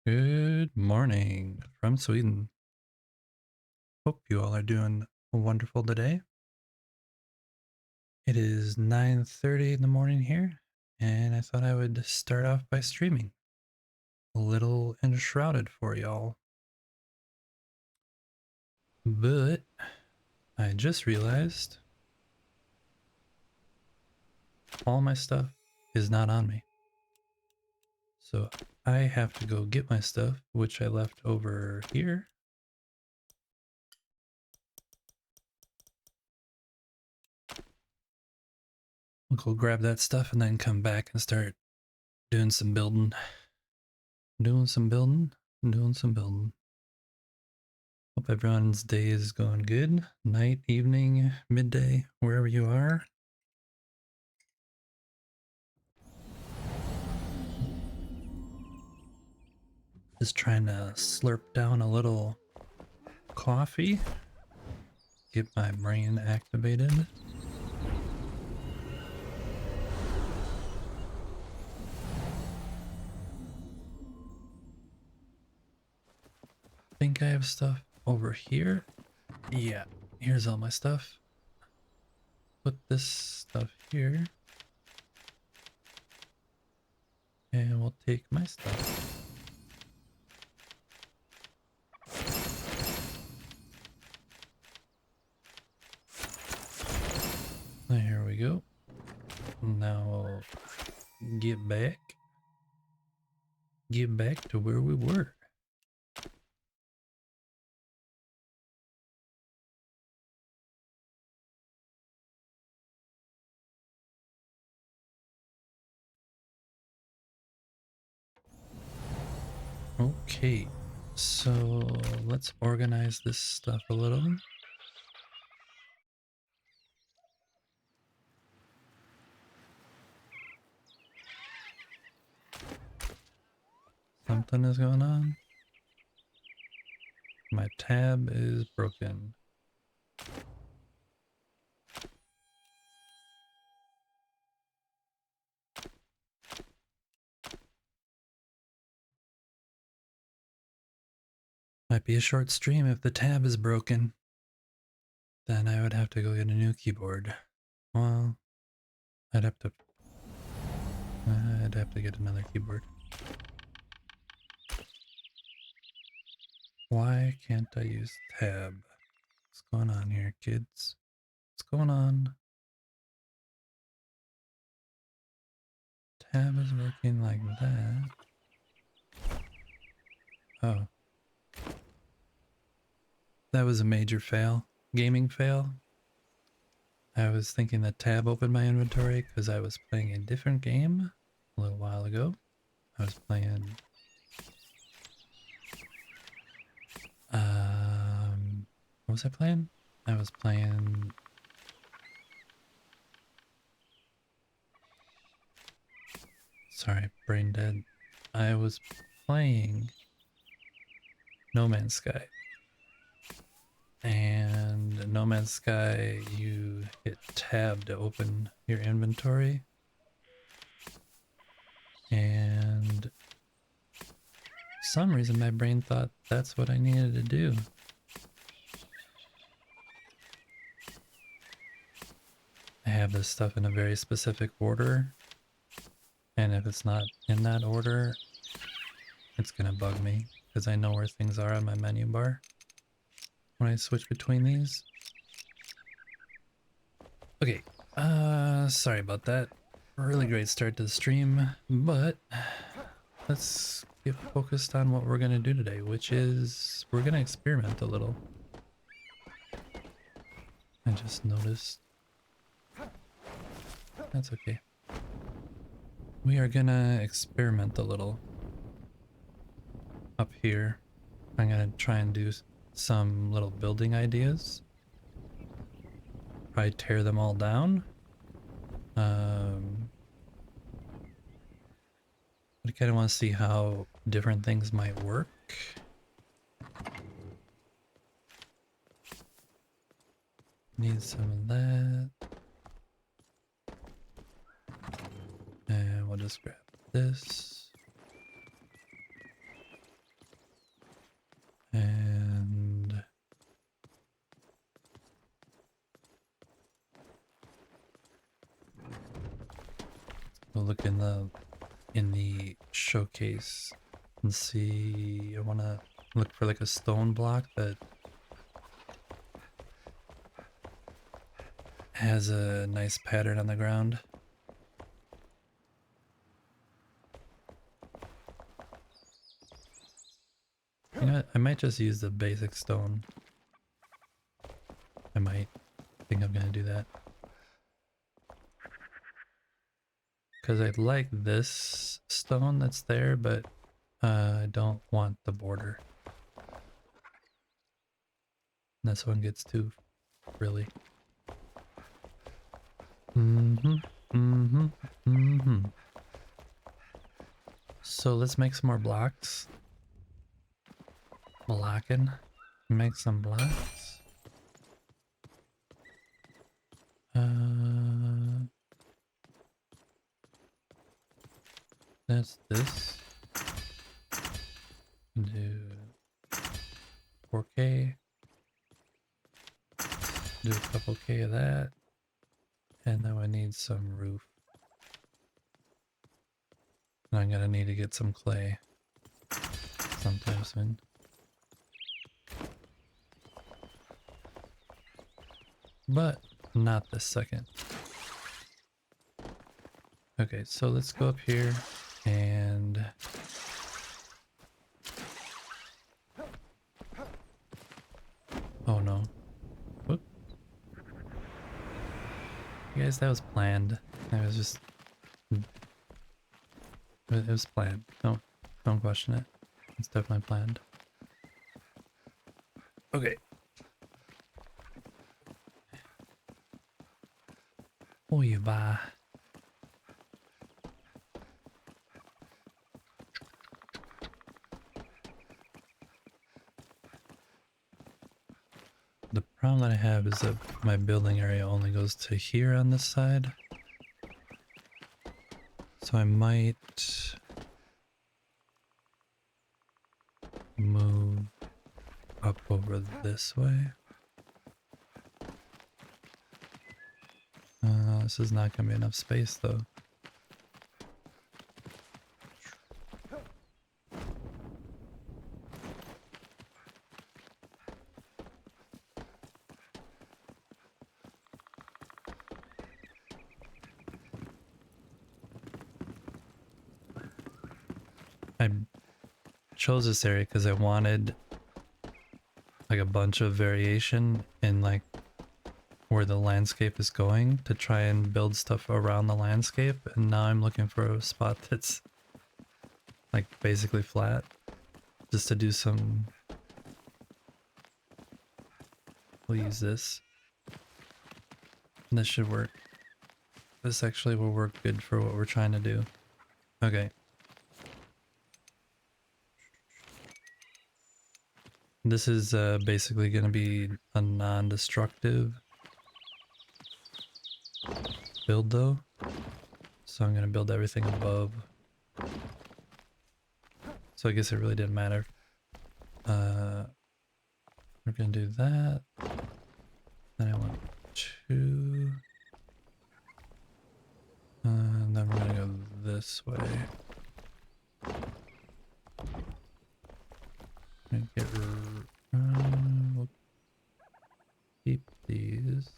Good morning from Sweden. Hope you all are doing wonderful today. It is 9:30 in the morning here, and I thought I would start off by streaming a little enshrouded for y'all. But I just realized all my stuff is not on me. So I have to go get my stuff, which I left over here. I'll go grab that stuff and then come back and start doing some building. Doing some building. Doing some building. Hope everyone's day is going good. Night, evening, midday, wherever you are. Just trying to slurp down a little coffee. Get my brain activated. Think I have stuff over here. Yeah, here's all my stuff. Put this stuff here. And we'll take my stuff. There we go. Now get back. Get back to where we were. Okay, so let's organize this stuff a little. Something is going on. My tab is broken. Might be a short stream if the tab is broken. Then I would have to go get a new keyboard. Well, I'd have to get another keyboard. Why can't I use tab? What's going on here, kids? What's going on? Tab is working like that. Oh. That was a major fail. Gaming fail. I was thinking that tab opened my inventory because I was playing a different game a little while ago. I was playing what was I playing? I was playing sorry, brain dead. I was playing No Man's Sky. And No Man's Sky, you hit tab to open your inventory. And for some reason my brain thought that's what I needed to do. I have this stuff in a very specific order. And if it's not in that order, it's gonna bug me because I know where things are on my menu bar when I switch between these. Okay, sorry about that. Really great start to the stream, but let's get focused on what we're gonna do today, which is we're gonna experiment a little. I just noticed. That's okay. We are gonna experiment a little up here. I'm gonna try and do some little building ideas. Probably tear them all down. I kind of want to see how different things might work. Need some of that. And we'll just grab this. go look in the showcase and see. I want to look for like a stone block that has a nice pattern on the ground. You know what? I might just use the basic stone. I might think I'm gonna do that. Because I like this stone that's there, but I don't want the border. This one gets too frilly. So let's make some more blocks. Blocking. Make some blocks. That's this. Do 4K. Do a couple K of that. And then I need some roof. And I'm gonna need to get some clay sometime soon. But not this second. Okay, so let's go up here and oh no. Whoop. You guys, that was planned. That was just it was planned. Don't question it. It's definitely planned. Okay. Oh, you buy. The problem that I have is that my building area only goes to here on this side. So I might move up over this way. This is not going to be enough space though. I chose this area because I wanted like a bunch of variation in like where the landscape is going to try and build stuff around the landscape, and now I'm looking for a spot that's like basically flat just to do some. We'll use this. This should work. This actually will work good for what we're trying to do. Okay. This is basically going to be a non-destructive build though. So I'm going to build everything above. So I guess it really didn't matter. We're going to do that. Then I want 2. And then we're going to go this way. We'll keep these.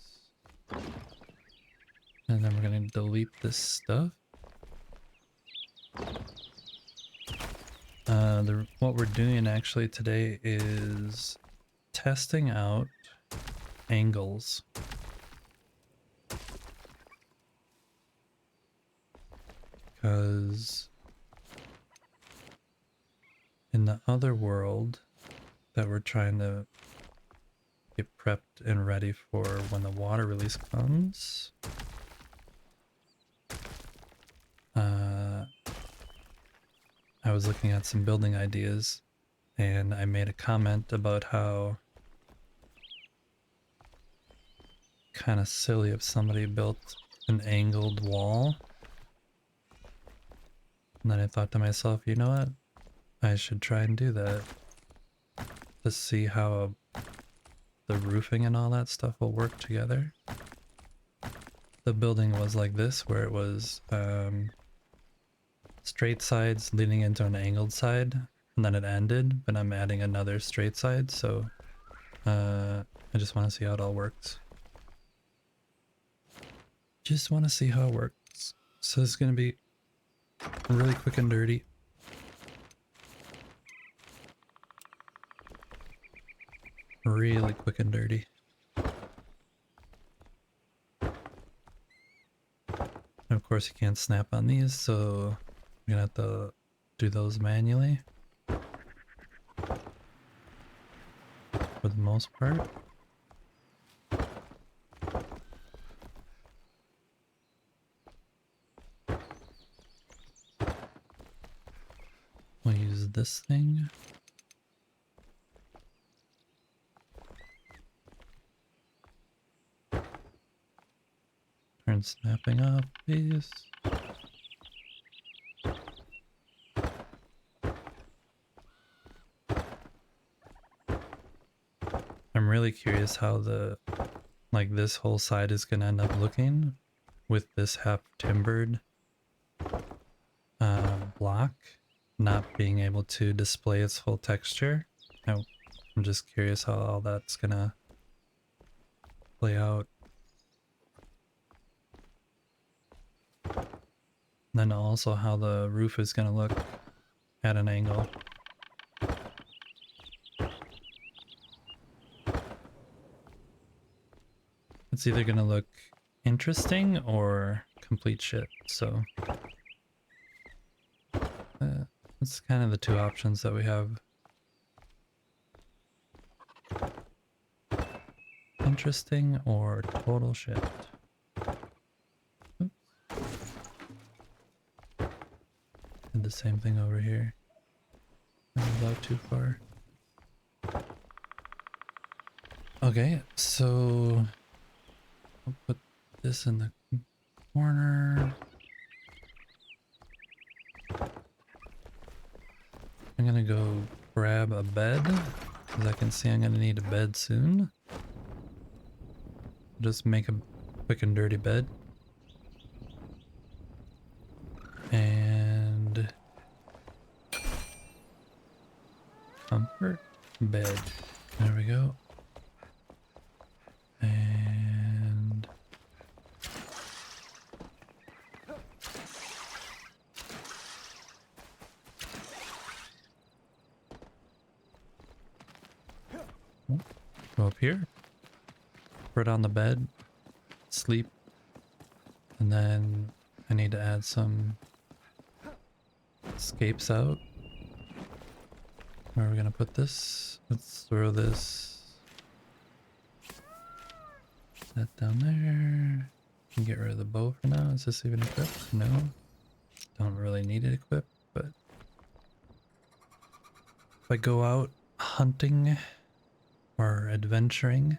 And then we're going to delete this stuff. What we're doing actually today is testing out angles. Because in the other world that we're trying to get prepped and ready for when the water release comes, I was looking at some building ideas and I made a comment about how kind of silly if somebody built an angled wall. And then I thought to myself, you know what? I should try and do that to see how the roofing and all that stuff will work together. The building was like this, where it was straight sides leading into an angled side, and then it ended, but I'm adding another straight side, so I just want to see how it all works. Just want to see how it works. So it's going to be really quick and dirty. Really quick and dirty. And of course you can't snap on these, so I'm gonna have to do those manually for the most part. We'll use this thing. Turn snapping off, please. I'm really curious how this whole side is gonna end up looking with this half timbered block not being able to display its full texture. I'm just curious how all that's gonna play out. Then also how the roof is gonna look at an angle. It's either gonna look interesting or complete shit, so that's kind of the two options that we have. Interesting or total shit. Oops. Did the same thing over here. That was out too far. Okay, so I'll put this in the corner. I'm gonna go grab a bed, because I can see I'm gonna need a bed soon. Just make a quick and dirty bed. And comfort bed. There we go. And go up here, put it on the bed, sleep, and then I need to add some escapes out. Where are we gonna put this? Let's throw this that down there. Can get rid of the bow for now. Is this even equipped? No. Don't really need it equipped, but if I go out hunting or adventuring,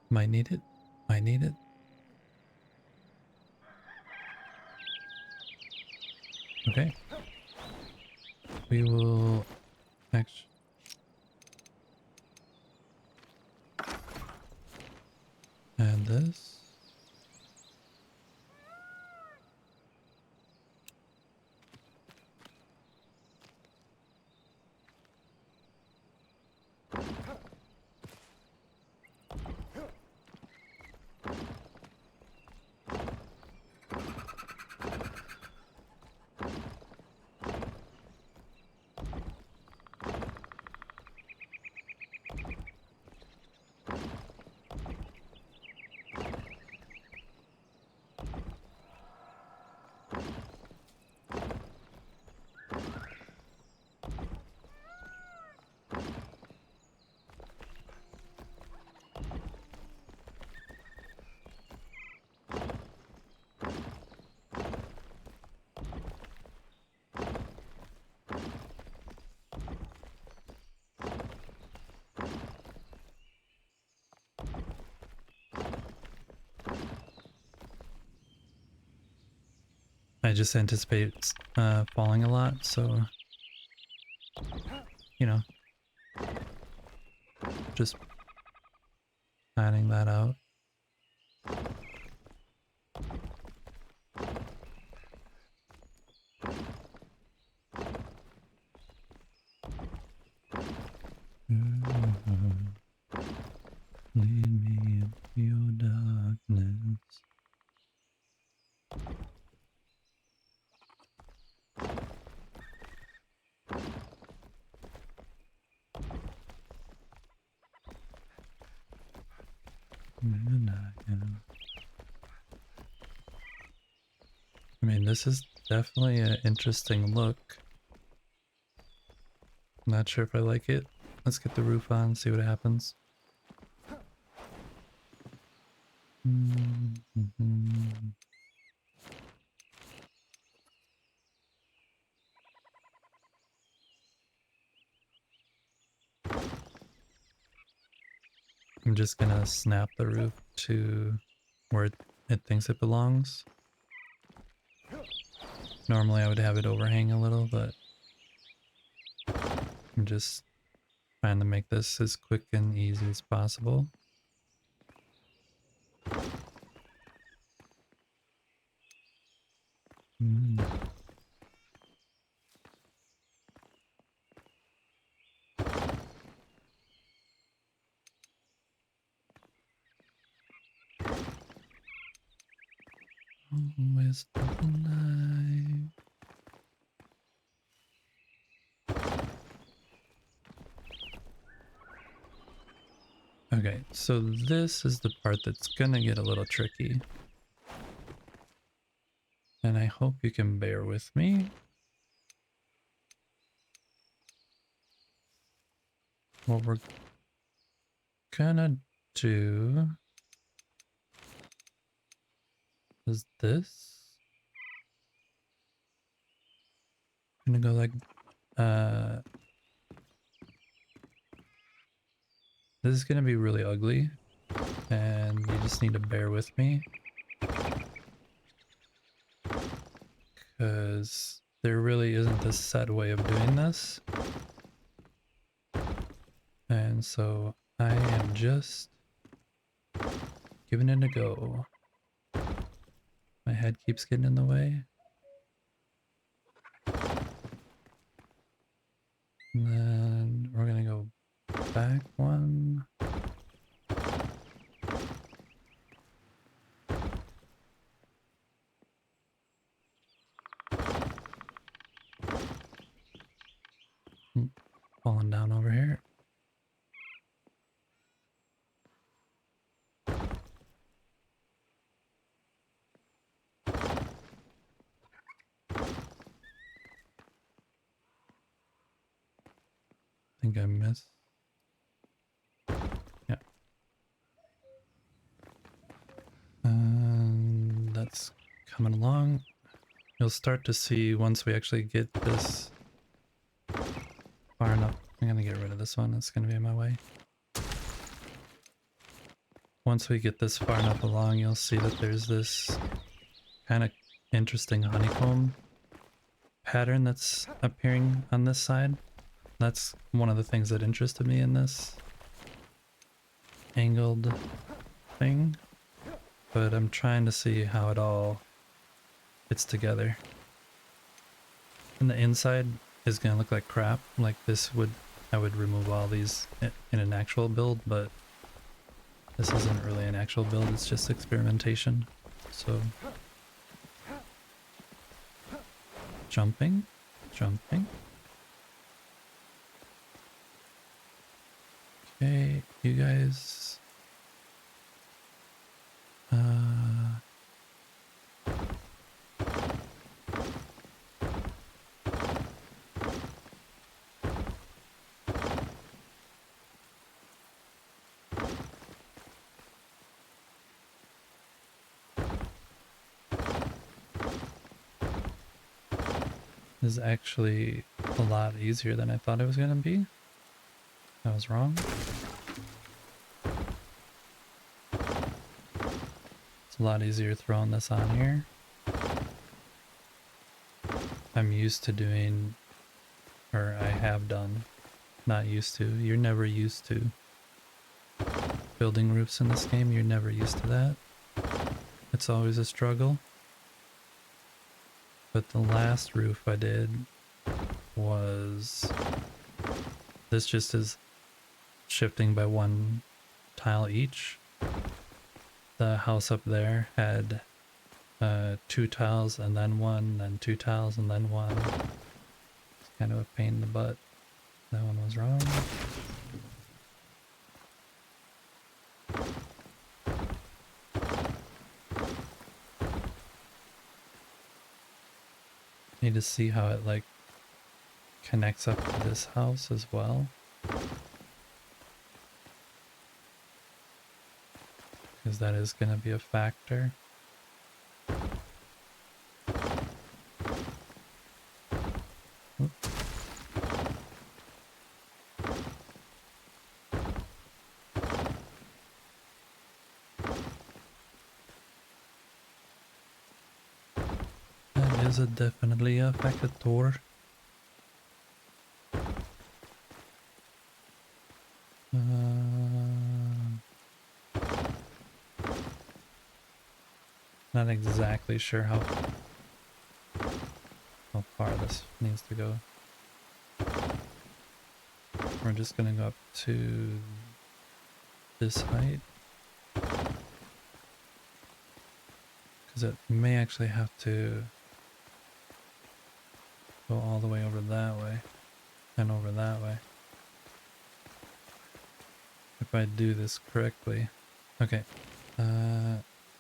might need it. Might need it. Okay. We will actually add this. I just anticipate falling a lot, so you know, just planning that out. Lead me into your darkness. I mean, this is definitely an interesting look. I'm not sure if I like it. Let's get the roof on, see what happens. I'm just gonna snap the roof to where it thinks it belongs. Normally I would have it overhang a little, but I'm just trying to make this as quick and easy as possible. Always alive. Okay, so this is the part that's gonna get a little tricky. And I hope you can bear with me. What we're gonna do is this. I'm gonna go like, this is gonna be really ugly, and you just need to bear with me. Because there really isn't a set way of doing this. And so I am just giving it a go. My head keeps getting in the way. And then we're gonna go back one. Falling down over here. I think I missed. Yeah. And that's coming along. You'll start to see once we actually get this far enough. I'm gonna get rid of this one, it's gonna be in my way. Once we get this far enough along, you'll see that there's this kind of interesting honeycomb pattern that's appearing on this side. That's one of the things that interested me in this angled thing, but I'm trying to see how it all fits together. And the inside is going to look like crap. Like this would, I would remove all these in an actual build, but this isn't really an actual build, it's just experimentation. So jumping. Okay, you guys. This is actually a lot easier than I thought it was going to be. I was wrong. It's a lot easier throwing this on here. I'm used to doing, or I have done, not used to. You're never used to building roofs in this game. You're never used to that. It's always a struggle. But the last roof I did was, this just is shifting by 1 tile each. The house up there had 2 tiles and then 1, then 2 tiles and then 1. It's kind of a pain in the butt. That one was wrong. Need to see how it like connects up to this house as well. Because that is going to be a factor. Oop. That is definitely a factor. Not exactly sure how far this needs to go. We're just gonna go up to this height. Because it may actually have to go all the way over that way and over that way. If I do this correctly. Okay.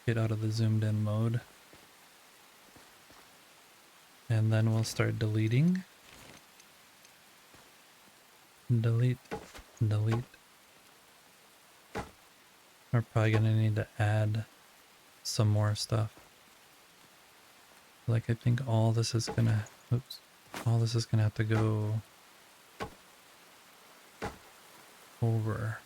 Get out of the zoomed in mode. And then we'll start deleting. Delete. Delete. We're probably gonna need to add some more stuff. Like I think all this is gonna, oops, all this is gonna have to go over.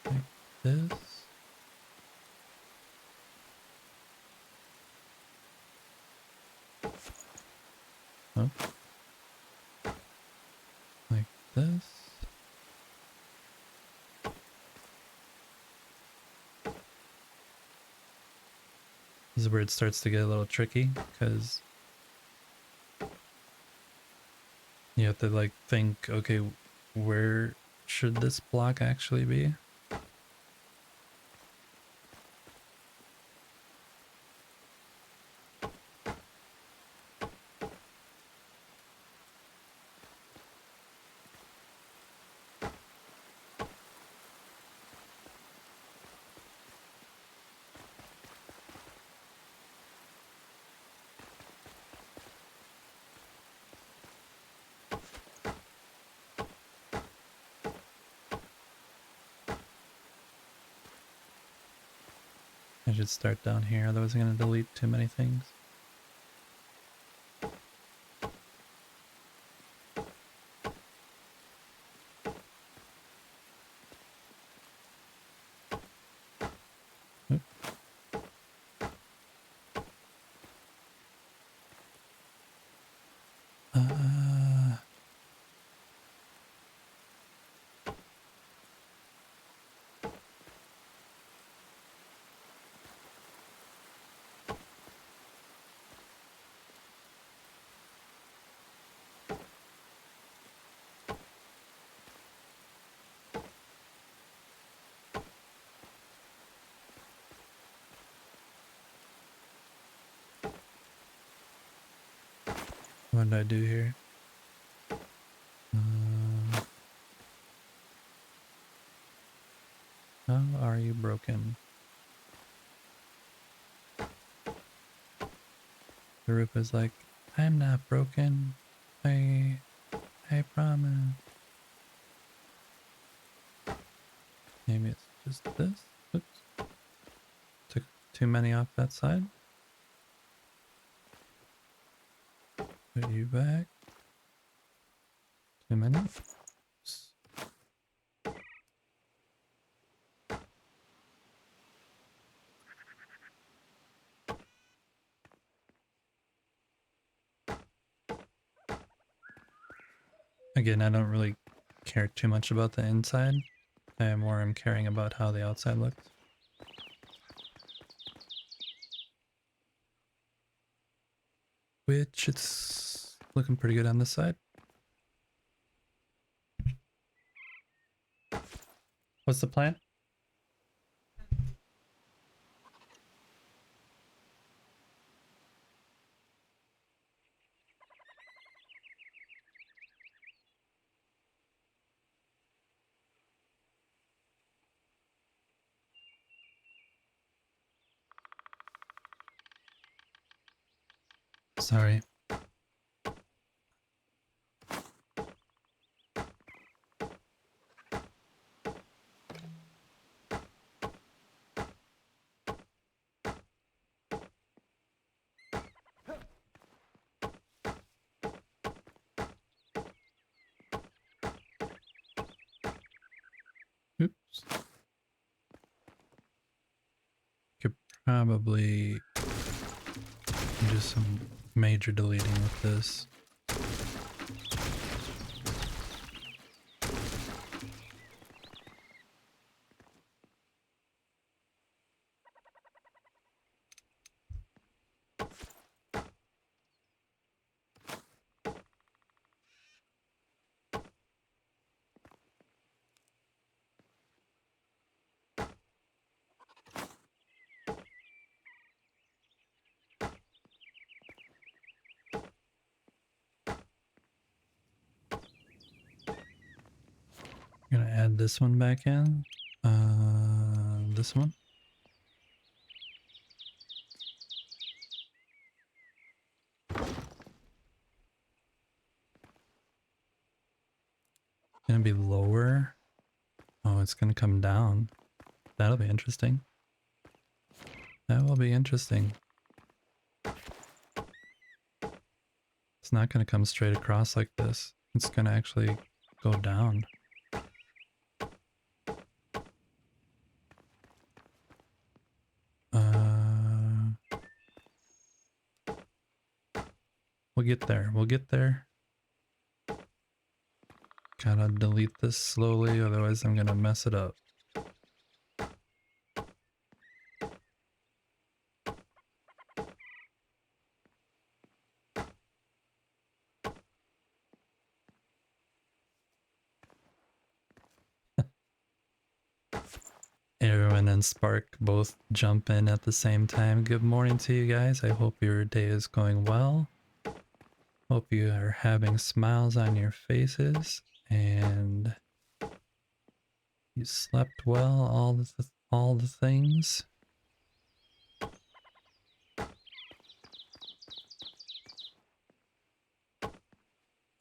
Like this. Oh. Like this. This is where it starts to get a little tricky, because you have to like think, okay, where should this block actually be? I should start down here, otherwise I'm going to delete too many things. Oop. What did I do here? How are you broken? The roof is like, I'm not broken. I promise. Maybe it's just this. Oops. Took too many off that side. Put you back. Too many. Oops. Again, I don't really care too much about the inside. I more am caring about how the outside looks. Which it's looking pretty good on this side. What's the plan? Sorry. Oops. Could probably do some major deleting with this. I'm gonna add this one back in. This one. Gonna be lower. Oh, it's gonna come down. That'll be interesting. That will be interesting. It's not gonna come straight across like this. It's gonna actually go down. We'll get there. We'll get there. Gotta delete this slowly, otherwise I'm gonna mess it up. Erwin and Spark both jump in at the same time. Good morning to you guys. I hope your day is going well. Hope you are having smiles on your faces and you slept well, all the things.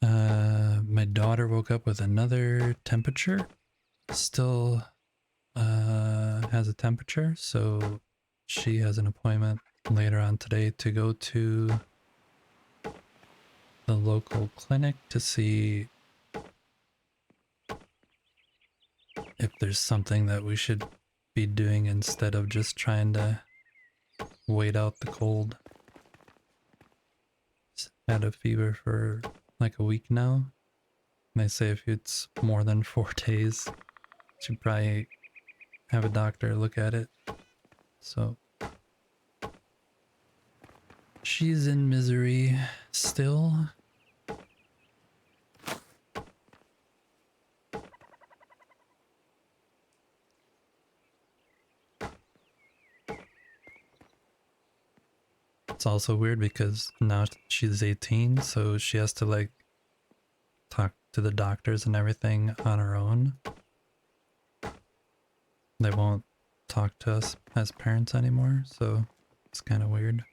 My daughter woke up with another temperature. Still has a temperature, so she has an appointment later on today to go to the local clinic to see if there's something that we should be doing instead of just trying to wait out the cold. Had a fever for like a week now. And they say if it's more than 4 days, should probably have a doctor look at it. So she's in misery still. It's also weird because now she's 18, so she has to like talk to the doctors and everything on her own. They won't talk to us as parents anymore, so it's kind of weird.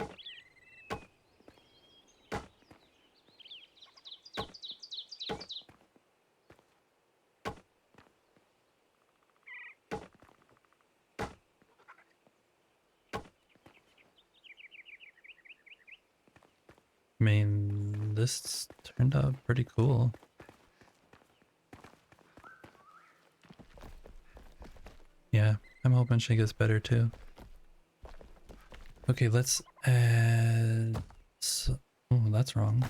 I mean, this turned out pretty cool. Yeah, I'm hoping she gets better too. Okay, let's add... Oh, that's wrong.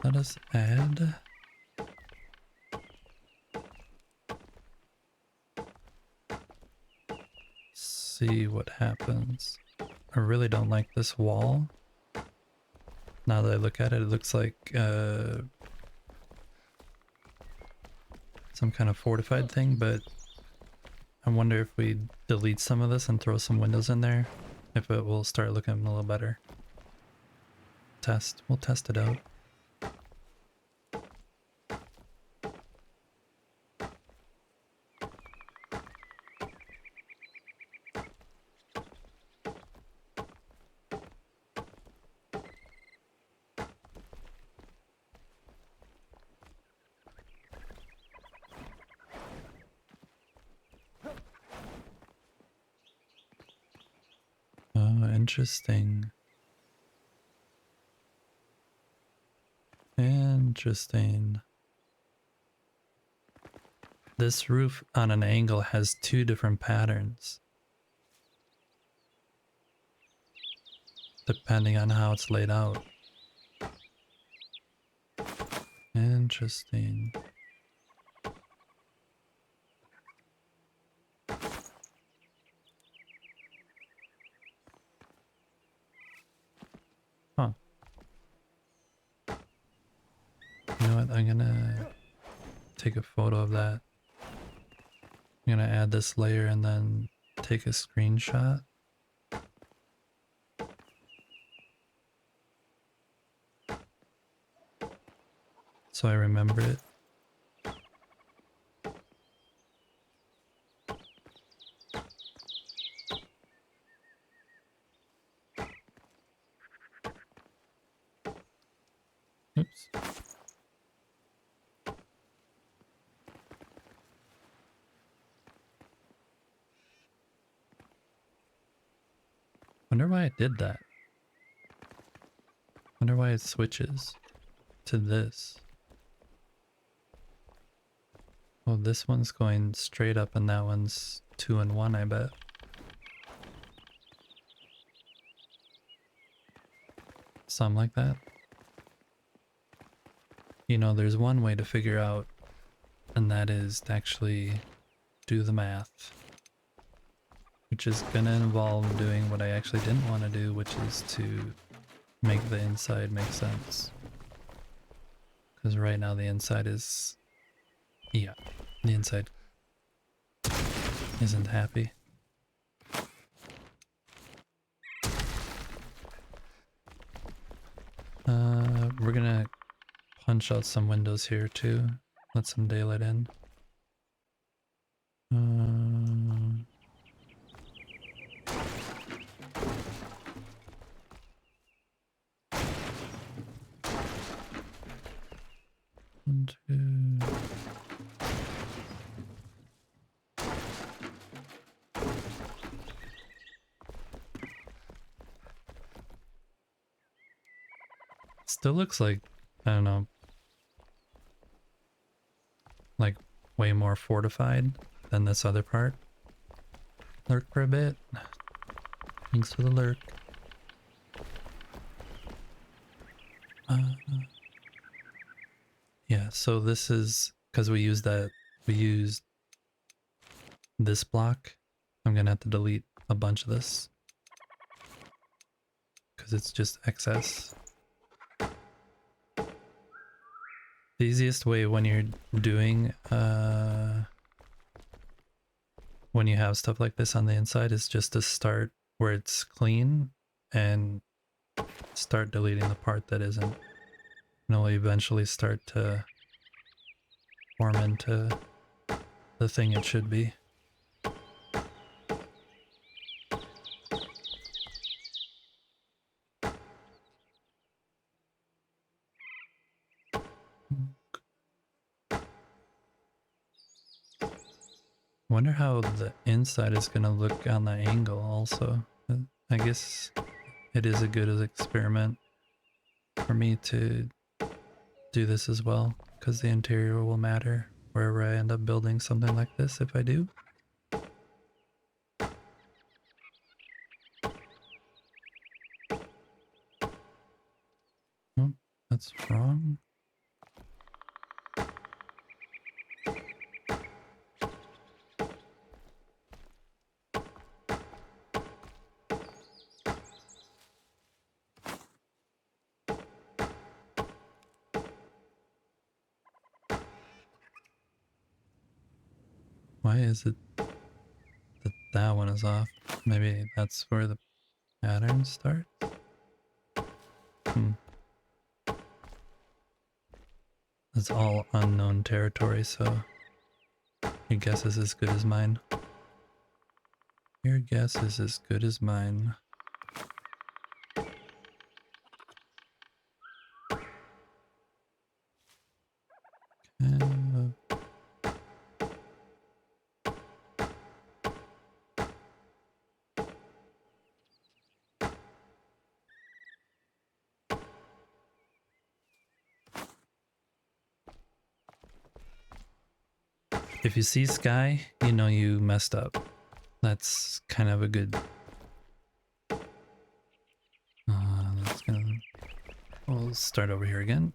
Let us add... See what happens. I really don't like this wall. Now that I look at it, it looks like some kind of fortified thing, but I wonder if we delete some of this and throw some windows in there, if it will start looking a little better. We'll test it out. Oh, interesting. Interesting. This roof on an angle has two different patterns, depending on how it's laid out. Interesting. Huh. You know what? I'm gonna take a photo of that. I'm gonna add this layer and then take a screenshot. So I remember it. Oops. Wonder why it did that. Wonder why it switches to this. Oh, this one's going straight up and that one's 2 and 1, I bet. Something like that. You know, there's one way to figure out, and that is to actually do the math. Which is gonna involve doing what I actually didn't want to do, which is to make the inside make sense. Because right now the inside is... yeah, the inside isn't happy. We're gonna punch out some windows here too. Let some daylight in. One, two. Still looks like, I don't know, like way more fortified than this other part. Lurk for a bit. Thanks for the lurk. Yeah, so this is because we used this block. I'm gonna have to delete a bunch of this because it's just excess. The easiest way when you're doing when you have stuff like this on the inside is just to start where it's clean and start deleting the part that isn't. And it'll eventually start to form into the thing it should be. Wonder how the inside is gonna look on the angle also. I guess it is a good experiment for me to do this as well, because the interior will matter wherever I end up building something like this if I do. Oh, that's wrong. Why is it that that one is off? Maybe that's where the pattern starts? Hmm. It's all unknown territory, so your guess is as good as mine. Your guess is as good as mine. Uh, if you see sky, you know you messed up. That's kind of a good... that's gonna... We'll start over here again.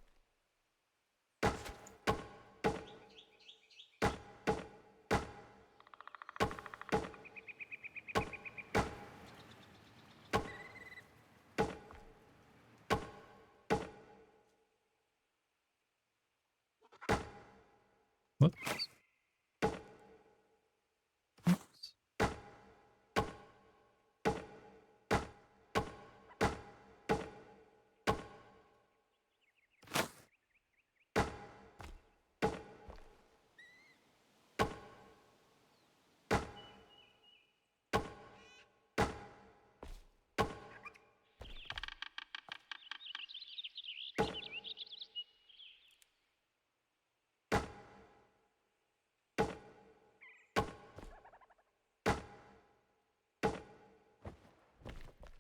Whoops.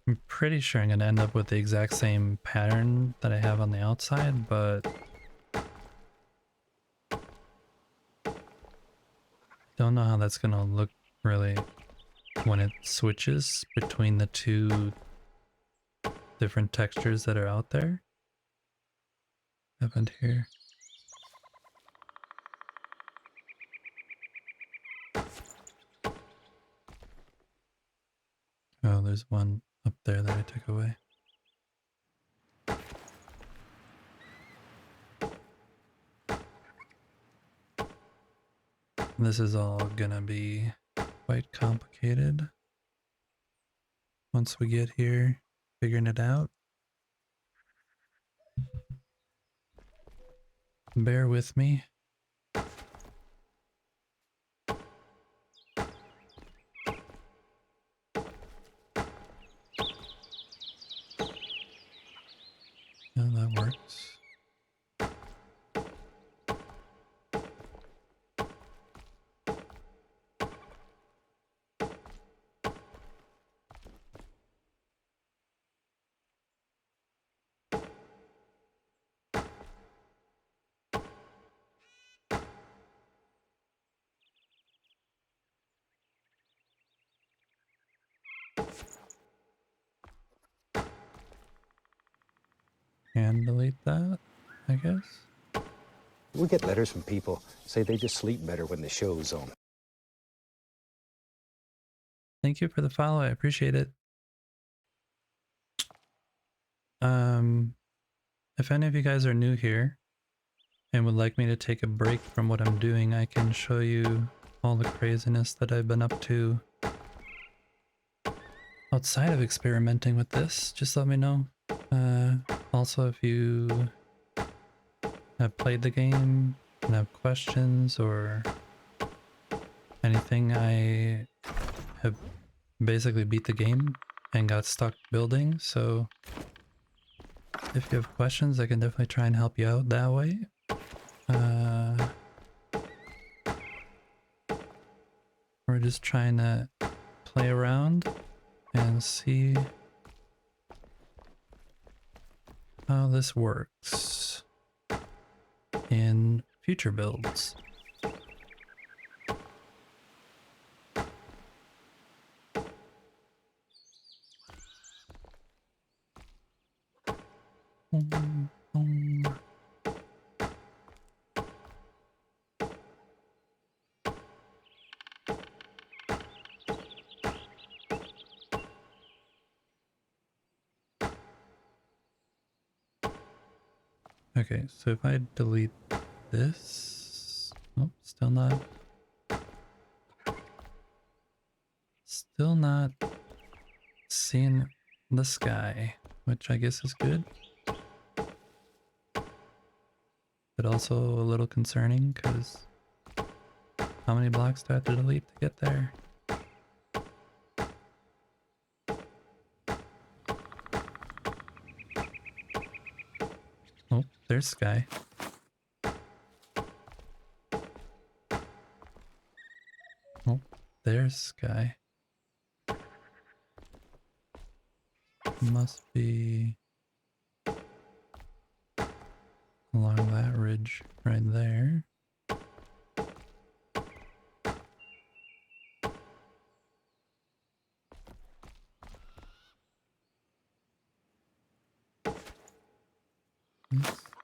I'm pretty sure I'm going to end up with the exact same pattern that I have on the outside, but don't know how that's going to look really when it switches between the two different textures that are out there. What happened here? Oh, there's one up there that I took away. This is all gonna be quite complicated once we get here, figuring it out. Bear with me. Yeah, that works. And delete that, I guess. We get letters from people say they just sleep better when the show's on. Thank you for the follow, I appreciate it. If any of you guys are new here and would like me to take a break from what I'm doing, I can show you all the craziness that I've been up to outside of experimenting with this. Just let me know. Also, if you have played the game and have questions or anything, I have basically beat the game and got stuck building, so if you have questions, I can definitely try and help you out that way. We're just trying to play around and see how this works in future builds. Okay, so if I delete this, oh, still not. Still not seeing the sky, which I guess is good. But also a little concerning because how many blocks do I have to delete to get there? Oh, there's sky. Oh, there's sky. Must be along that ridge right there.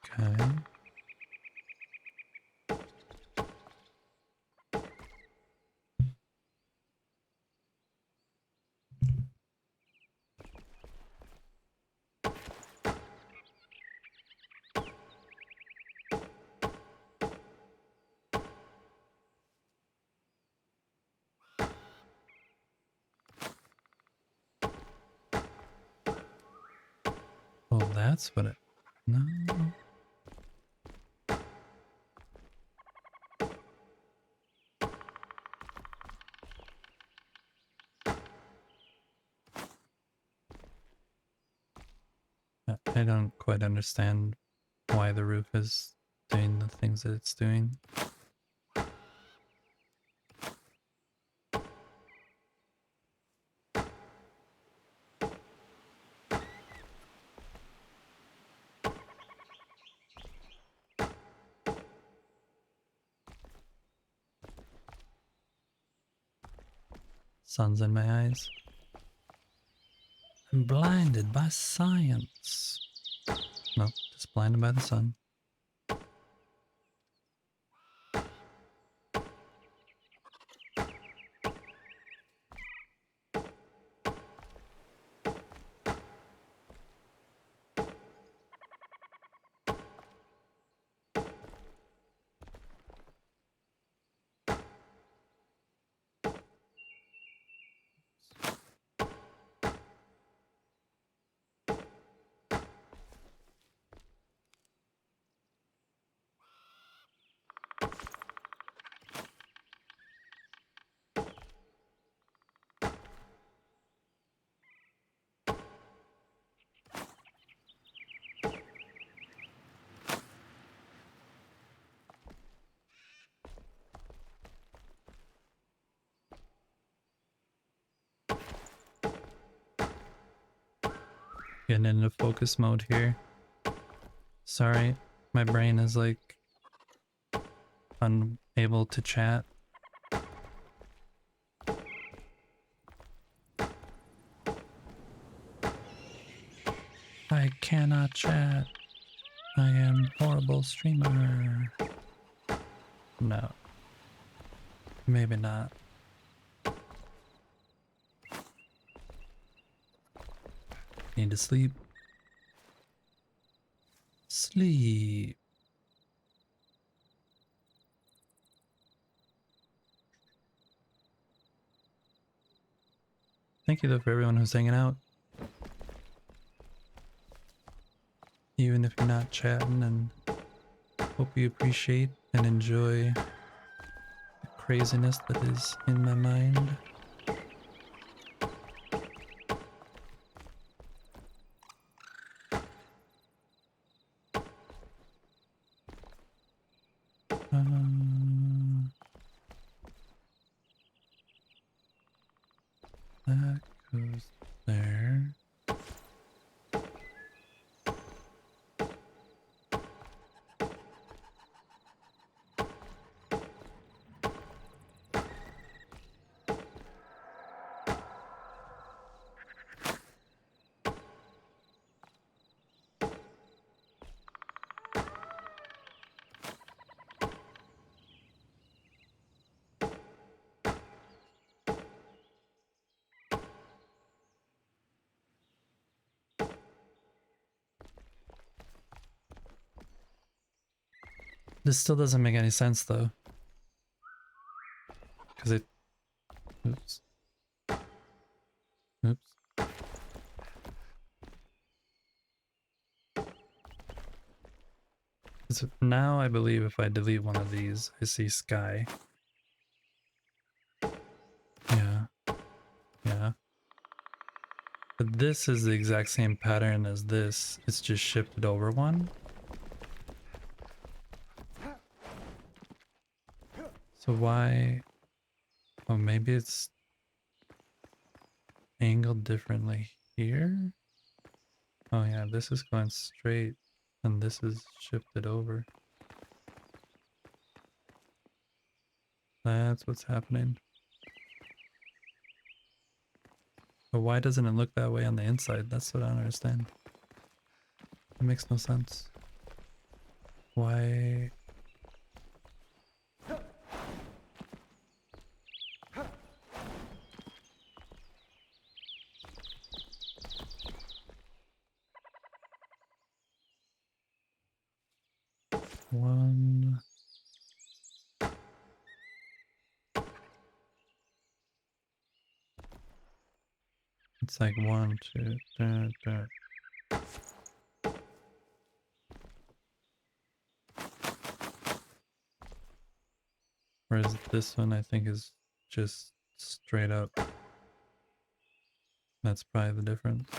Sky. Oh, that's what it... No. I don't quite understand why the roof is doing the things that it's doing. Sun's in my eyes. I'm blinded by science. No, just blinded by the sun. Getting into focus mode here. Sorry, my brain is like unable to chat. I cannot chat. I am horrible streamer. No. Maybe not. Need to sleep. Sleep. Thank you though for everyone who's hanging out. Even if you're not chatting, and hope you appreciate and enjoy the craziness that is in my mind. That goes there. This still doesn't make any sense though. Because it... Oops. So now I believe if I delete one of these, I see sky. Yeah, yeah. But this is the exact same pattern as this. It's just shifted over one. So why? Oh, maybe it's angled differently here. Oh yeah, this is going straight and this is shifted over. That's what's happening. But why doesn't it look that way on the inside? That's what I don't understand. It makes no sense. Why? One. It's like one, two, Whereas this one I think is just straight up. That's probably the difference.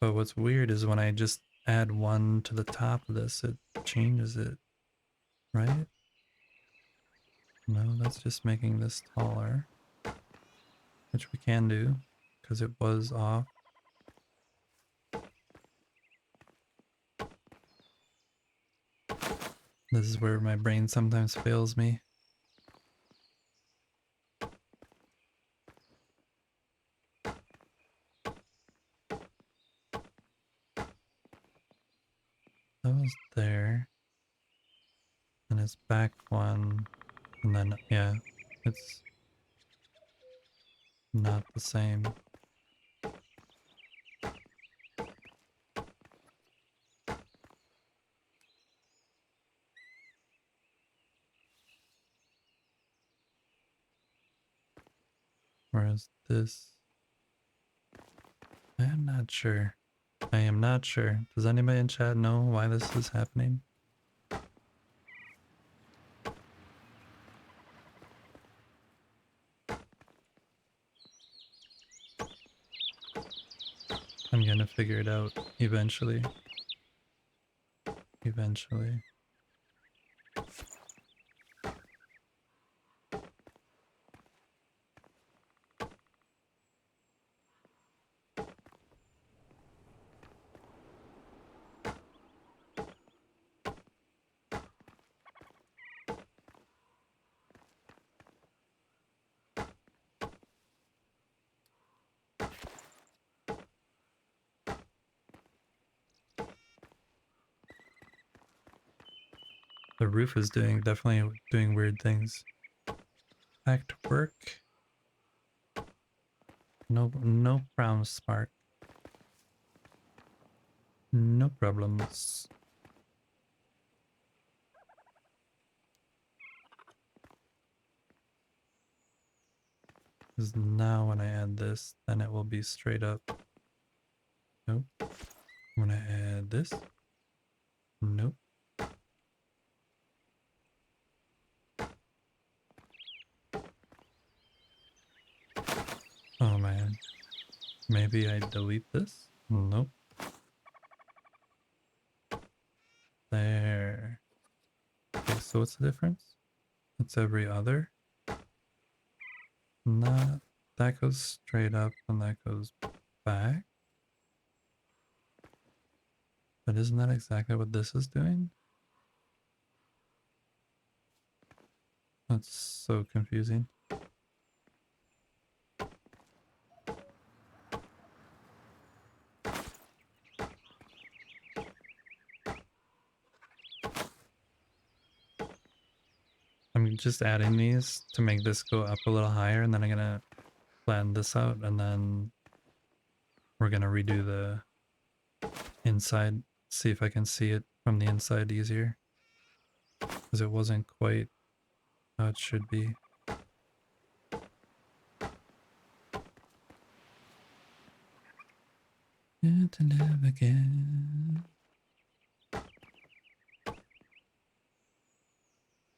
But what's weird is when I just add one to the top of this, it changes it, right? No, that's just making this taller, which we can do because it was off. This is where my brain sometimes fails me. That was there. And it's back one. And then, yeah, it's not the same. Whereas this, I am not sure. I am not sure. Does anybody in chat know why this is happening? I'm gonna figure it out eventually. Eventually. The roof is definitely doing weird things. Back to work. No problems, Spark. No problems. Because now when I add this, then it will be straight up. Nope. When I add this. Nope. Oh man. Maybe I delete this? Nope. There. Okay, so what's the difference? It's every other. Not that goes straight up and that goes back. But isn't that exactly what this is doing? That's so confusing. I'm just adding these to make this go up a little higher, and then I'm gonna plan this out, and then we're gonna redo the inside, see if I can see it from the inside easier. Because it wasn't quite how it should be. Yeah, to live again.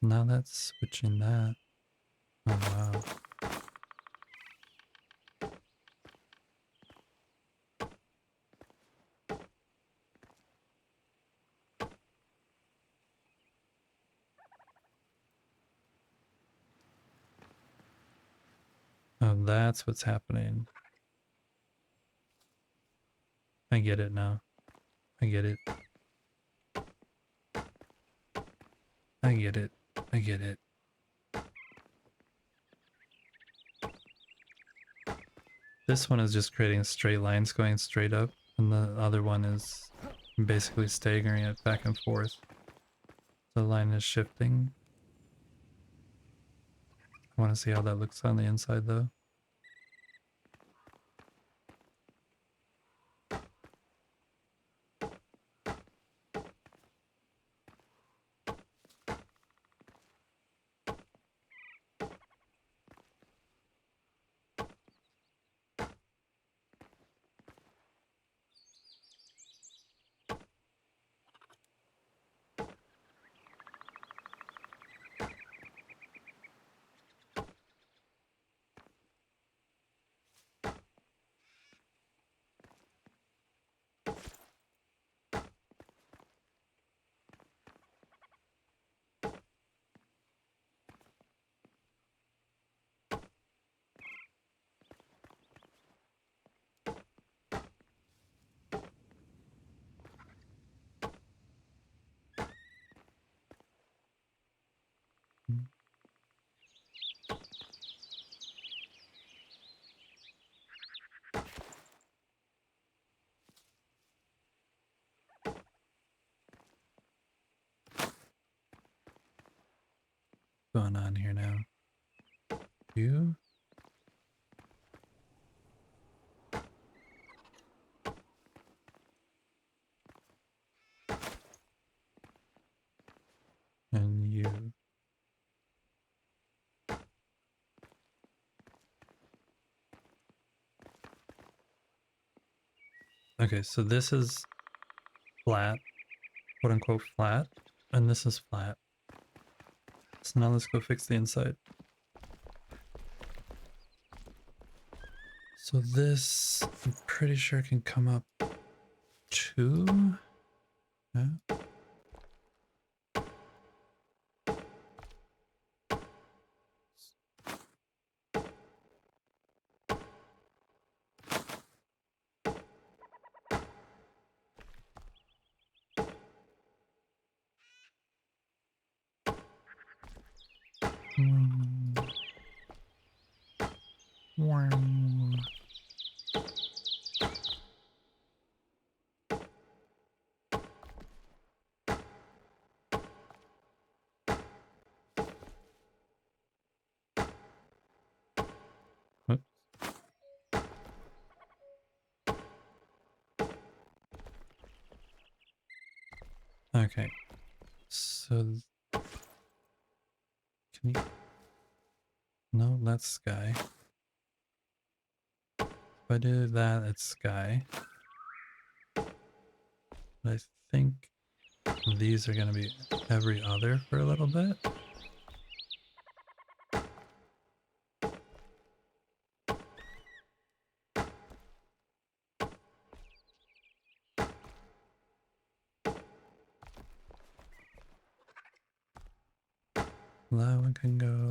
Now that's switching that. Oh wow. Oh, that's what's happening. I get it now. I get it. I get it. I get it. This one is just creating straight lines going straight up, and the other one is basically staggering it back and forth. The line is shifting. I want to see how that looks on the inside though. What's going on here now? You? And you. Okay, so this is flat, quote unquote flat, and this is flat. So now let's go fix the inside. So this, I'm pretty sure can come up 2. Yeah. Oops. Okay, so can you? No, that's sky. If I do that, it's sky. But I think these are gonna be every other for a little bit. That one can go.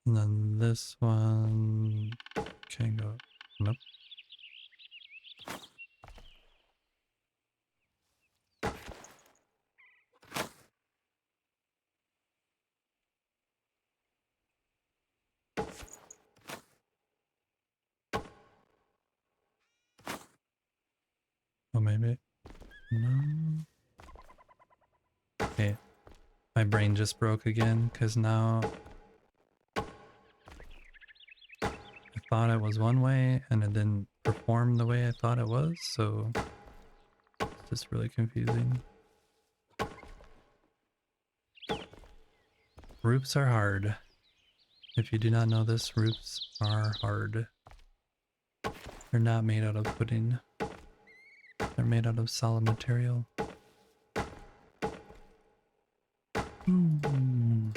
And then this one can go. Nope. Oh, maybe. No. Okay. My brain just broke again because now I thought it was one way and it didn't perform the way I thought it was. So let's just really confusing. Roofs are hard. If you do not know this, roofs are hard. They're not made out of pudding. They're made out of solid material. Hmm.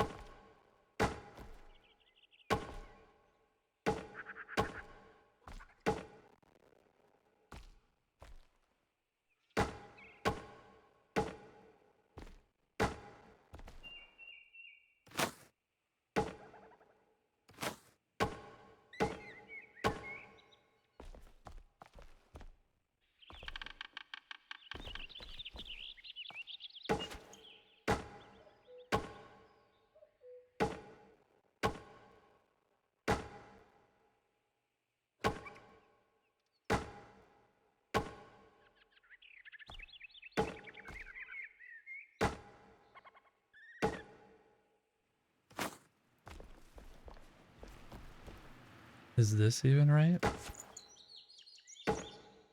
Is this even right?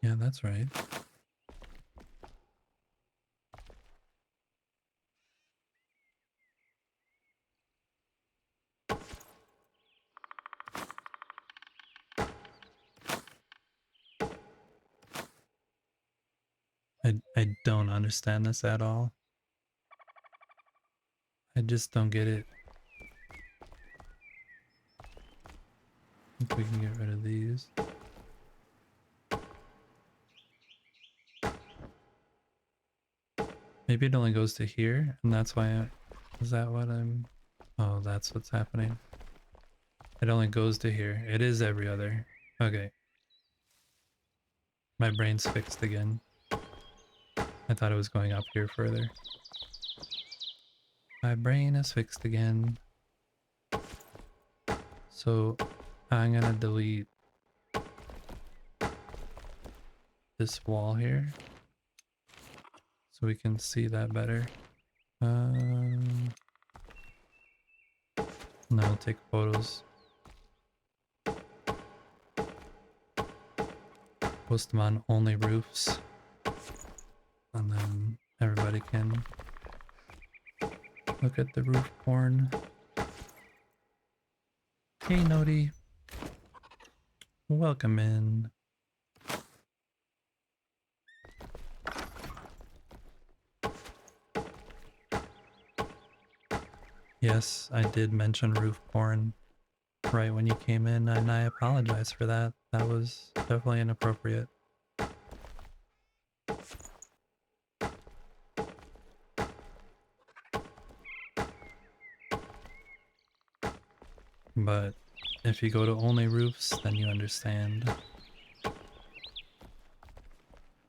Yeah, that's right. I don't understand this at all. I just don't get it. I think we can get rid of these. Maybe it only goes to here, and that's why is that what I'm... Oh, that's what's happening. It only goes to here. It is every other. Okay. My brain's fixed again. I thought it was going up here further. My brain is fixed again. So I'm gonna delete this wall here so we can see that better. Now we'll take photos. Post them on only roofs. And then everybody can look at the roof porn. Hey Nodi. Welcome in. Yes, I did mention roof porn right when you came in, and I apologize for that. That was definitely inappropriate. But if you go to only roofs, then you understand.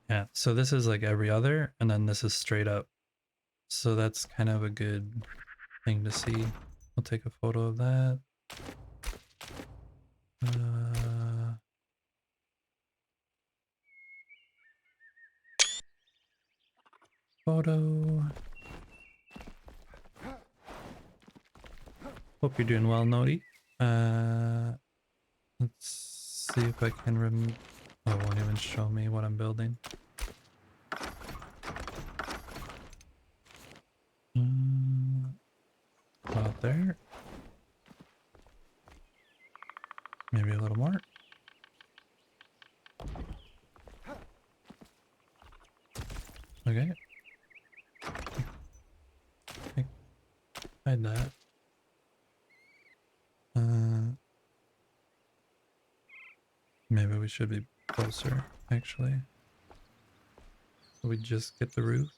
Yeah, so this is like every other, and then this is straight up. So that's kind of a good thing to see. We'll take a photo of that. Photo. Hope you're doing well, Nodi. Let's see if I can oh, it won't even show me what I'm building. About there. Maybe a little more. Okay. Hide that. Maybe we should be closer, actually. So we just get the roof.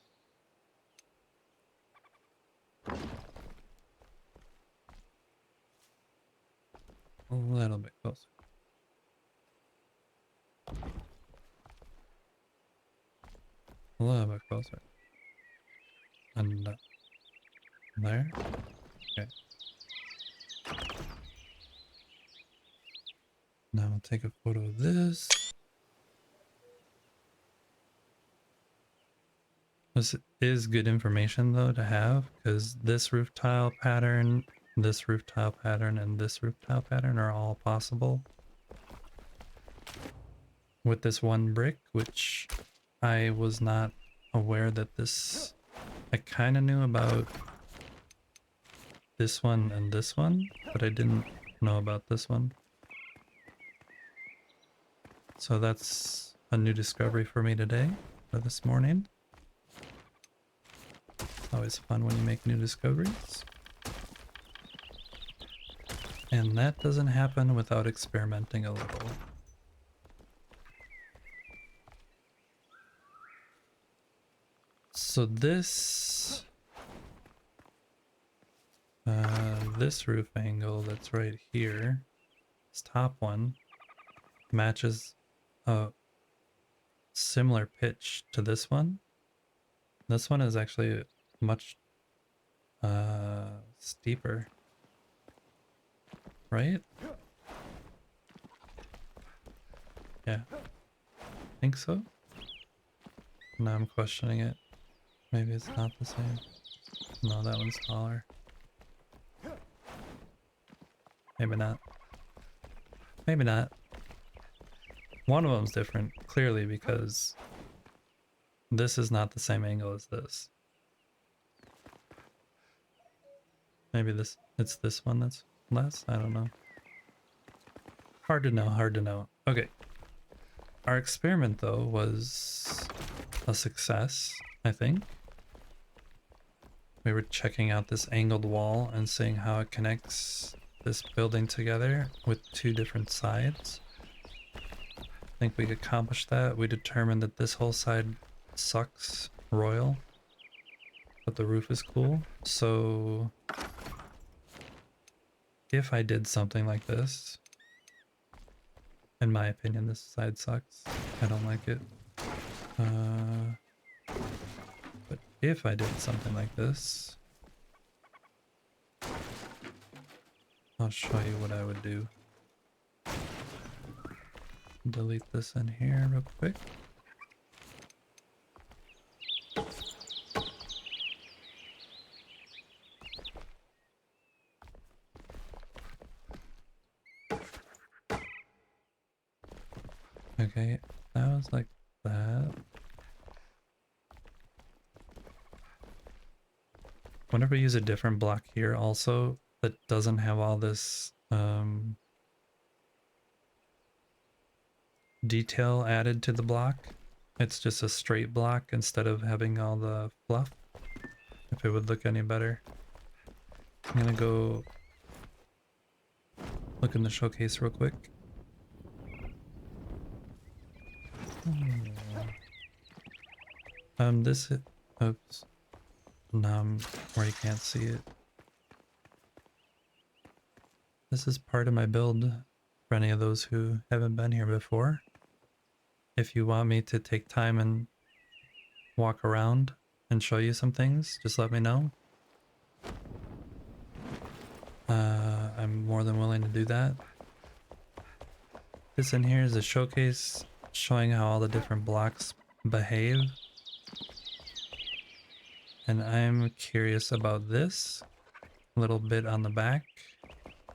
A little bit closer. A little bit closer. And there. Okay. Now we'll take a photo of this. This is good information though to have, because this roof tile pattern, this roof tile pattern, and this roof tile pattern are all possible with this one brick, which I was not aware that this... I kind of knew about this one and this one, but I didn't know about this one. So that's a new discovery for me today, or this morning. Always fun when you make new discoveries. And that doesn't happen without experimenting a little. So this roof angle that's right here, this top one, matches a similar pitch to this one. This one is actually much steeper, right? Yeah, I think so. Now I'm questioning it. Maybe it's not the same. No, that one's taller. Maybe not. Maybe not. One of them's different, clearly, because this is not the same angle as this. Maybe it's this one that's less? I don't know. Hard to know, hard to know. Okay. Our experiment, though, was a success, I think. We were checking out this angled wall and seeing how it connects this building together with two different sides. I think we accomplished that. We determined that this whole side sucks royal, but the roof is cool. So if I did something like this, in my opinion, this side sucks. I don't like it. But if I did something like this, I'll show you what I would do. Delete this in here real quick. Okay, that was like that. Whenever you use a different block here also that doesn't have all this detail added to the block, it's just a straight block instead of having all the fluff, if it would look any better. I'm gonna go look in the showcase real quick. This is, oops, where you can't see it. This is part of my build for any of those who haven't been here before. If you want me to take time and walk around and show you some things, just let me know. I'm more than willing to do that. This in here is a showcase showing how all the different blocks behave. And I'm curious about this little bit on the back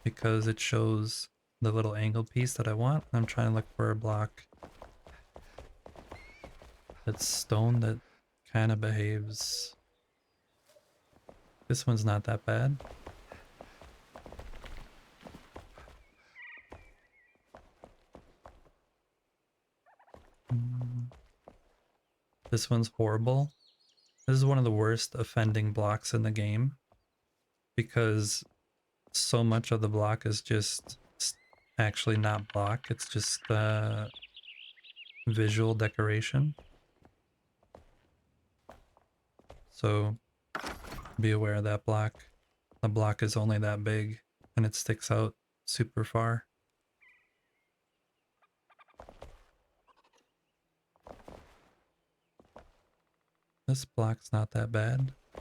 because it shows the little angle piece that I want. I'm trying to look for a block that's stone that kind of behaves. This one's not that bad. This one's horrible. This is one of the worst offending blocks in the game because so much of the block is just actually not block. It's just visual decoration. So be aware of that block. The block is only that big and it sticks out super far. This block's not that bad. I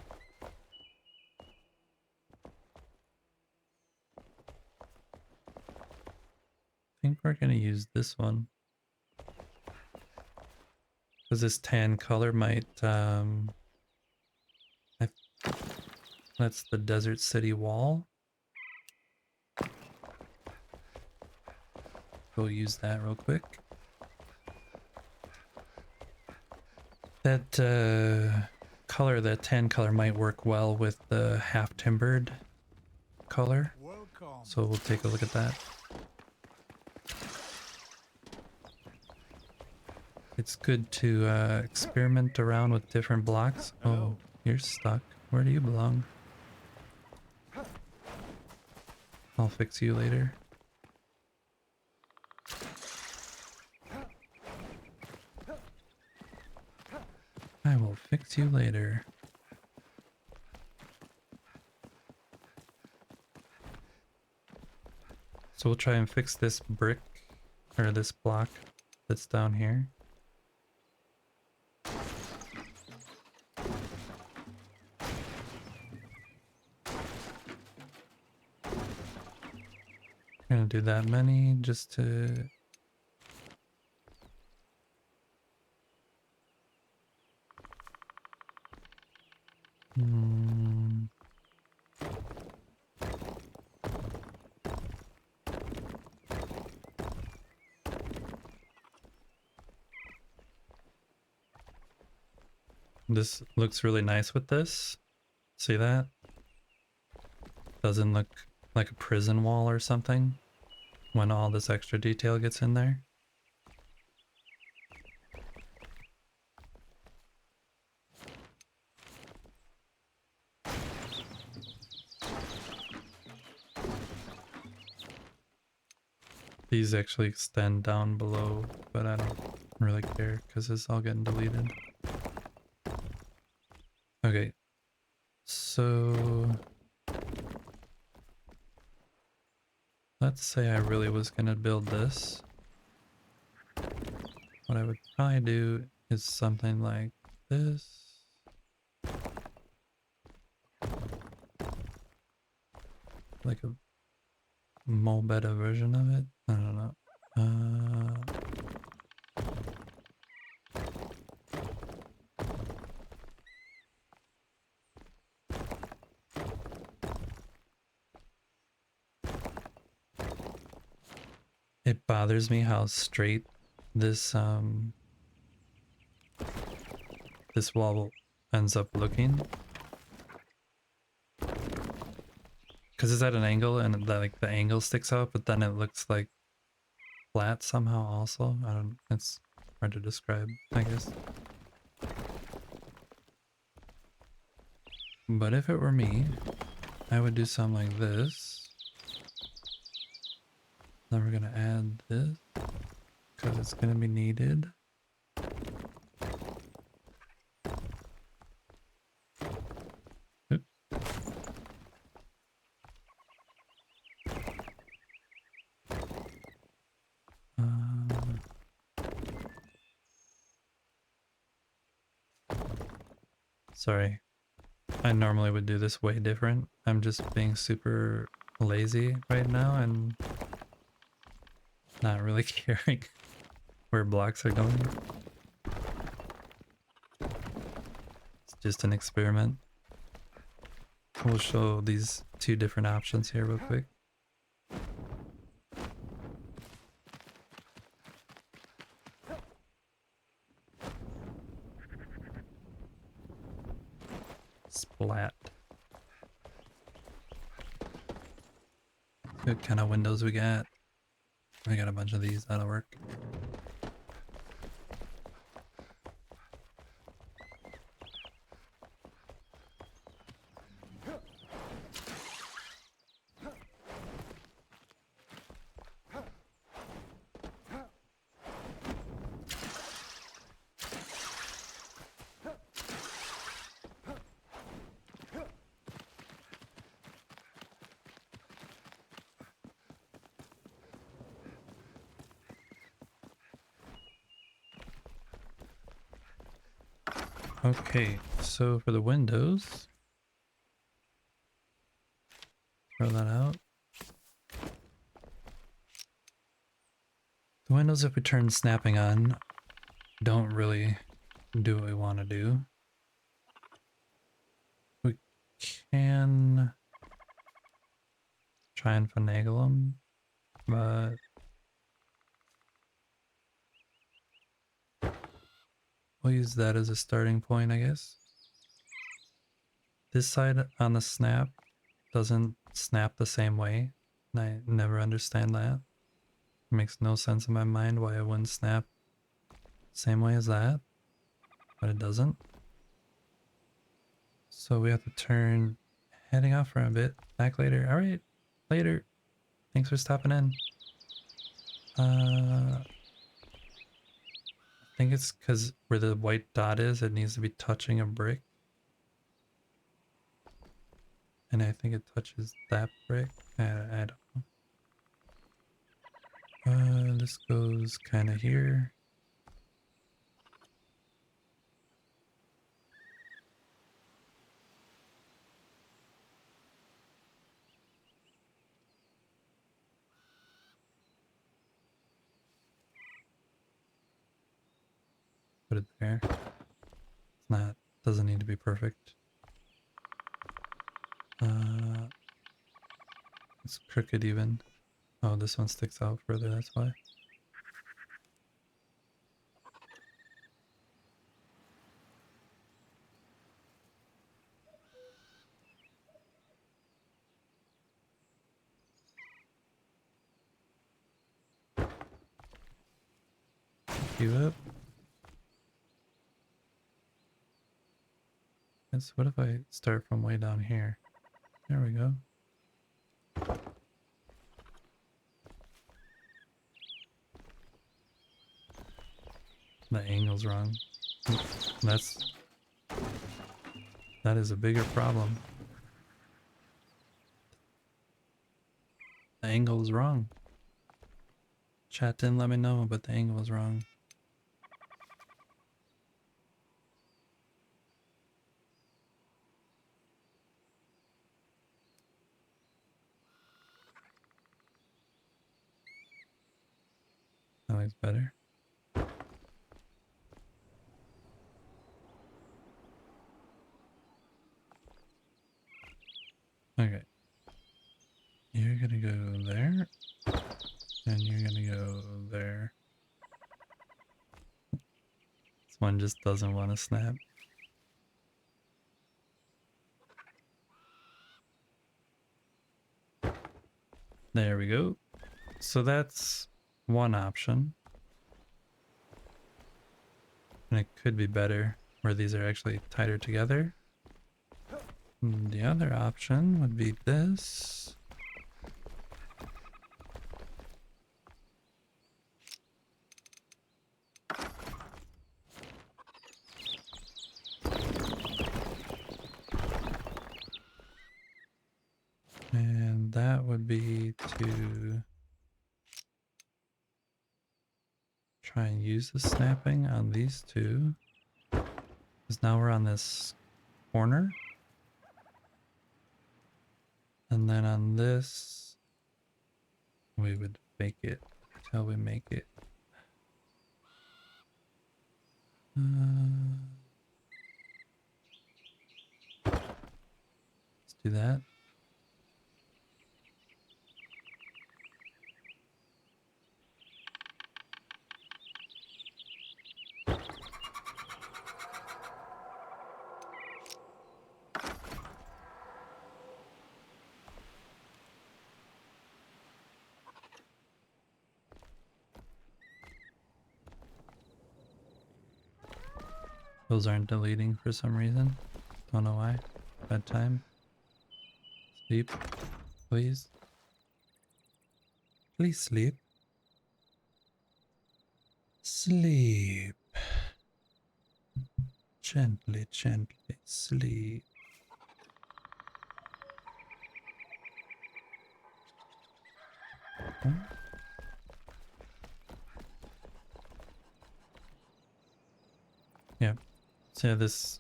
think we're gonna use this one. Because this tan color might, that's the Desert City wall. We'll use that real quick. That color, that tan color might work well with the half timbered color. Welcome. So we'll take a look at that. It's good to experiment around with different blocks. Hello. Oh, you're stuck. Where do you belong? I'll fix you later. I will fix you later. So we'll try and fix this brick, or this block that's down here. Gonna do that many just to... This looks really nice with this. See that? Doesn't look like a prison wall or something when all this extra detail gets in there. These actually extend down below, but I don't really care because it's all getting deleted. Okay, so let's say I really was gonna build this. What I would probably do is something like this. Like a more better version of it. I don't know. It bothers me how straight this this wall ends up looking. Because it's at an angle and like the angle sticks out, but then it looks like flat somehow also. I don't, it's hard to describe, I guess. But if it were me, I would do something like this. Then we're gonna add this because it's gonna be needed. Oops. Sorry. I normally would do this way different. I'm just being super lazy right now and not really caring where blocks are going. It's just an experiment. We'll show these two different options here real quick. Splat. What kind of windows we got? We got a bunch of these, that'll work. Okay, so for the windows, throw that out. The windows, if we turn snapping on, don't really do what we want to do. We can try and finagle them, but We'll use that as a starting point, I guess. This side on the snap doesn't snap the same way, and I never understand that. It makes no sense in my mind why it wouldn't snap the same way as that, but it doesn't. So we have to turn, heading off for a bit. Back later. Alright, later. Thanks for stopping in. I think it's because where the white dot is, it needs to be touching a brick. And I think it touches that brick. I don't know. This goes kind of here. Put it there. It's not, doesn't need to be perfect. It's crooked even. Oh, this one sticks out further, that's why. You up. And so what if I start from way down here? There we go. The angle's wrong. That is a bigger problem. The angle was wrong. Chat didn't let me know, but the angle was wrong. That looks better. Okay. You're gonna go there. And you're gonna go there. This one just doesn't want to snap. There we go. So that's one option. And it could be better where these are actually tighter together. And the other option would be this. And that would be to try and use the snapping on these two. Because now we're on this corner. And then on this, we would fake it until we make it. Let's do that. Those aren't deleting for some reason. Don't know why. Bedtime. Sleep. Please. Please sleep. Sleep. Gently, gently sleep. Huh? Yeah. So yeah, this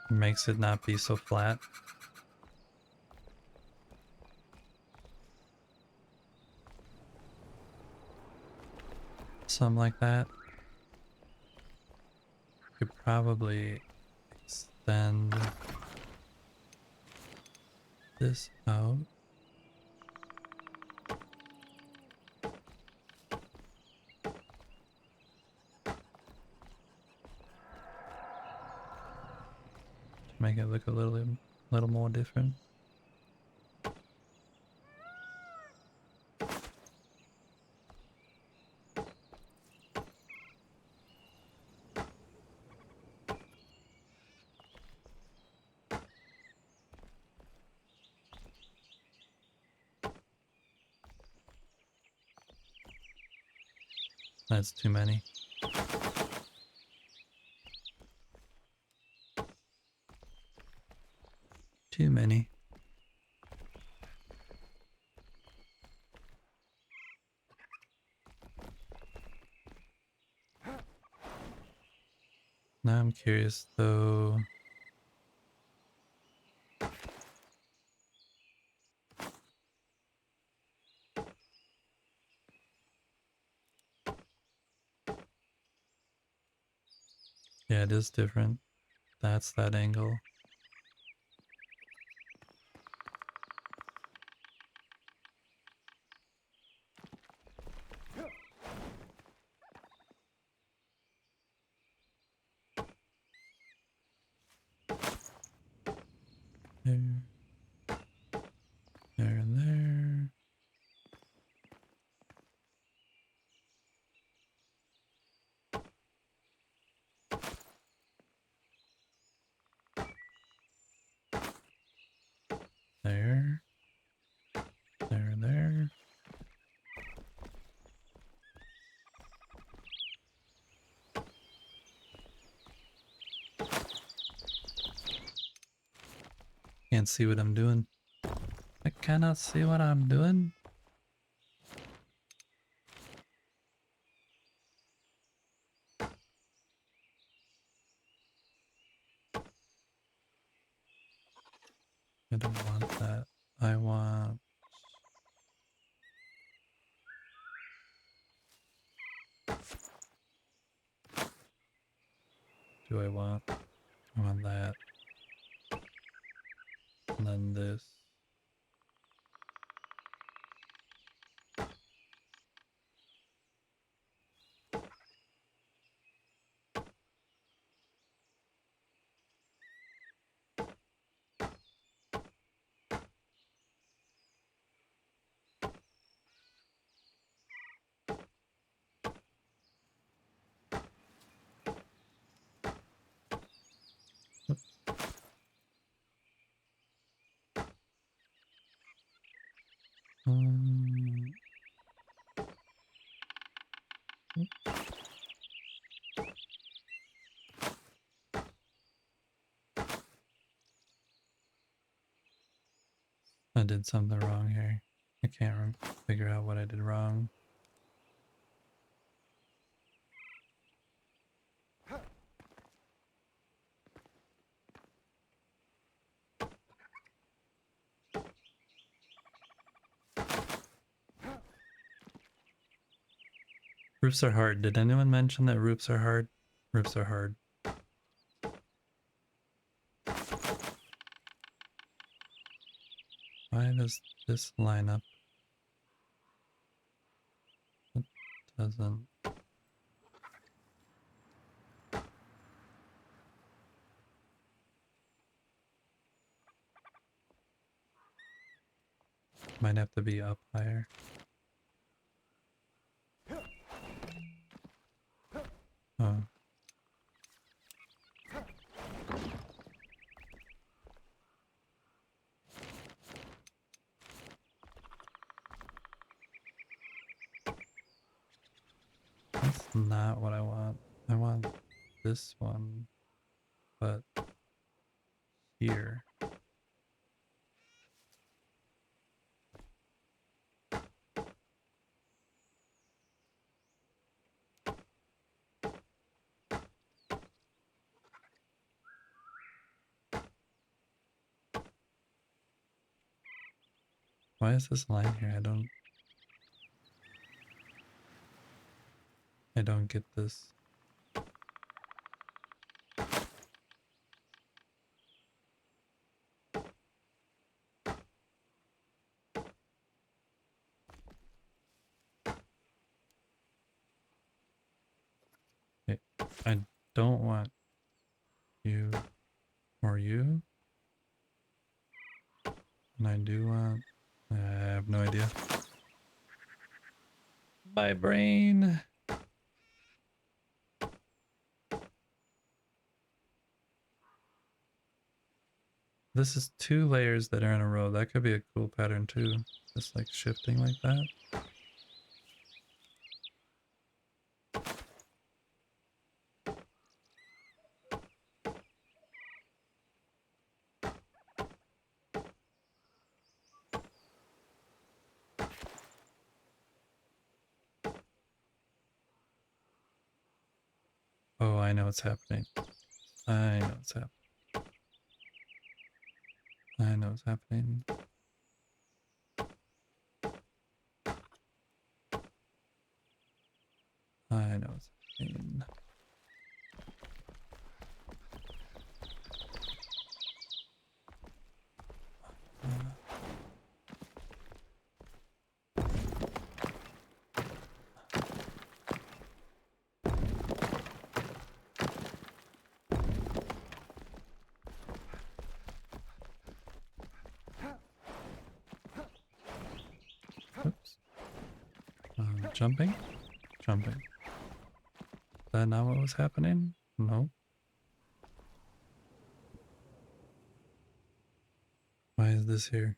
makes it not be so flat. Something like that. Could probably extend this out. Make it look a little more different. That's too many. Too many. Now I'm curious though. Yeah, it is different. That's that angle. There. There and there. There. There and there. Can't see what I'm doing. I cannot see what I'm doing. I don't want that. I want... Do I want? I want that. And then this. Um, I did something wrong here. I can't figure out what I did wrong. Roofs are hard. Did anyone mention that roofs are hard? Roofs are hard. Why does this line up? It doesn't. Might have to be up higher. Oh. That's not what I want. I want this one, but here. Why is this line here? I don't get this. Okay, I don't want you Or you? And I do want... I have no idea. My brain! This is 2 layers that are in a row. That could be a cool pattern too. Just like shifting like that. Oh, I know what's happening. I know what's happening. I know what's happening. I know what's happening. Oops. Jumping? Jumping. Is that not what was happening? No. Why is this here?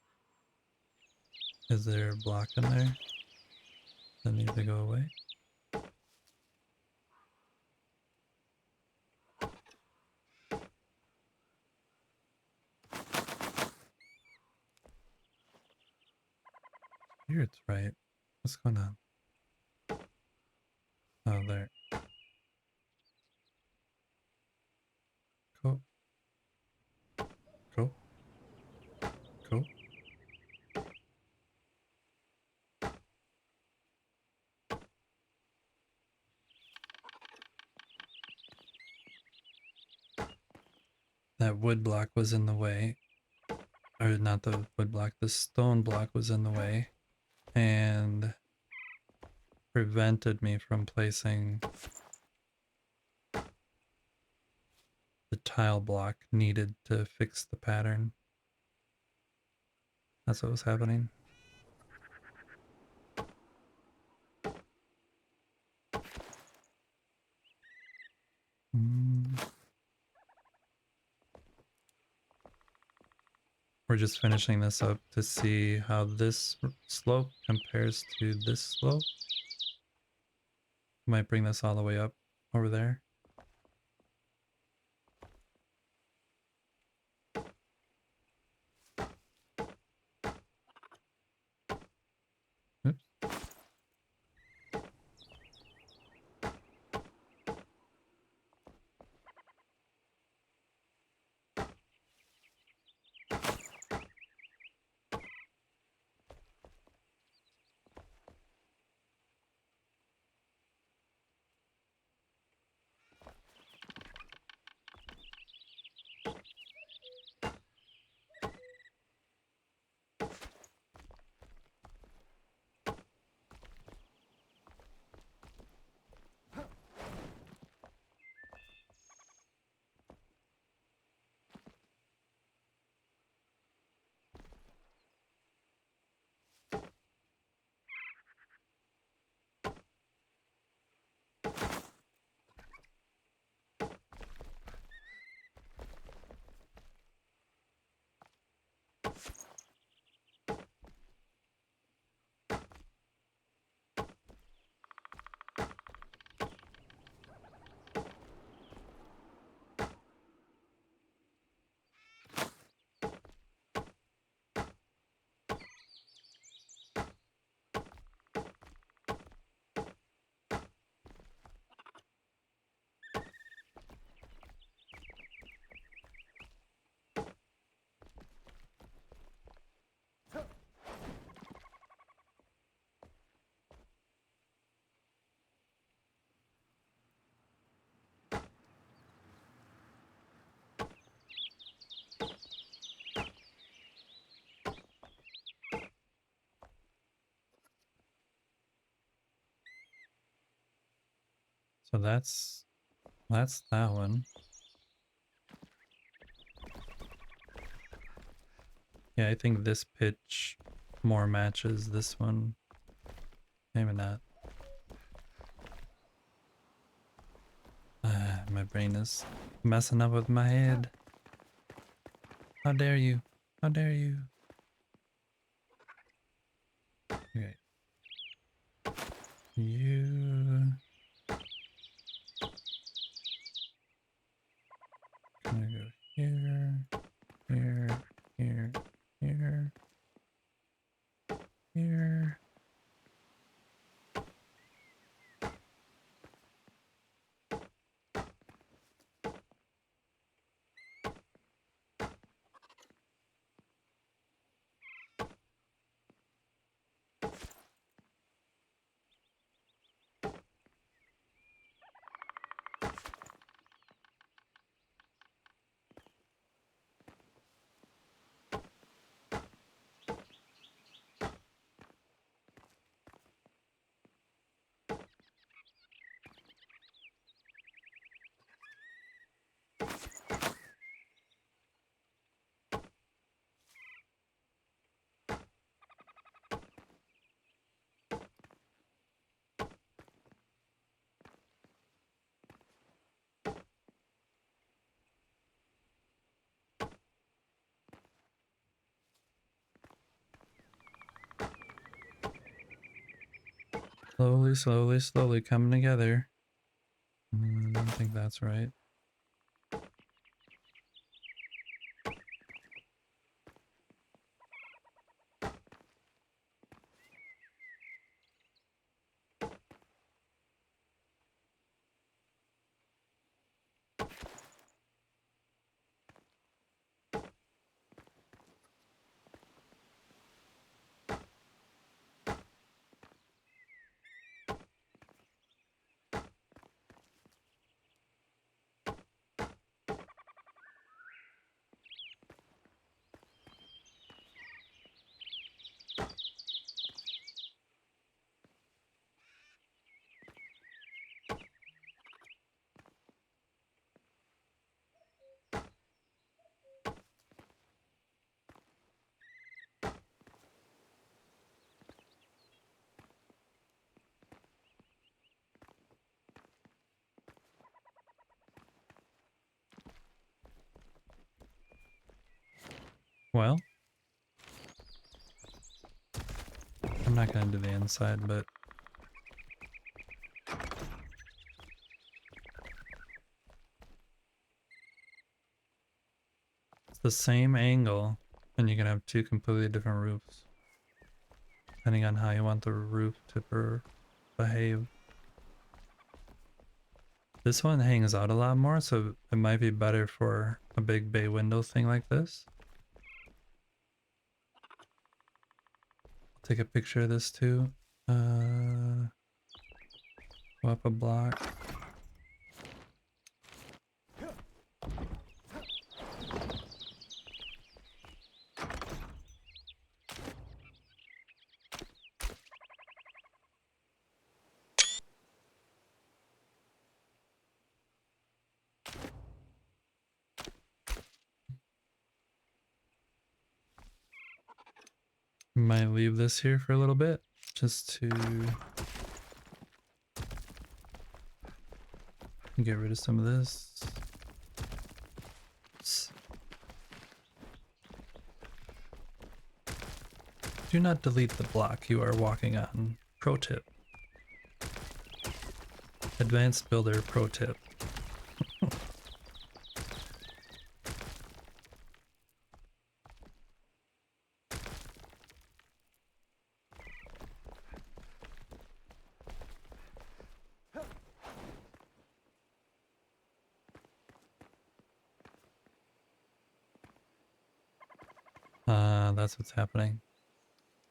Is there a block in there that needs to go away? Here it's right. What's going on? Oh, there. Cool. Cool. Cool. That wood block was in the way. Or not the wood block, the stone block was in the way. And prevented me from placing the tile block needed to fix the pattern. That's what was happening. We're just finishing this up to see how this slope compares to this slope. Might bring this all the way up over there. Oops. So that's that one. Yeah, I think this pitch more matches this one. Maybe not. My brain is messing up with my head. How dare you? How dare you? Okay. You... I'm gonna go here, here, here, here, here. Slowly, slowly, slowly coming together. I don't think that's right. Well, I'm not gonna do the inside, but it's the same angle, and you can have two completely different roofs, depending on how you want the roof to behave. This one hangs out a lot more, so it might be better for a big bay window thing like this. I'll take a picture of this too. Go up a block. Might leave this here for a little bit, just to get rid of some of this. Do not delete the block you are walking on. Pro tip. Advanced Builder pro tip. That's what's happening.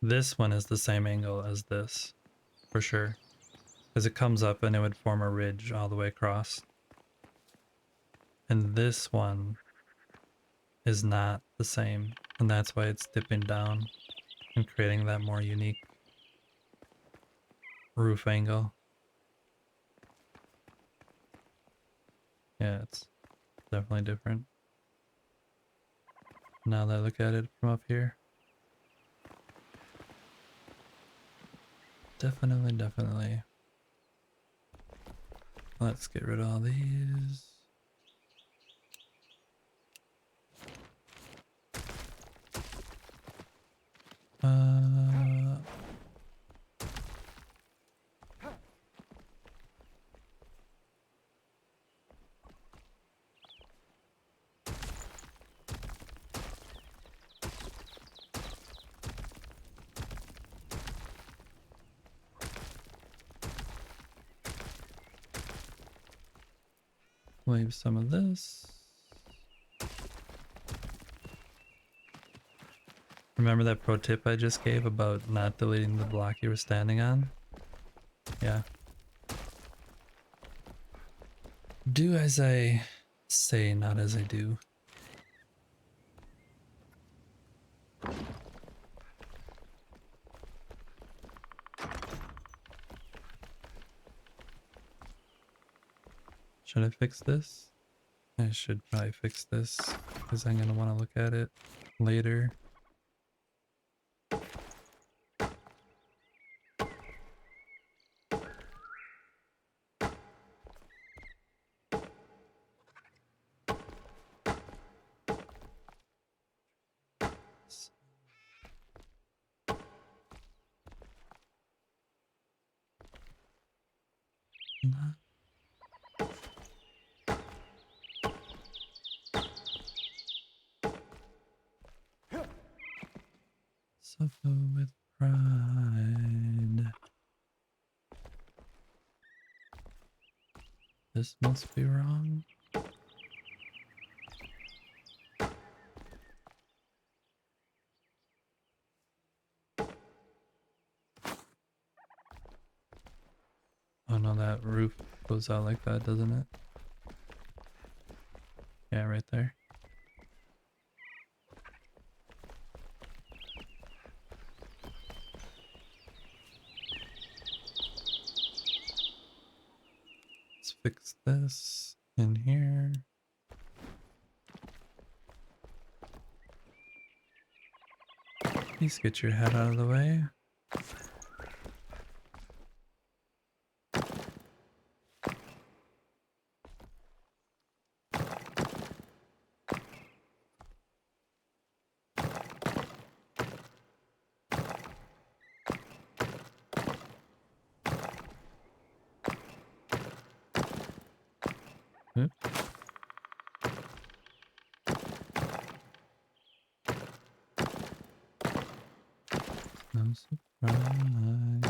This one is the same angle as this, for sure. Because it comes up and it would form a ridge all the way across. And this one is not the same, and that's why it's dipping down and creating that more unique roof angle. Yeah, it's definitely different. Now that I look at it from up here. Definitely, definitely. Let's get rid of all these. Uh, leave some of this. Remember that pro tip I just gave about not deleting the block you were standing on? Yeah. Do as I say, not as I do. Should I fix this? I should probably fix this because I'm going to want to look at it later. Suffer with pride. This must be wrong. Oh no, that roof goes out like that, doesn't it? Yeah, right there. Let's fix this in here. Please get your head out of the way. Oop. No surprise.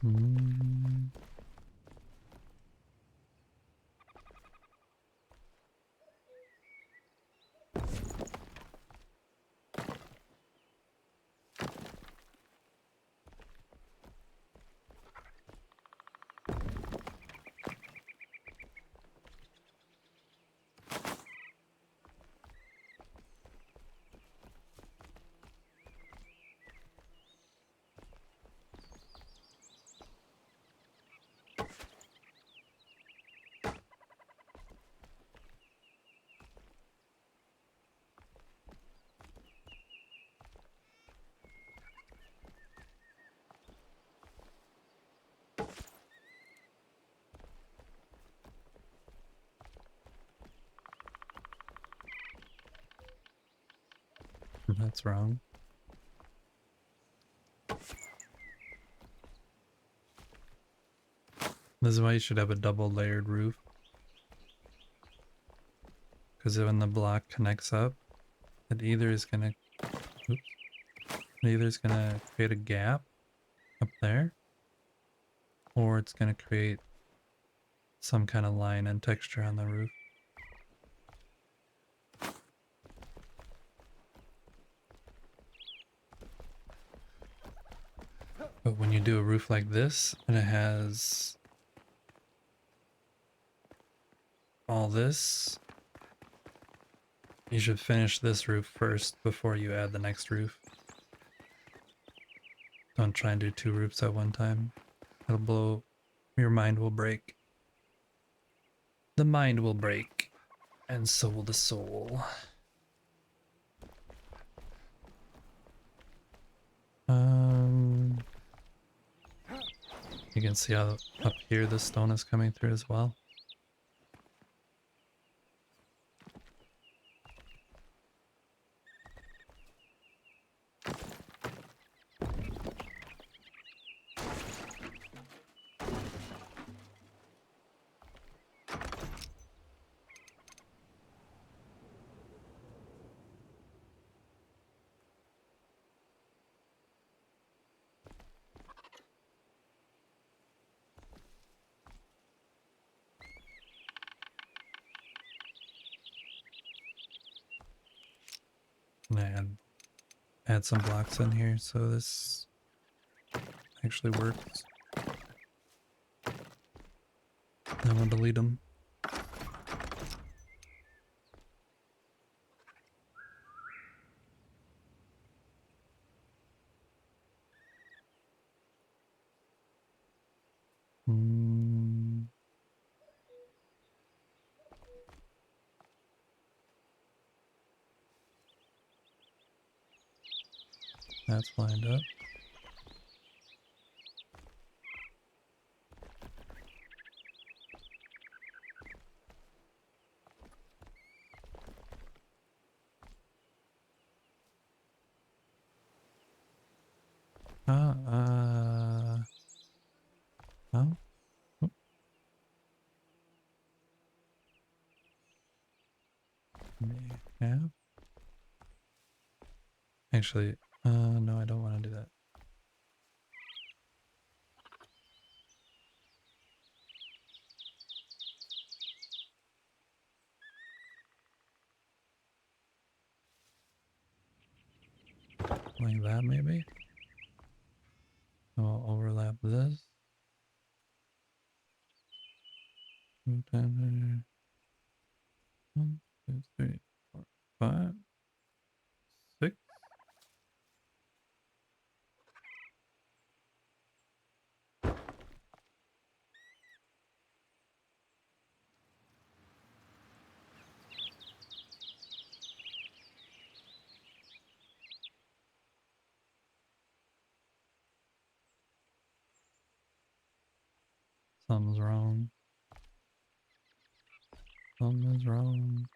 Mm. That's wrong. This is why you should have a double layered roof. Because when the block connects up, it either is gonna, oops, it either is gonna create a gap up there, or it's gonna create some kind of line and texture on the roof. But when you do a roof like this, and it has all this, you should finish this roof first before you add the next roof. Don't try and do 2 roofs at one time. It'll blow. Your mind will break. The mind will break. And so will the soul. You can see how up here the stone is coming through as well. And add some blocks in here so this actually works. Then we'll delete them. That's lined up. Oh. May have. Actually, no, I don't want to do that. Like that, maybe? I'll overlap this. 1, 2, 3, 4, 5, 6. Something's wrong. Something's wrong.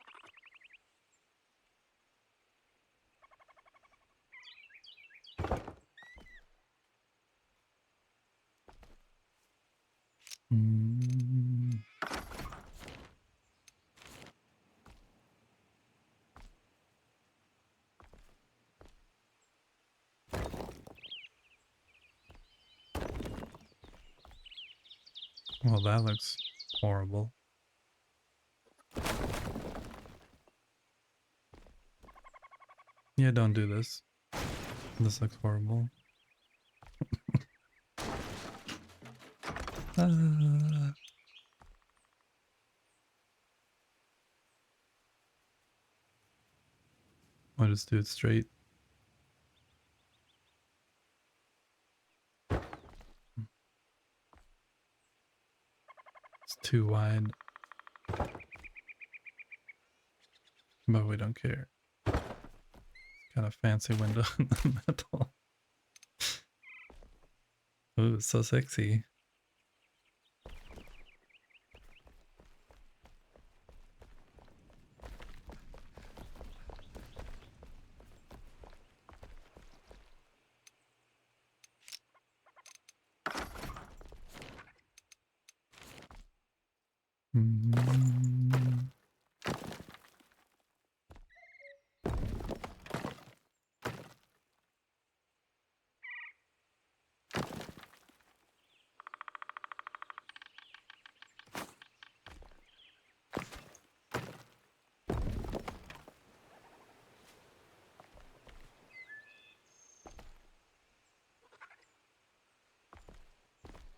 Well, that looks horrible. Yeah, don't do this. This looks horrible. I'll just do it straight. It's too wide. But we don't care. Got a fancy window in the middle. Ooh, it's so sexy.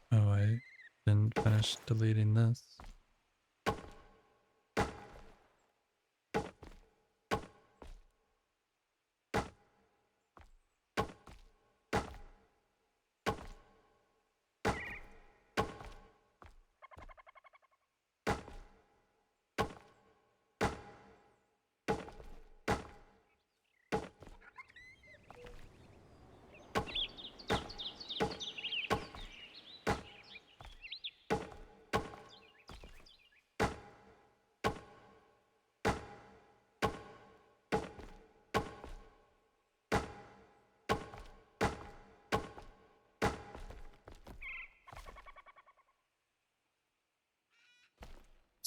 Oh, I didn't finish deleting this.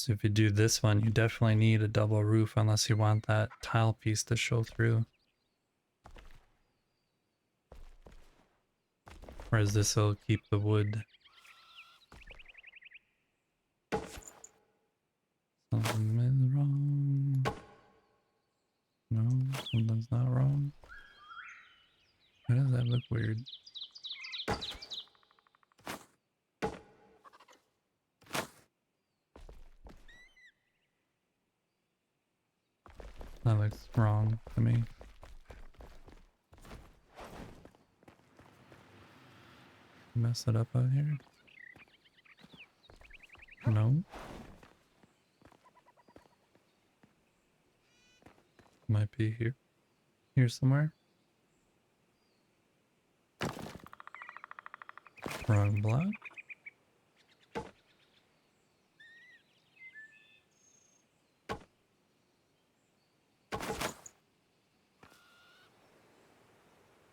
So if you do this one, you definitely need a double roof unless you want that tile piece to show through. Whereas this will keep the wood. Something is wrong. No, something's not wrong. Why does that look weird? That looks wrong to me. Mess it up out here? No. Might be here. Here somewhere. Wrong block.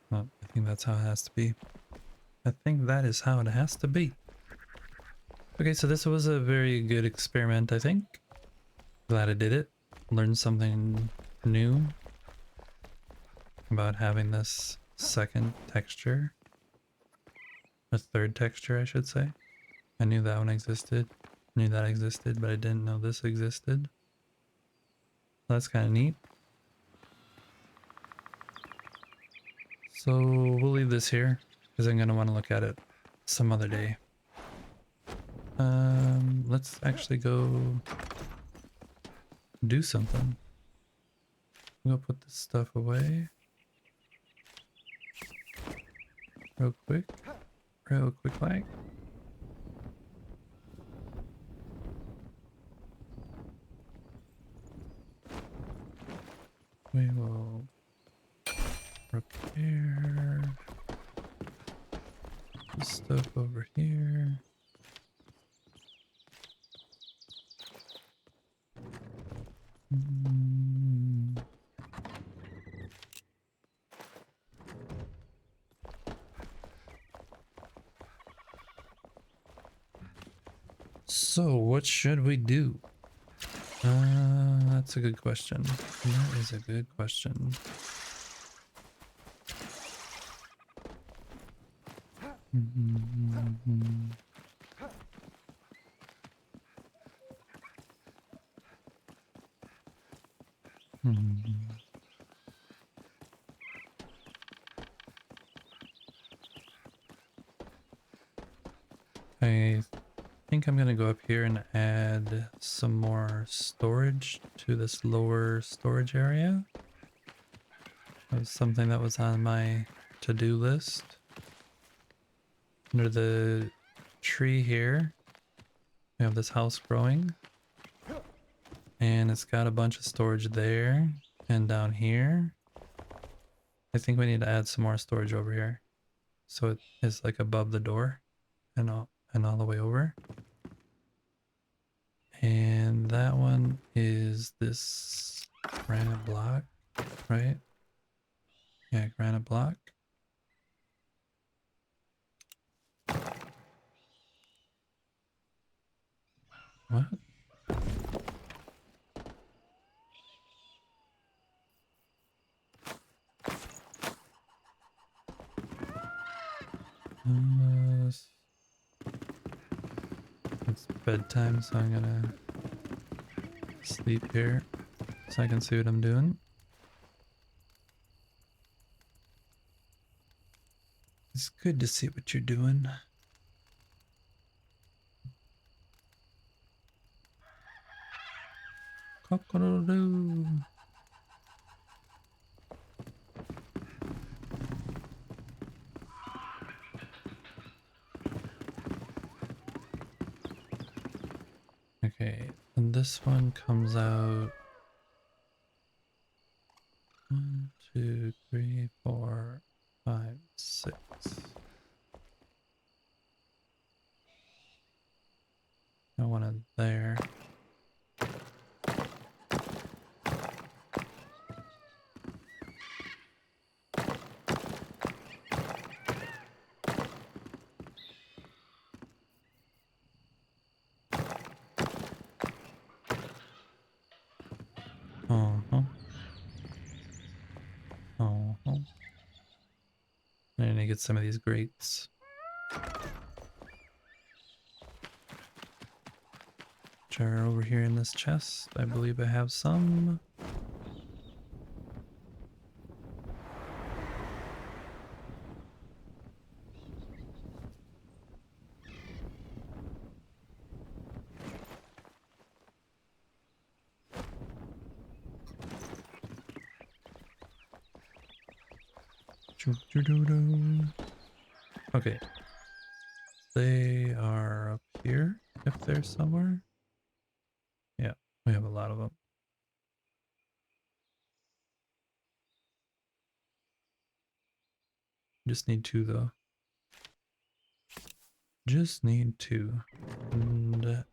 Oh, I think that's how it has to be. I think that is how it has to be. Okay, so this was a very good experiment, I think. Glad I did it. Learned something new about having this second texture. A third texture, I should say. I knew that one existed. Knew that existed, but I didn't know this existed. That's kind of neat. So we'll leave this here because I'm going to want to look at it some other day. Let's actually go do something. I'm going to put this stuff away. Real quick like. We will repair this stuff over here. So what should we do? That's a good question. That is a good question. I think I'm gonna go up here and add some more storage to this lower storage area. That was something that was on my to-do list. Under the tree here, we have this house growing. And it's got a bunch of storage there and down here. I think we need to add some more storage over here. So it is like above the door and all the way over. And that one is this granite block, right? Yeah, granite block. What? It's bedtime, so I'm gonna sleep here so I can see what I'm doing. It's good to see what you're doing. Cock-a-doodle-doo. Okay, and this one comes out 1, 2, 3, 4, 5, 6. I want it there. to get some of these grates. Which are over here in this chest. I believe I have some. Okay. They are up here, if they're somewhere. Yeah, we have a lot of them. Just need two, though. Just need two. And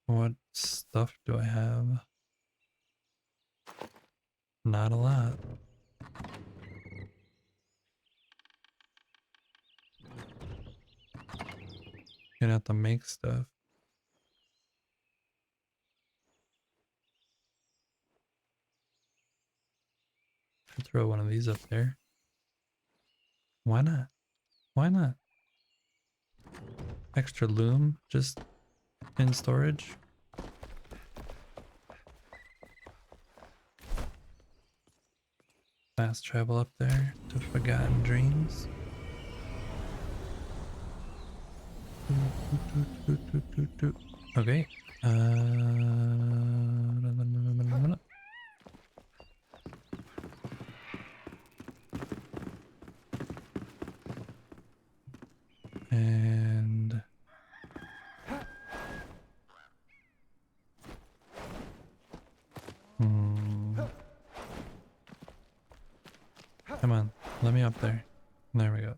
what stuff do I have? Not a lot. Gonna have to make stuff. Could throw one of these up there. Why not? Why not? Extra loom just in storage. Fast travel up there to Forgotten Dreams. Okay. And come on, let me up there. There we go.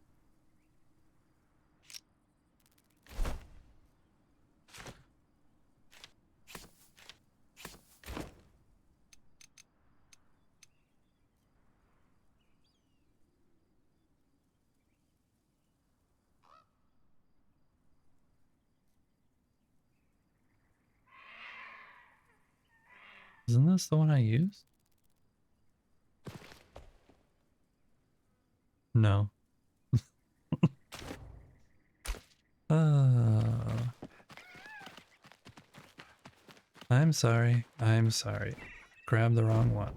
Isn't this the one I used? No. I'm sorry. I'm sorry. Grabbed the wrong one.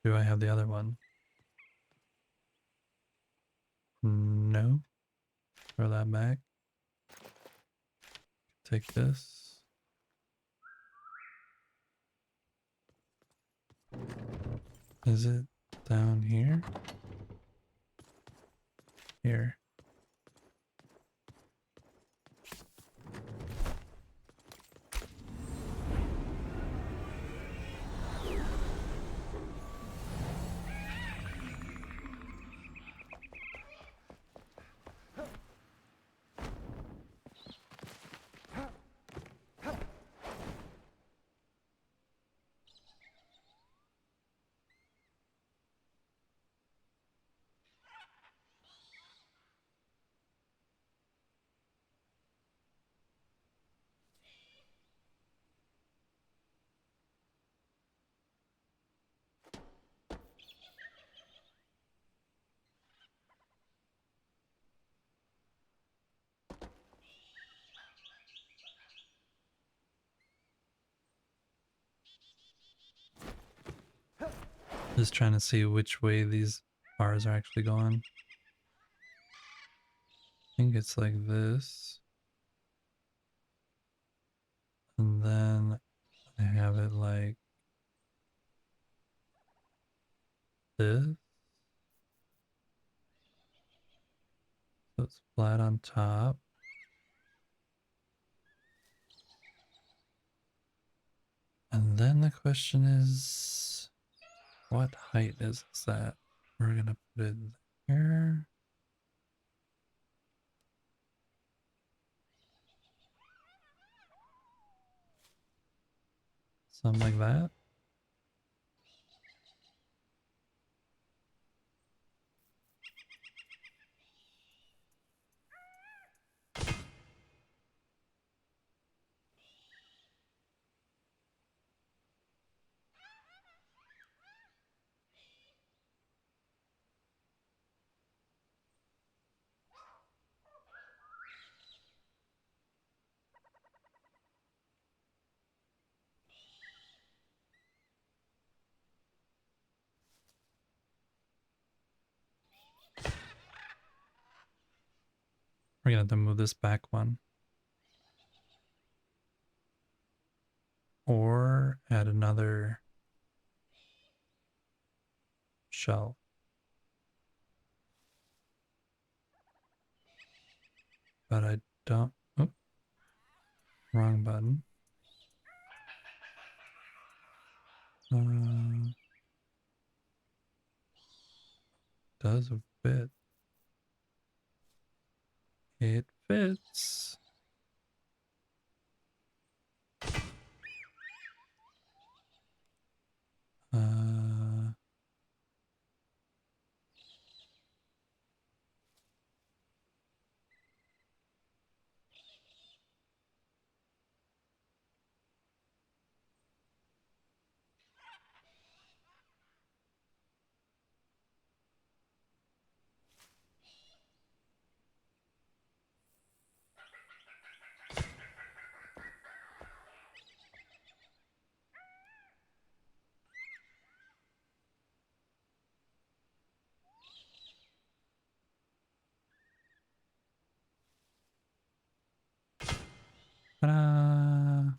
Do I have the other one? No. Throw that back. Take this. Is it down here? Here. Just trying to see which way these bars are actually going. I think it's like this. And then I have it like this. So it's flat on top. And then the question is, what height is that? We're gonna put it there. Something like that. We're gonna have to move this back one. Or add another shelf. But I don't... Oh, wrong button. Does fit. It fits. Ta-da!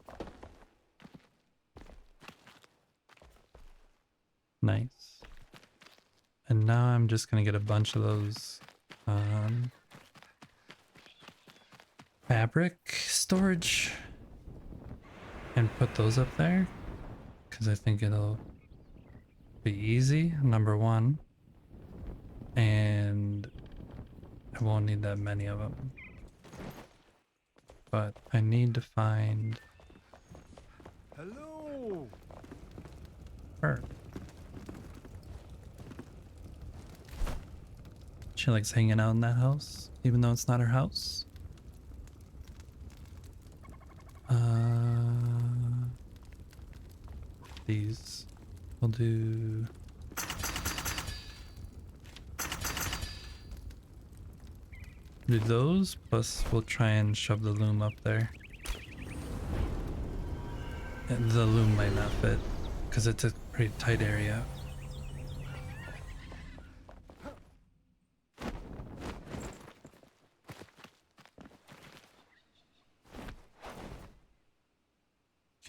Nice. And now I'm just gonna get a bunch of those fabric storage and put those up there because I think it'll be easy, number one, and I won't need that many of them. But I need to find Hello. her. She likes hanging out in that house, even though it's not her house. These we'll do. Do those, plus we'll try and shove the loom up there. And the loom might not fit, because it's a pretty tight area.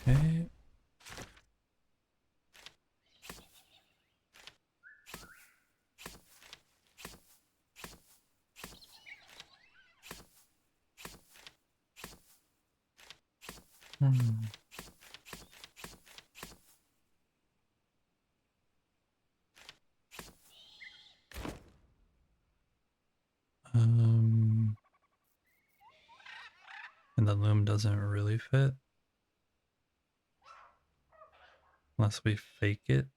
Okay. Hmm. And the loom doesn't really fit unless we fake it.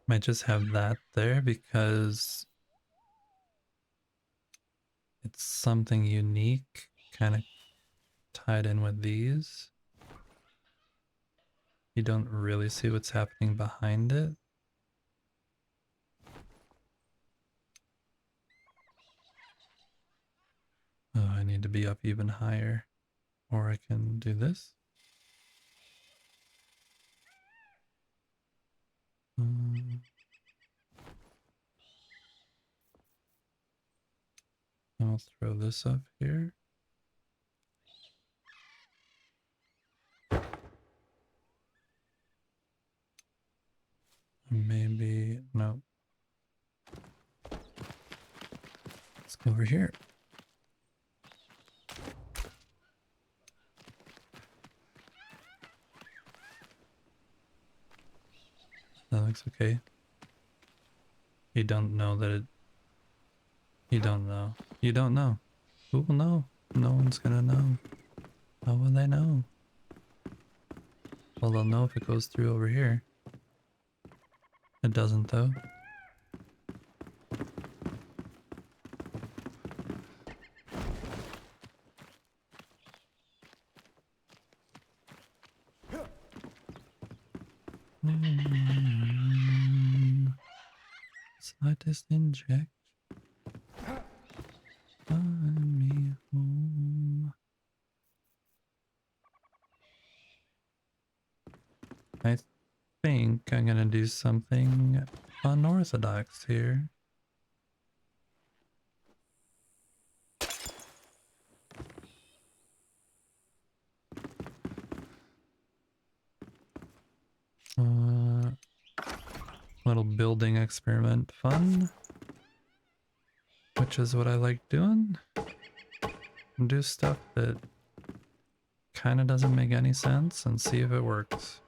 Might just have that there because it's something unique, kind of tied in with these. You don't really see what's happening behind it. Oh, I need to be up even higher. Or I can do this. I'll throw this up here. Maybe, no. Over here. That looks okay. You don't know that it... You don't know. You don't know. Who will know? No one's gonna know. How will they know? Well, they'll know if it goes through over here. It doesn't though. Slightest inject. Find me home. I think I'm gonna do something unorthodox here. Little building experiment fun, which is what I like doing. Do stuff that kind of doesn't make any sense and see if it works.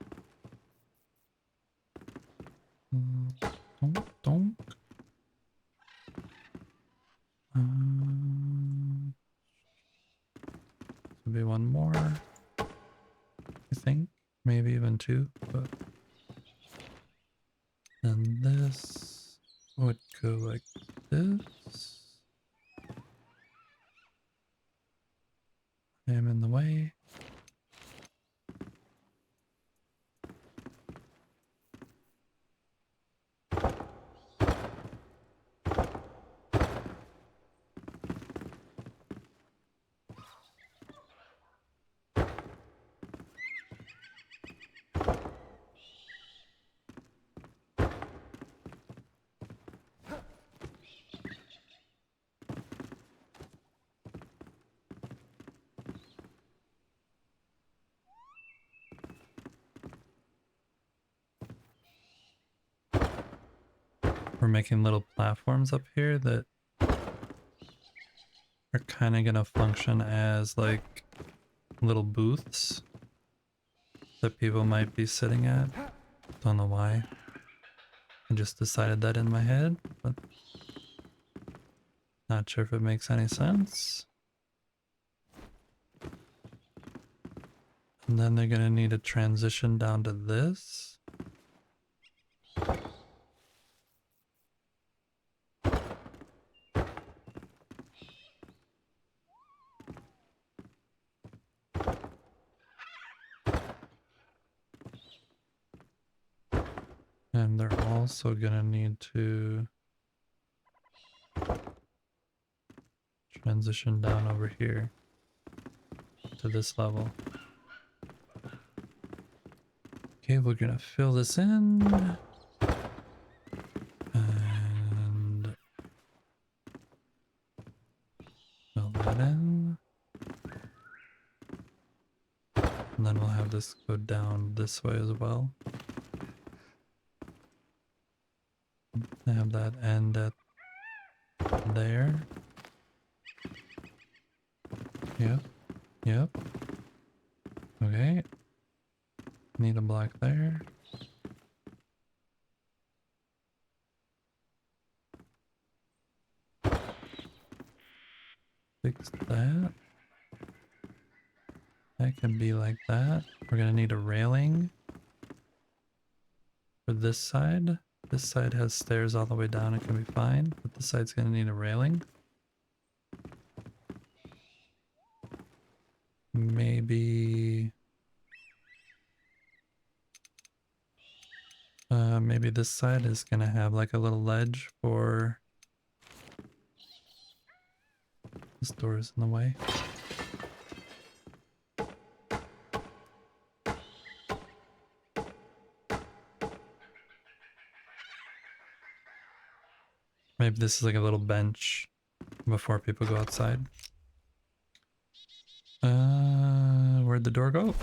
Don't. Maybe one more, I think. Maybe even two, but then this would go like this. I am in the way. We're making little platforms up here that are kind of gonna function as like little booths that people might be sitting at. Don't know why. I just decided that in my head, but not sure if it makes any sense. And then they're gonna need a transition down to this. And they're also gonna need to transition down over here to this level. Okay, we're gonna fill this in. And fill that in. And then we'll have this go down this way as well. I have that end at there. Yep. Yep. Okay. Need a block there. Fix that. That can be like that. We're gonna need a railing for this side. This side has stairs all the way down. It can be fine, but this side's gonna need a railing. Maybe... maybe this side is gonna have like a little ledge for... This door is in the way. Maybe this is like a little bench before people go outside. Where'd the door go?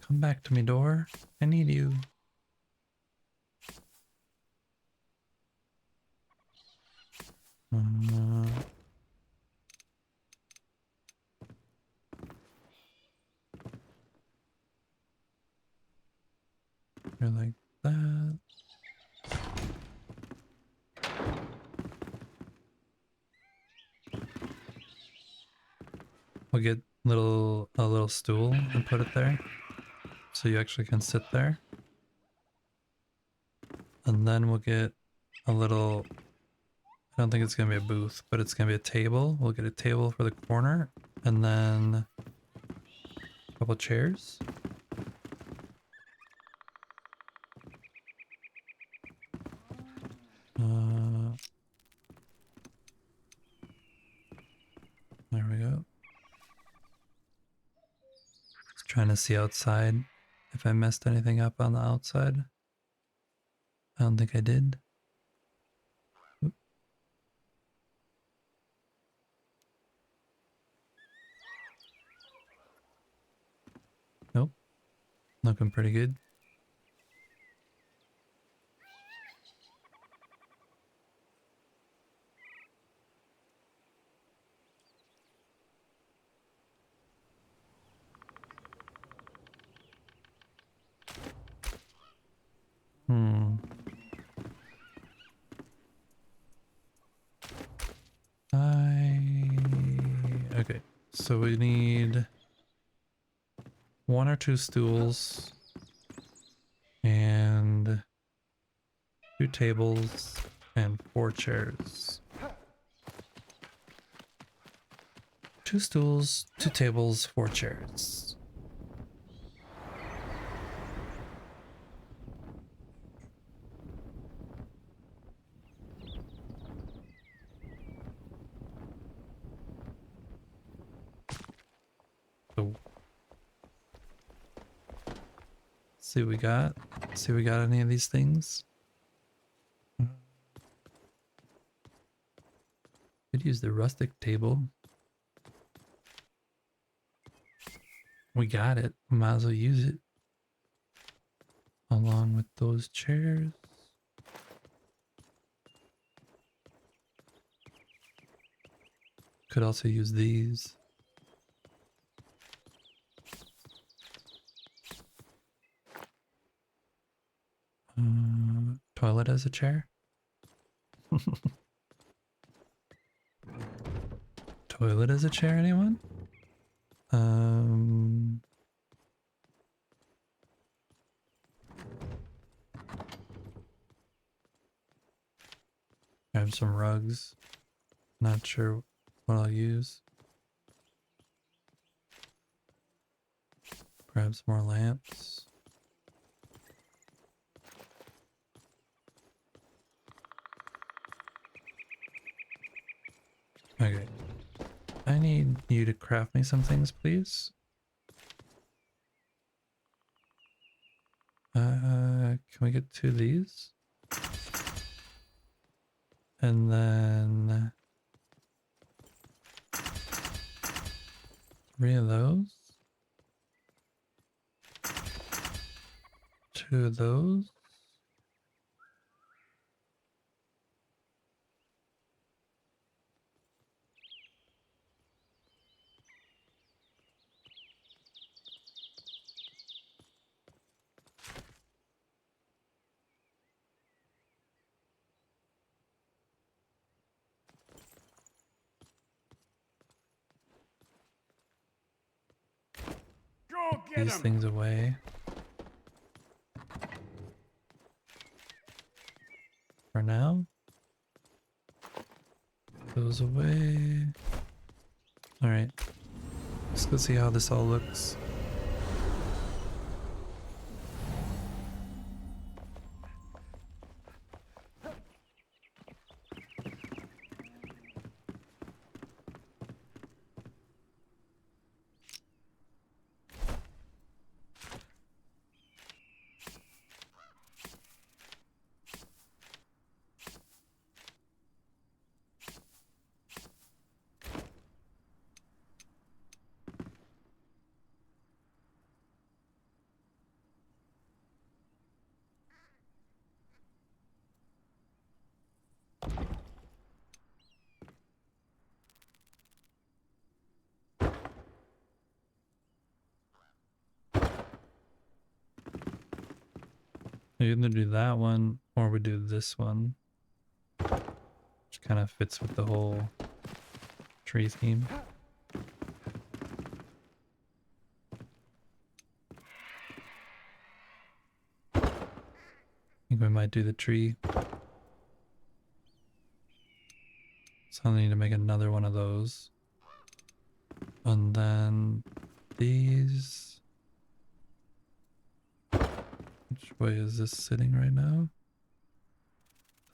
Come back to me, door. I need you. that. We'll get a little stool and put it there, so you actually can sit there. And then we'll get a little, I don't think it's gonna be a booth, but it's gonna be a table. We'll get a table for the corner, and then a couple chairs. There we go. Just trying to see outside if I messed anything up on the outside. I don't think I did. Oop. Nope. Looking pretty good. Hmm. Okay. So we need 1 or 2 stools and 2 tables and 4 chairs. 2 stools, 2 tables, 4 chairs. So see what we got. See if we got any of these things. Could use the rustic table. We got it. Might as well use it. Along with those chairs. Could also use these. Toilet as a chair. Toilet as a chair, anyone? Grab some rugs. Not sure what I'll use. Grab some more lamps. Okay. I need you to craft me some things, please. Can we get 2 of these? And then 3 of those. 2 of those. Go Put get these him! things away. For now. Those away. Alright. Let's go see how this all looks. We either do that one or we do this one, which kind of fits with the whole tree theme. I think we might do the tree. So I need to make another one of those. And then these. Which way is this sitting right now?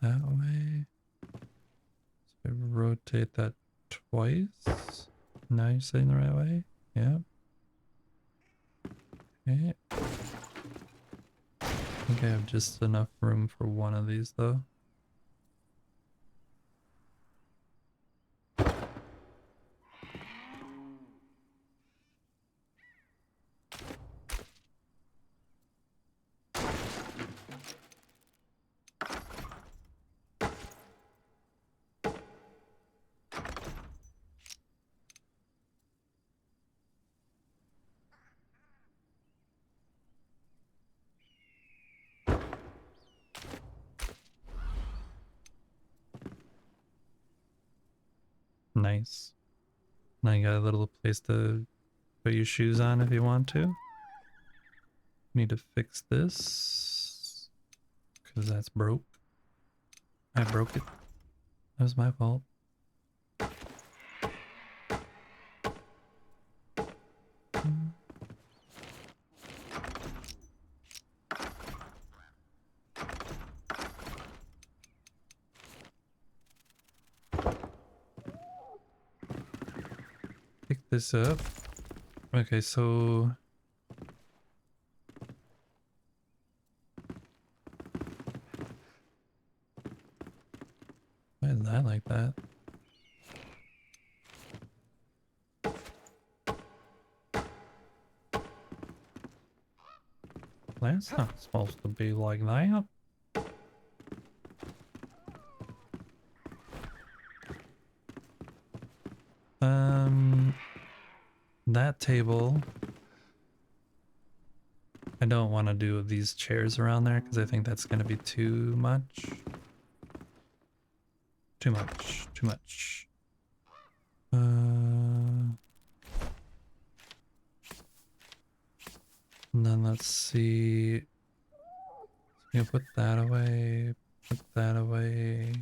That way. So we rotate that twice. Now you're sitting the right way. Yeah. Okay. I think I have just enough room for one of these though. Nice. Now you got a little place to put your shoes on if you want to. Need to fix this because that's broke. I broke it. That was my fault. Pick this up. Okay, so why is that like that? That's not supposed to be like that. That table. I don't want to do these chairs around there because I think that's going to be too much. Too much. Too much. And then let's see. You put that away. Put that away.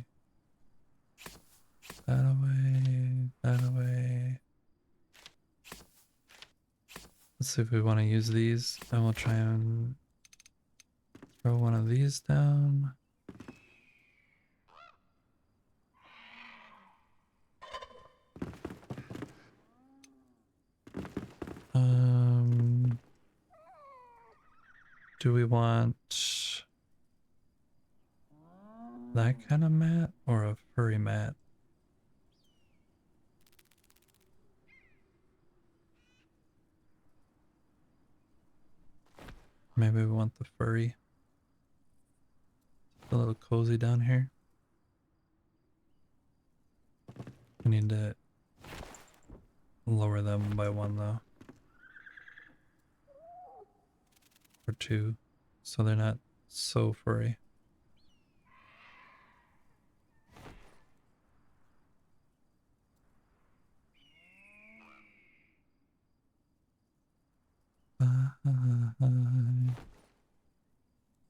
That away. That away. Let's see if we want to use these. And we'll try and throw one of these down. Do we want that kind of mat or a furry mat? Maybe we want the furry. It's a little cozy down here. We need to lower them by one though. Or two. So they're not so furry.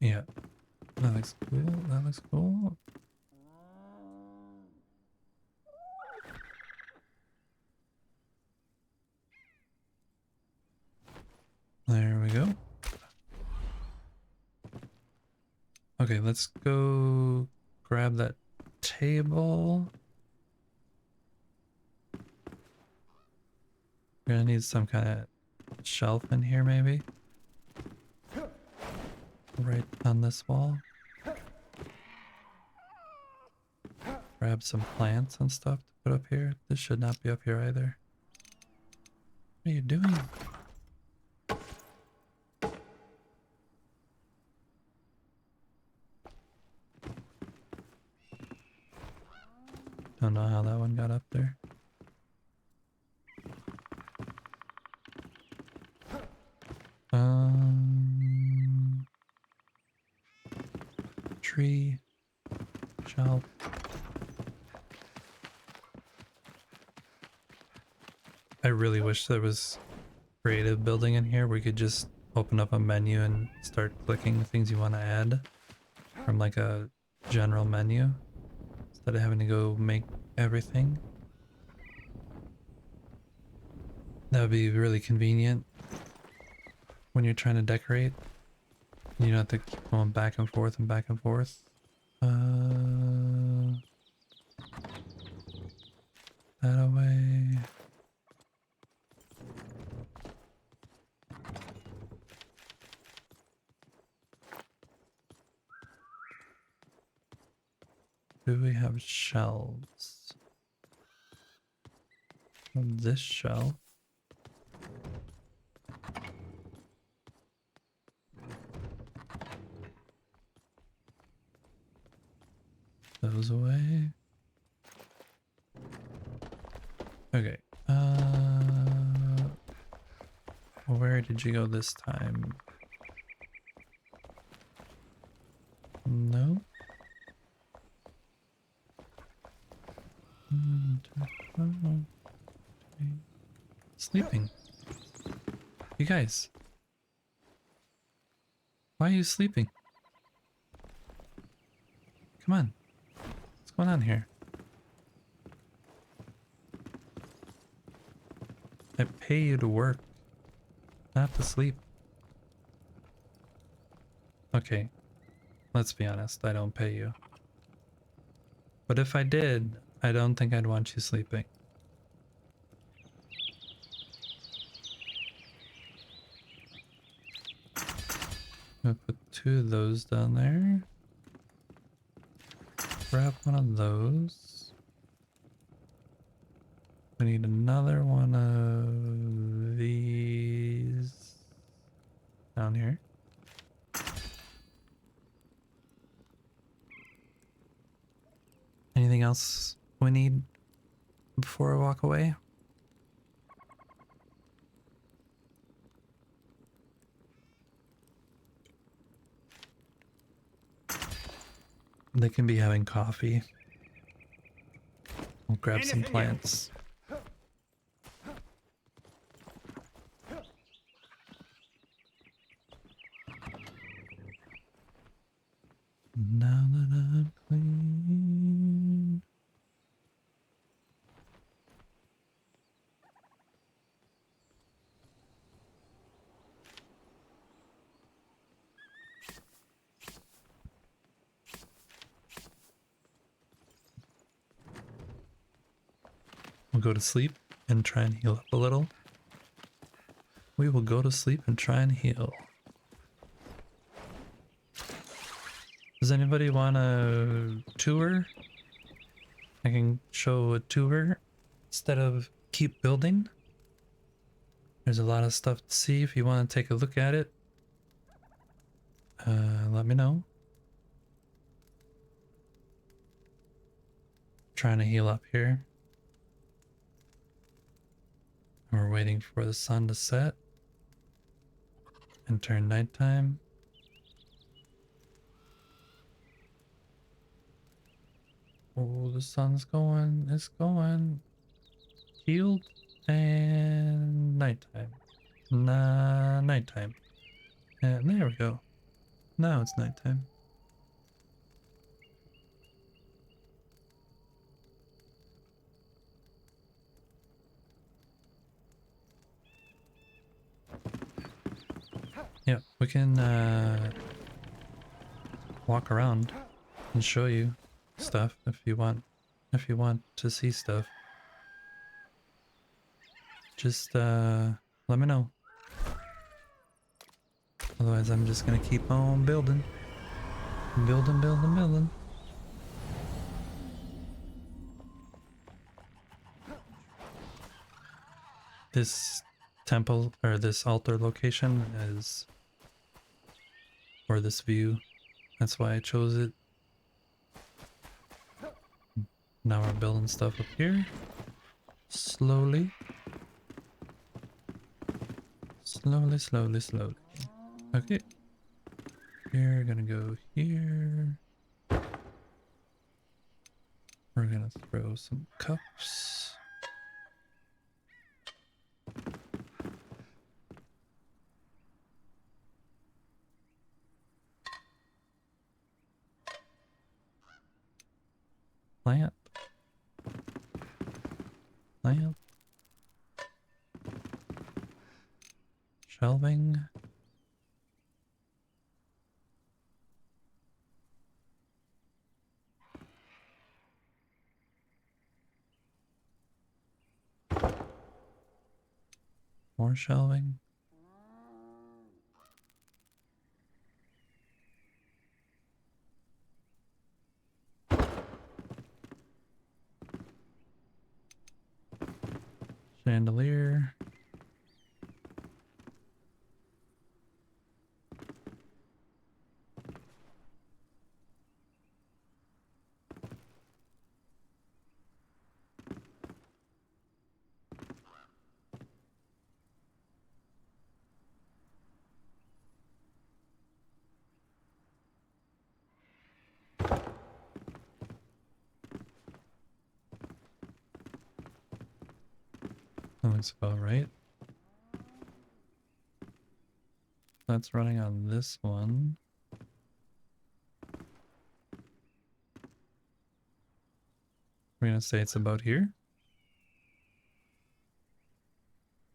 Yeah. That looks cool. That looks cool. There we go. Okay, let's go grab that table. We're gonna need some kind of shelf in here maybe. Right on this wall. Grab some plants and stuff to put up here. This should not be up here either. What are you doing? Don't know how that one got up there. Um, tree, shelf. I really wish there was creative building in here where you could just open up a menu and start clicking things you want to add from like a general menu instead of having to go make everything. That would be really convenient when you're trying to decorate. You don't have to keep going back and forth and back and forth. That away. Do we have shelves? On this shelf. Those away. Okay. Where did you go this time? No. Sleeping. You guys. Why are you sleeping? Come on. What's going on here? I pay you to work, not to sleep. Okay. Let's be honest, I don't pay you. But if I did, I don't think I'd want you sleeping. I'm gonna put 2 of those down there. Grab one of those. We need another one of these down here. Anything else we need before I walk away? They can be having coffee. We'll grab some plants. Now that I'm clean. We'll go to sleep and try and heal up a little. We will go to sleep and try and heal. Does anybody want a tour? I can show a tour instead of keep building. There's a lot of stuff to see if you want to take a look at it. Let me know. Trying to heal up here. We're waiting for the sun to set and turn nighttime. Oh, the sun's going, it's going. Healed and nighttime. Nighttime. And there we go. Now it's nighttime. Yeah, we can walk around and show you stuff if you want to see stuff. Just let me know. Otherwise I'm just gonna keep on building. Building. This temple or this altar location is for this view. That's why I chose it. Now we're building stuff up here. Slowly. Slowly. Okay. We're gonna go here. We're gonna throw some cups. Plant. Plant. Shelving. More shelving. Chandelier. That looks about right. That's running on this one. We're gonna say it's about here.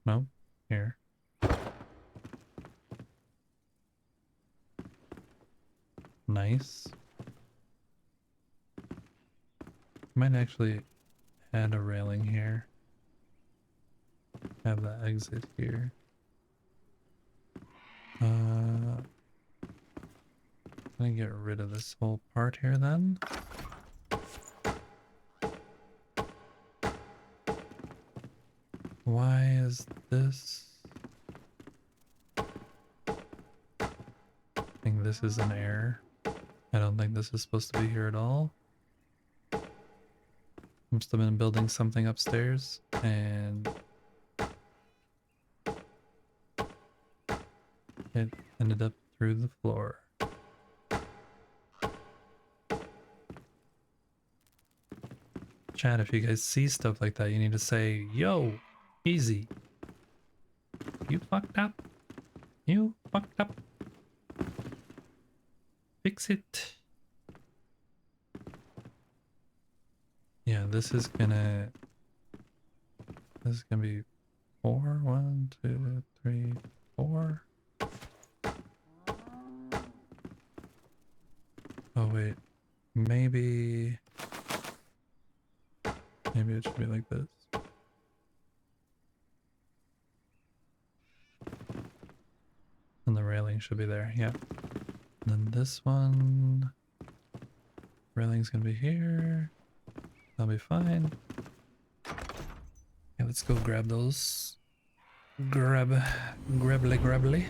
No, here. Nice. Might actually add a railing here. Have the exit here. Gonna get rid of this whole part here then. Why is this? I think this is an error. I don't think this is supposed to be here at all. Must have been building something upstairs and it ended up through the floor. Chat, if you guys see stuff like that, you need to say, yo, easy. You fucked up. You fucked up. Fix it. Yeah, this is gonna be 4. 1, 2, 3, 4. Oh wait, maybe it should be like this. And the railing should be there, yeah. And then this one, railing's gonna be here. That'll be fine. Yeah, let's go grab those. Grabbly.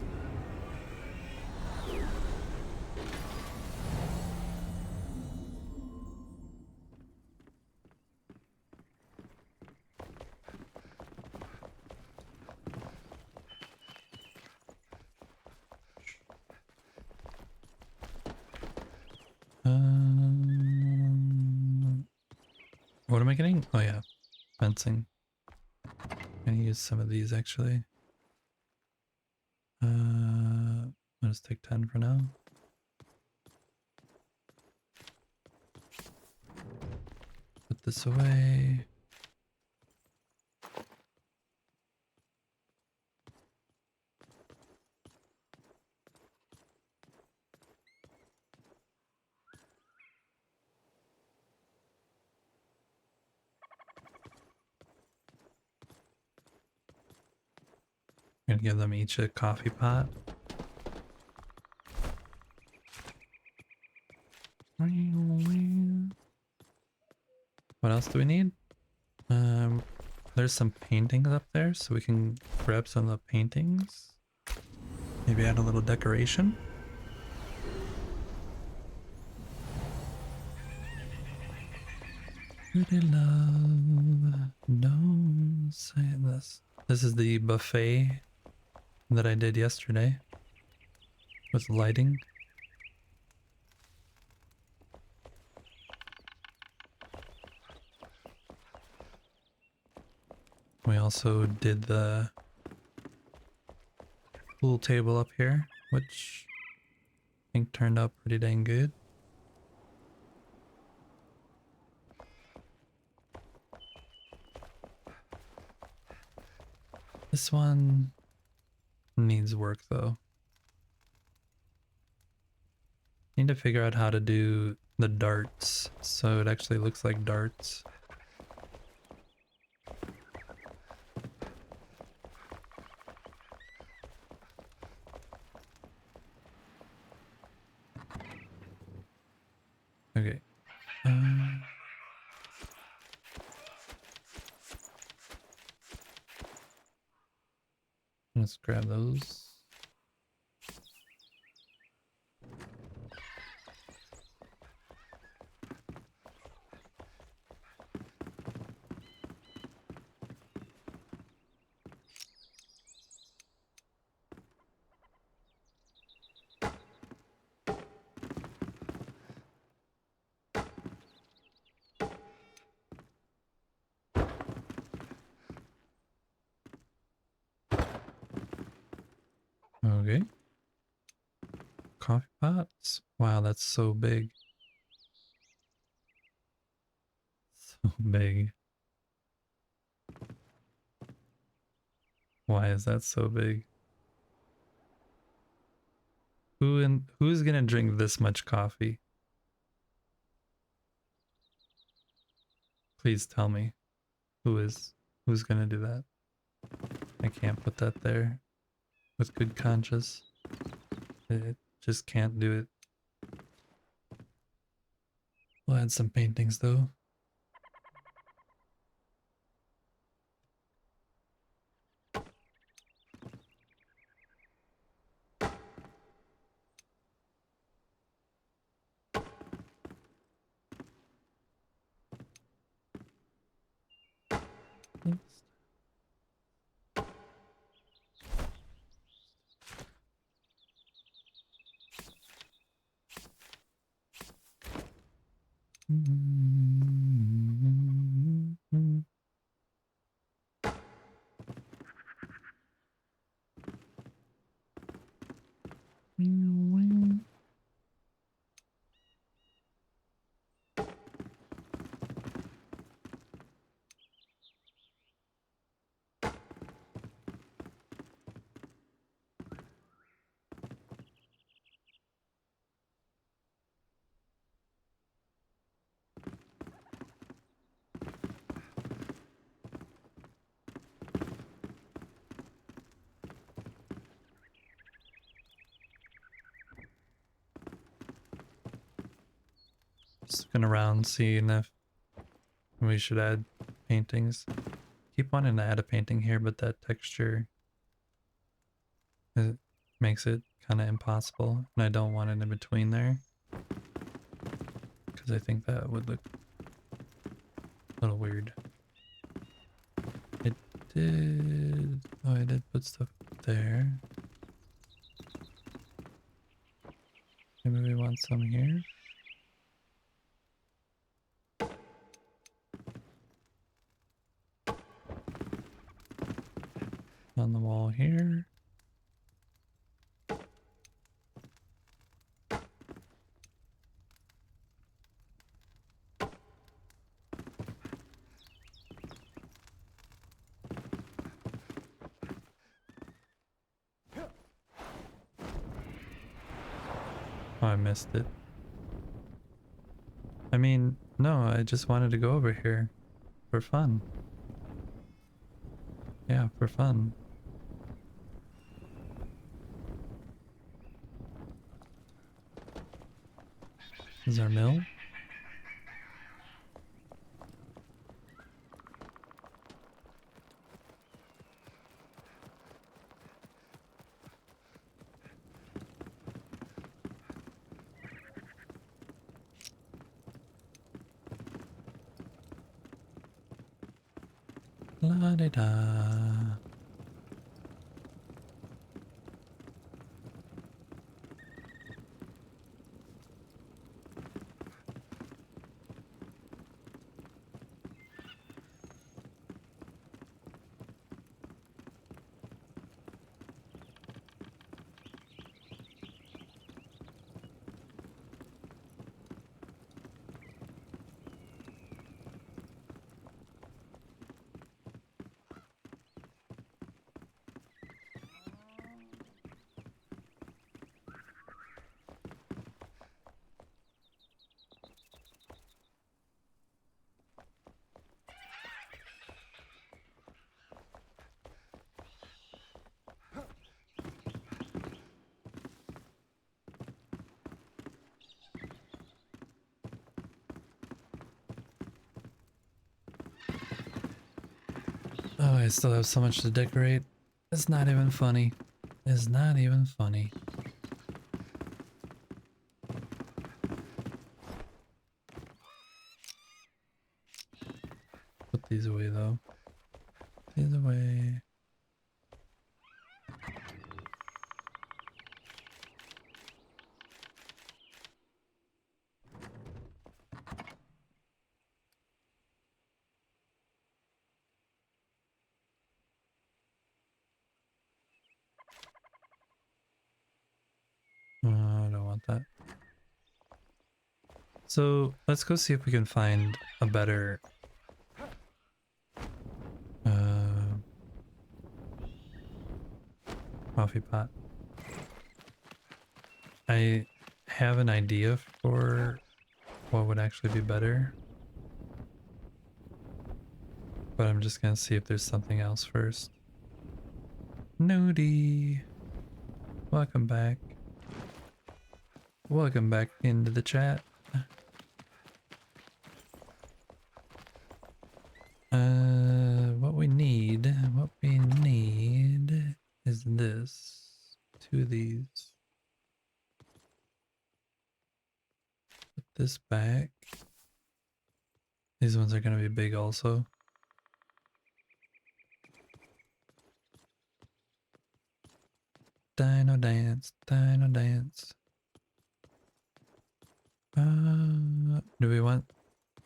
What am I getting? Oh yeah, fencing. Gonna use some of these actually. I'll just take 10 for now. Put this away. Gonna give them each a coffee pot. What else do we need? There's some paintings up there, so we can grab some of the paintings. Maybe add a little decoration. Pretty love, don't say this. This is the buffet that I did yesterday with lighting. We also did the pool table up here, which I think turned out pretty dang good. This one needs work though. Need to figure out how to do the darts so it actually looks like darts. Okay. Let's grab those. Okay. Coffee pots. Wow, that's so big. So big. Why is that so big? Who's gonna drink this much coffee? Please tell me. Who's gonna do that? I can't put that there with good conscience. It just can't do it. We'll add some paintings though. Oops. Just looking around, seeing if we should add paintings. Keep wanting to add a painting here, but that texture it makes it kind of impossible, and I don't want it in between there because I think that would look a little weird. It did. Oh, I did put stuff there. Maybe we want some here. On the wall here. Oh, I missed it. I mean, no, I just wanted to go over here for fun. Yeah, for fun. This is our mill. La da da. I still have so much to decorate. It's not even funny. It's not even funny. Put these away though. These away. I don't want that. So let's go see if we can find a better coffee pot. I have an idea for what would actually be better, but I'm just gonna see if there's something else first. Nudie, welcome back. Welcome back into the chat. What we need is this. Two of these. Put this back. These ones are gonna be big also. Dino dance, dino dance. Do we want,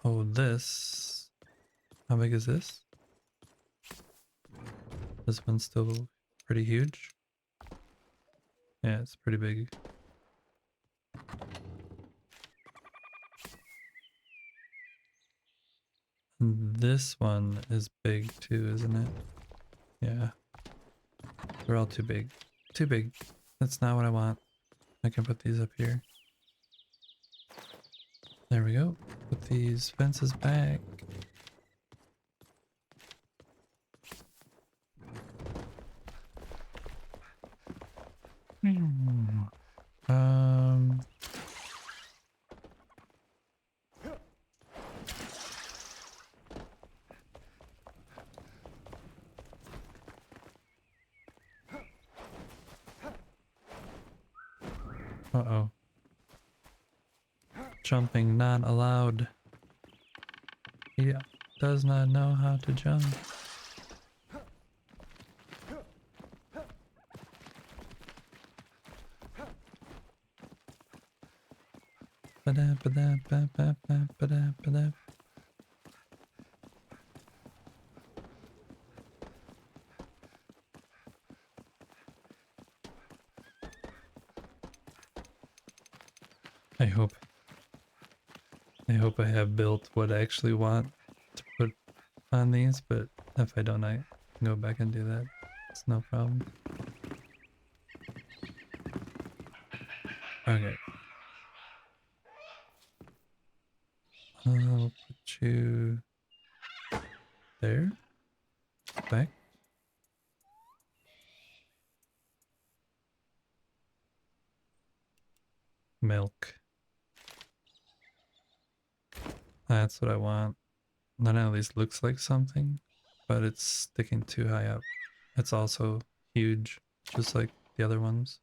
oh, this? How big is this? This one's still pretty huge. Yeah, it's pretty big. And this one is big too, isn't it? Yeah. They're all too big. Too big. That's not what I want. I can put these up here. There we go. Put these fences back. Um. Uh-oh. Jumping not allowed. He does not know how to jump. Ba-da-ba-da-ba-ba-ba-ba-da-ba-da. I hope I have built what I actually want to put on these, but if I don't, I can go back and do that. It's no problem. Okay. I'll put you there. Back. Milk. That's what I want. That at least looks like something, but it's sticking too high up. It's also huge, just like the other ones.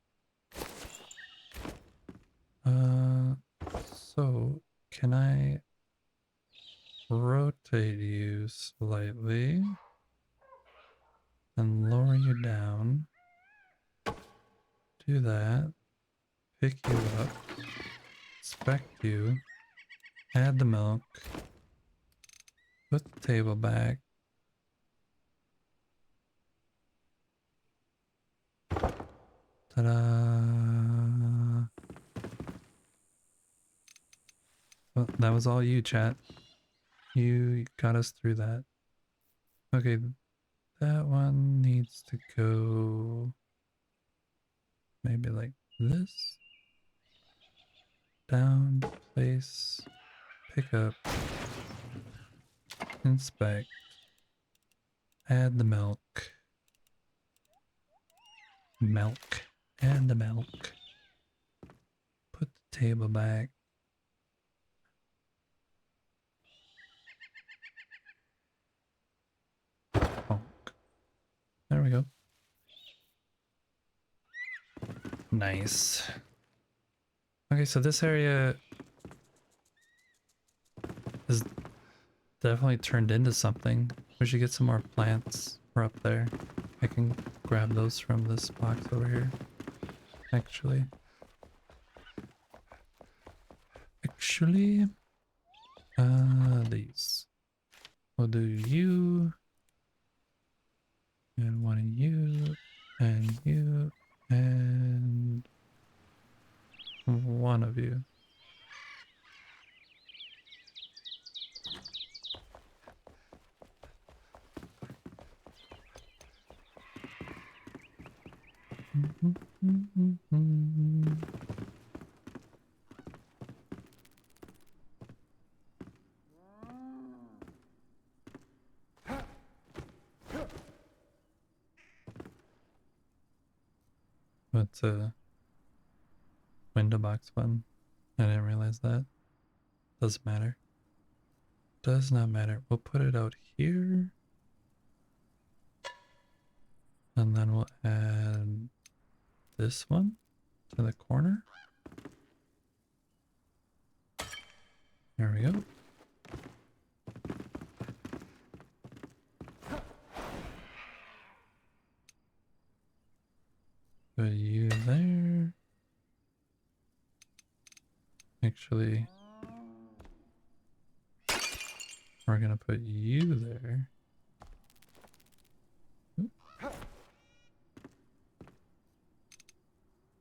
So can I rotate you slightly and lower you down? Do that. Pick you up. Inspect you. Add the milk. Put the table back. Ta-da! Well, that was all you, chat. You got us through that. Okay, that one needs to go maybe like this. Down, place, pick up, inspect, add the milk. Milk. Add the milk. Put the table back. Bonk. we go. Nice. Okay, so this area is definitely turned into something. We should get some more plants. We're up there. I can grab those from this box over here. Actually, these. We'll do you, and one of you, and one of you. What's a window box button? I didn't realize that. Doesn't matter. Does not matter. We'll put it out here. And then we'll add this one to the corner. There we go. Put you there. Actually, we're gonna put you there. Oop.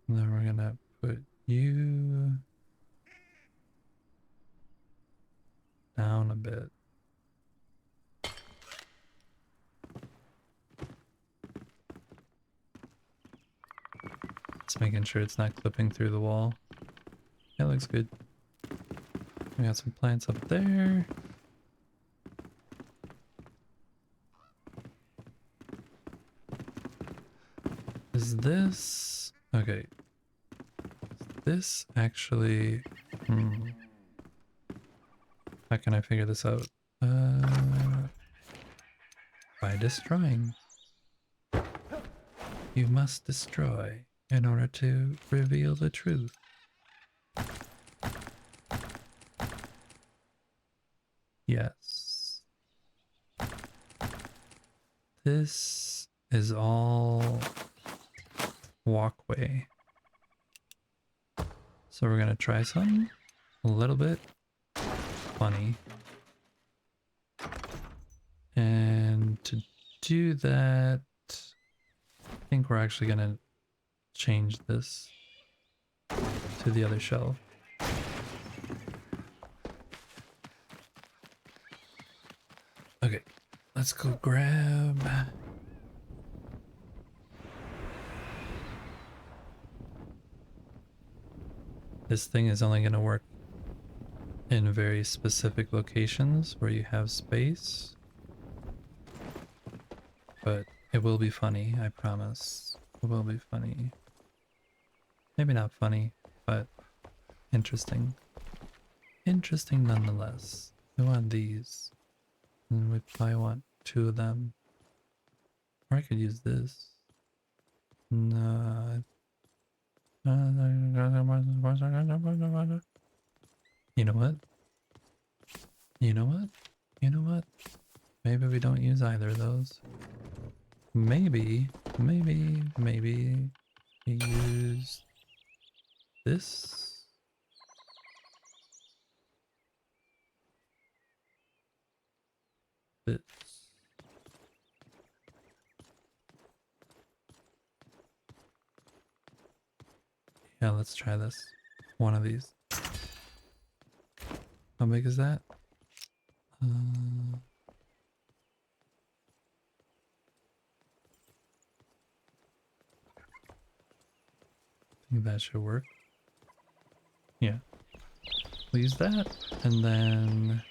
And then we're gonna put you down a bit. Just making sure it's not clipping through the wall. That looks good. We got some plants up there. Is this... okay. Is this actually... How can I figure this out? By destroying. You must destroy in order to reveal the truth. Yes. This is all walkway. So we're gonna try something a little bit funny. And to do that, I think we're actually gonna change this to the other shelf. Okay, let's go grab... This thing is only gonna work in very specific locations where you have space. But it will be funny, I promise. It will be funny. Maybe not funny, but interesting. Interesting nonetheless. We want these. And we probably want 2 of them. Or I could use this. No. You know what? You know what? You know what? Maybe we don't use either of those. Maybe we use this. This. Yeah, let's try this. One of these. How big is that? I think that should work. Yeah. We'll use that, and then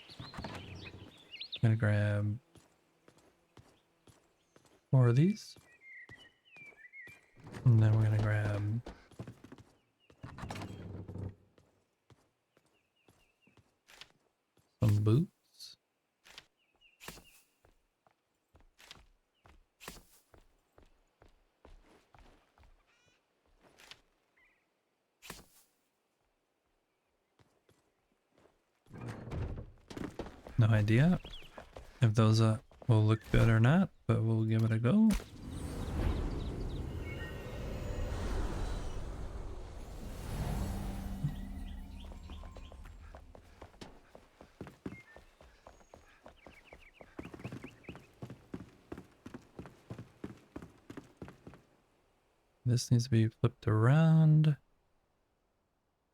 I'm gonna grab 4 of these. And then we're gonna grab some boots. No idea if those will look good or not, but we'll give it a go. This needs to be flipped around.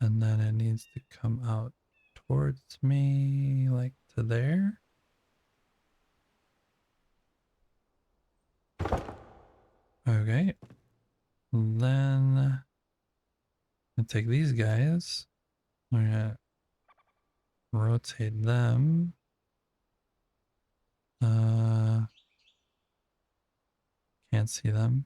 And then it needs to come out towards me, like to there. Okay. And then I take these guys. We're gonna rotate them. Can't see them.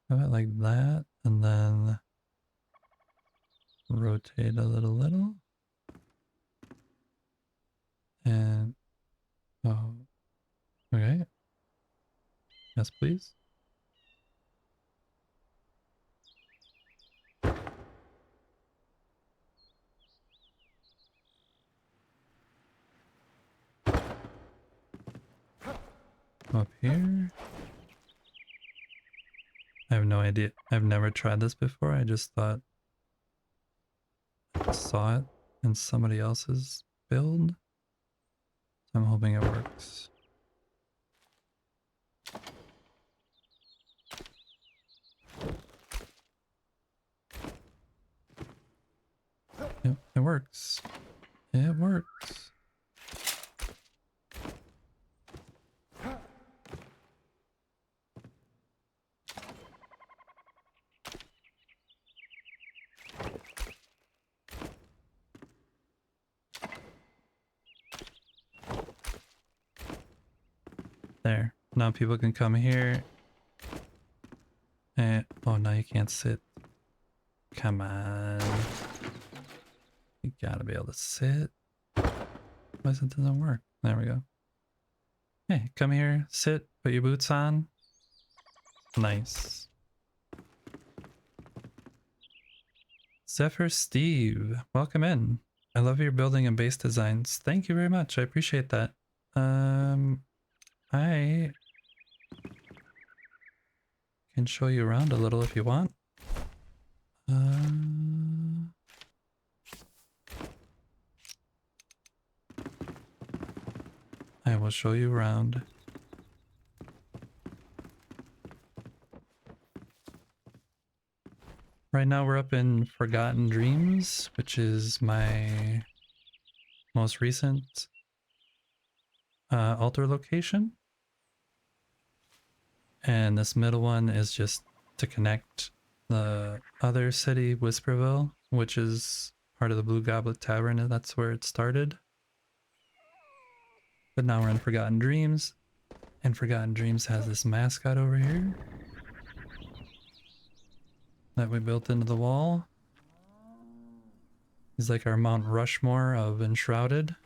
Have it like that, and then rotate a little. And oh, okay. Yes, please. Up here. I have no idea. I've never tried this before. I just thought I saw it in somebody else's build. So I'm hoping it works. Yep, it works. It works. There. Now people can come here. And oh, now you can't sit. Come on. You gotta be able to sit. Why is it doesn't work? There we go. Hey, come here, sit, put your boots on. Nice. Zephyr Steve, welcome in. I love your building and base designs. Thank you very much. I appreciate that. I can show you around a little if you want. I will show you around. Right now we're up in Forgotten Dreams, which is my most recent altar location. And this middle one is just to connect the other city, Whisperville, which is part of the Blue Goblet Tavern, and that's where it started. But now we're in Forgotten Dreams, and Forgotten Dreams has this mascot over here that we built into the wall. He's like our Mount Rushmore of Enshrouded.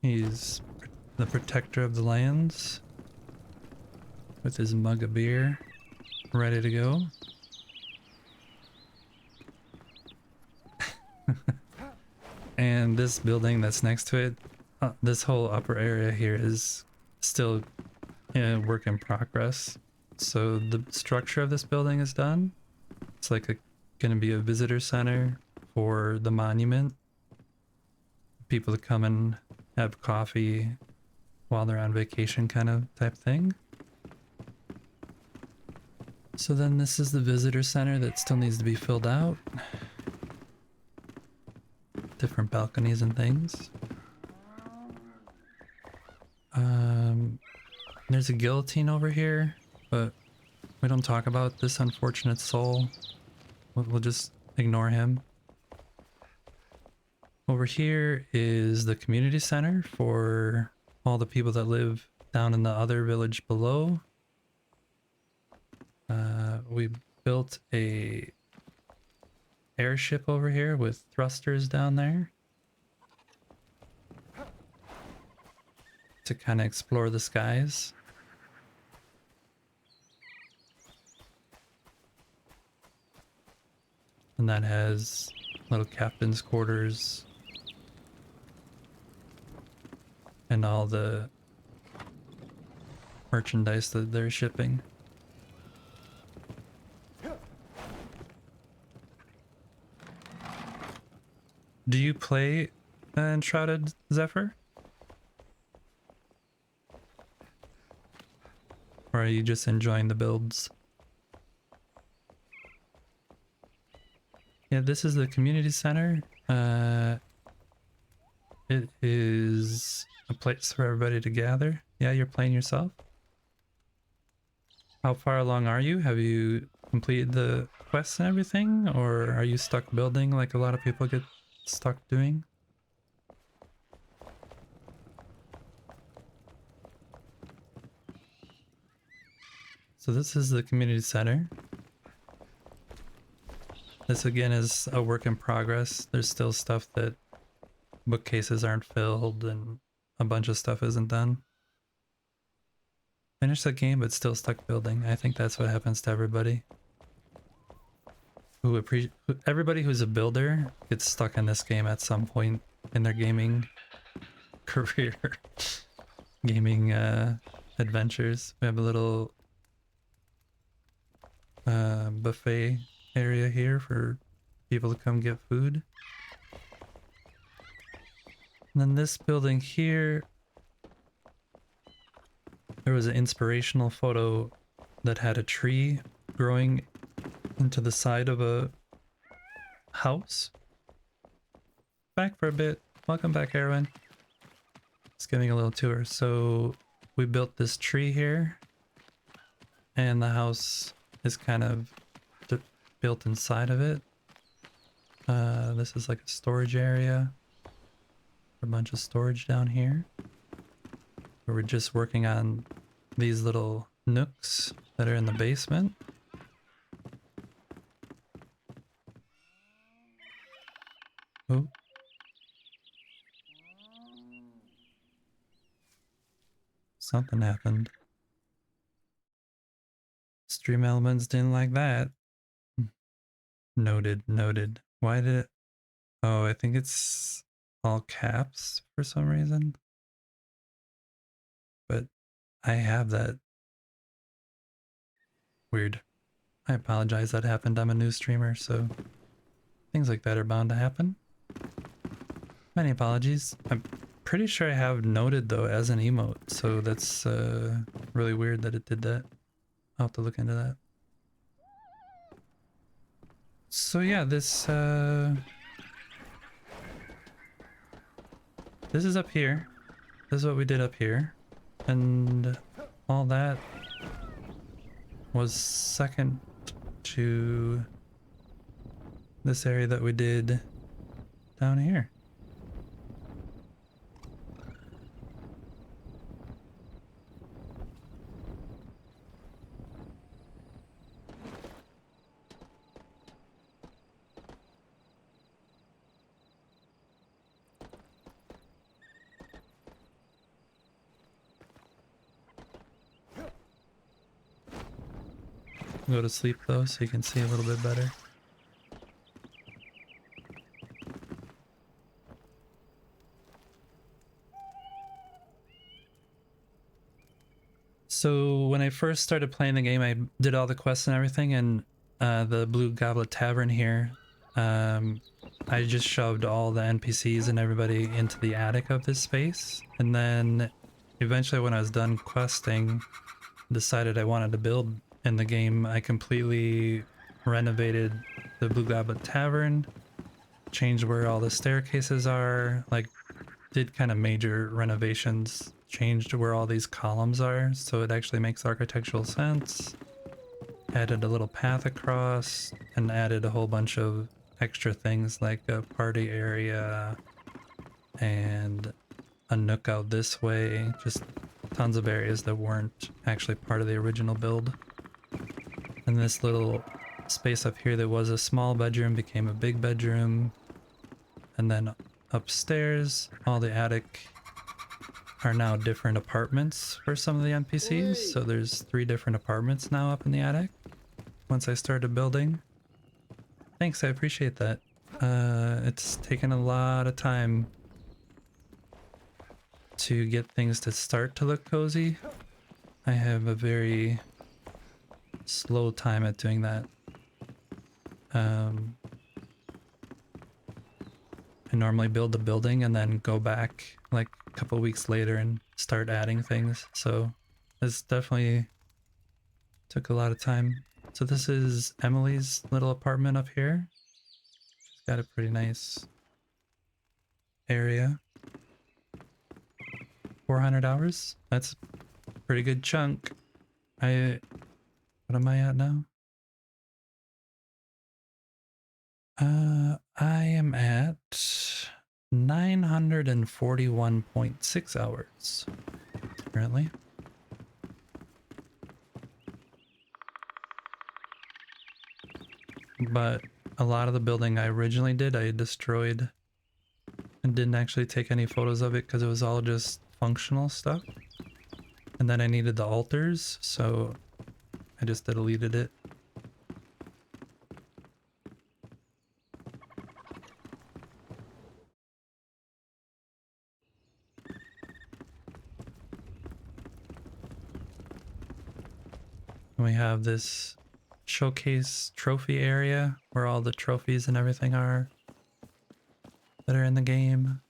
He's the protector of the lands with his mug of beer ready to go. And this building that's next to it, this whole upper area here is still a work in progress. So the structure of this building is done. It's like gonna be a visitor center for the monument. People to come and have coffee while they're on vacation kind of type thing. So then this is the visitor center that still needs to be filled out. Different balconies and things. There's a guillotine over here, but we don't talk about this unfortunate soul. We'll just ignore him. Over here is the community center for all the people that live down in the other village below. We built a airship over here with thrusters down there to kind of explore the skies. And that has little captain's quarters and all the merchandise that they're shipping. Do you play Enshrouded Zephyr? Or are you just enjoying the builds? Yeah, this is the community center. It is a place for everybody to gather. Yeah, you're playing yourself? How far along are you? Have you completed the quests and everything? Or are you stuck building like a lot of people get stuck doing? So this is the community center. This again is a work in progress. There's still stuff that bookcases aren't filled and a bunch of stuff isn't done. Finished the game but still stuck building. I think that's what happens to everybody. Everybody who's a builder gets stuck in this game at some point in their gaming career. Gaming adventures. We have a little buffet area here for people to come get food. And then this building here, there was an inspirational photo that had a tree growing into the side of a house. Back for a bit. Welcome back, Erwin. Just giving a little tour. So we built this tree here, and the house is kind of built inside of it. This is like a storage area. A bunch of storage down here. We're just working on these little nooks that are in the basement. Oh. Something happened. Stream elements didn't like that. Noted, noted. Why did it? Oh, I think it's all caps for some reason. But I have that. Weird. I apologize that happened. I'm a new streamer, so things like that are bound to happen. Many apologies. I'm pretty sure I have noted though as an emote, so that's really weird that it did that. I'll have to look into that. So yeah, this is up here. This is what we did up here. And all that was second to this area that we did down here. Go to sleep though, so you can see a little bit better. So when I first started playing the game, I did all the quests and everything, and the Blue Goblet Tavern here, I just shoved all the NPCs and everybody into the attic of this space, and then eventually when I was done questing, decided I wanted to build in the game. I completely renovated the Blue Goblet Tavern, changed where all the staircases are, like did kind of major renovations, changed where all these columns are so it actually makes architectural sense, added a little path across, and added a whole bunch of extra things like a party area and a nook out this way, just tons of areas that weren't actually part of the original build. And this little space up here that was a small bedroom became a big bedroom. And then upstairs, all the attic are now different apartments for some of the NPCs. So there's 3 different apartments now up in the attic once I started building. thanks, I appreciate that. It's taken a lot of time to get things to start to look cozy. I have a very slow time at doing that. I normally build the building and then go back like a couple weeks later and start adding things. So this definitely took a lot of time. So this is Emily's little apartment up here. She's got a pretty nice area. 400 hours? That's a pretty good chunk. What am I at now? I am at 941.6 hours currently. But a lot of the building I originally did, I destroyed and didn't actually take any photos of it because it was all just functional stuff. And then I needed the altars, so I just deleted it. And we have this showcase trophy area where all the trophies and everything are that are in the game.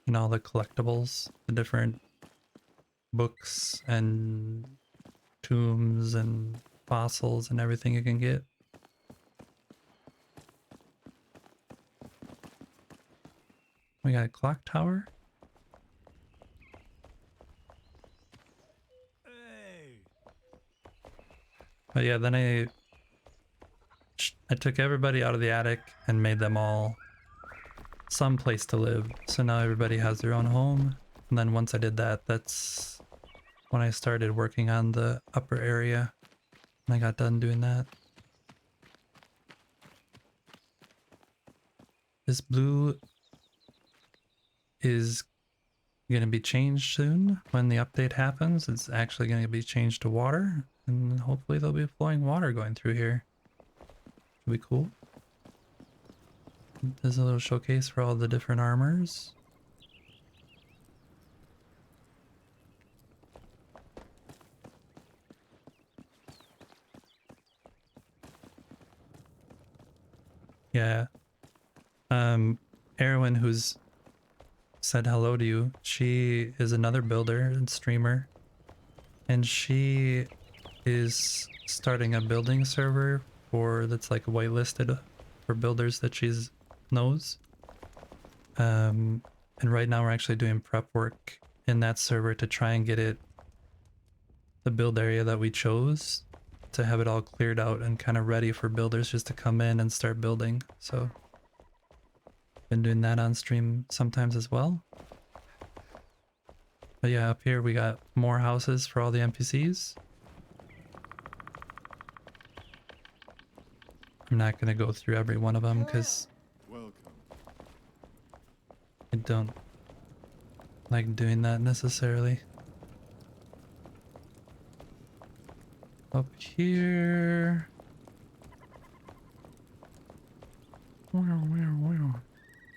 And all the collectibles, the different books and tombs and fossils and everything you can get. We got a clock tower. But yeah, then I took everybody out of the attic and made them all some place to live. So now everybody has their own home. And then once I did that, that's when I started working on the upper area. And I got done doing that. This blue is going to be changed soon. When the update happens, it's actually going to be changed to water. And hopefully there'll be flowing water going through here. It'll be cool. There's a little showcase for all the different armors. Yeah. Erwin, who's said hello to you, she is another builder and streamer. And she is starting a building server that's like whitelisted for builders that she's knows. And right now we're actually doing prep work in that server to try and get it the build area that we chose to have it all cleared out and kind of ready for builders just to come in and start building. So been doing that on stream sometimes as well. But yeah, up here we got more houses for all the NPCs. I'm not going to go through every one of them because I don't like doing that necessarily. Up here.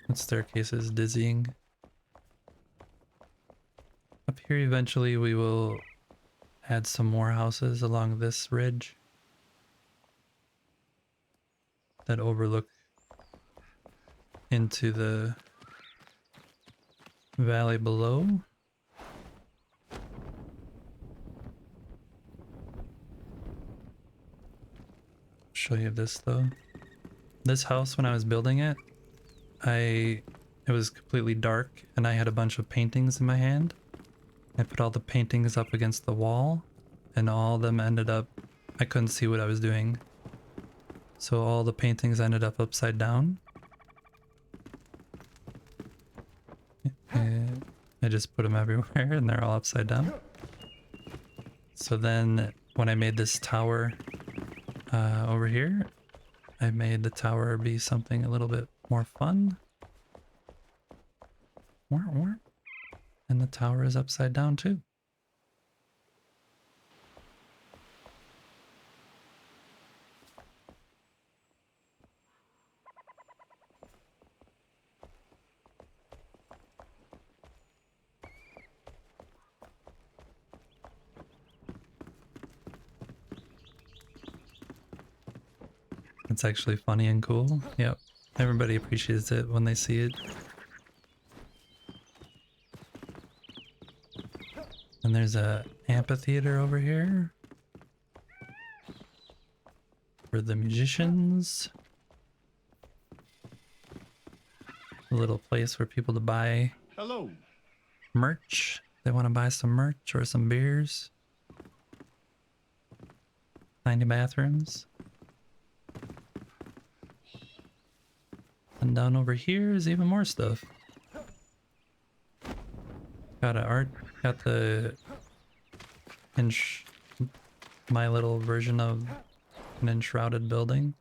That staircase is dizzying. Up here eventually we will add some more houses along this ridge that overlook into the valley below. Show you this though. This house, when I was building it, it was completely dark and I had a bunch of paintings in my hand. I put all the paintings up against the wall and all of them ended up, I couldn't see what I was doing. So all the paintings ended up upside down. I just put them everywhere and they're all upside down. So then when I made this tower over here, I made the tower be something a little bit more fun. And the tower is upside down too. It's actually funny and cool. Yep. Everybody appreciates it when they see it. And there's a amphitheater over here for the musicians. A little place for people to buy merch. They want to buy some merch or some beers. Tiny bathrooms. And down over here is even more stuff. Got the my little version of an enshrouded building.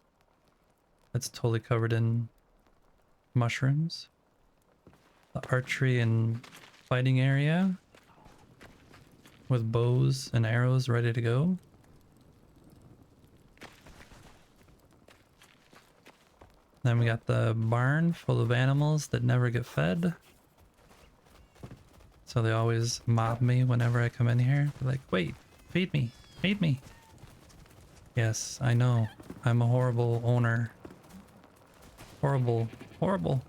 That's totally covered in mushrooms. The archery and fighting area with bows and arrows ready to go. Then we got the barn full of animals that never get fed. So they always mob me whenever I come in here. They're like, wait, feed me, feed me. Yes, I know. I'm a horrible owner. Horrible, horrible.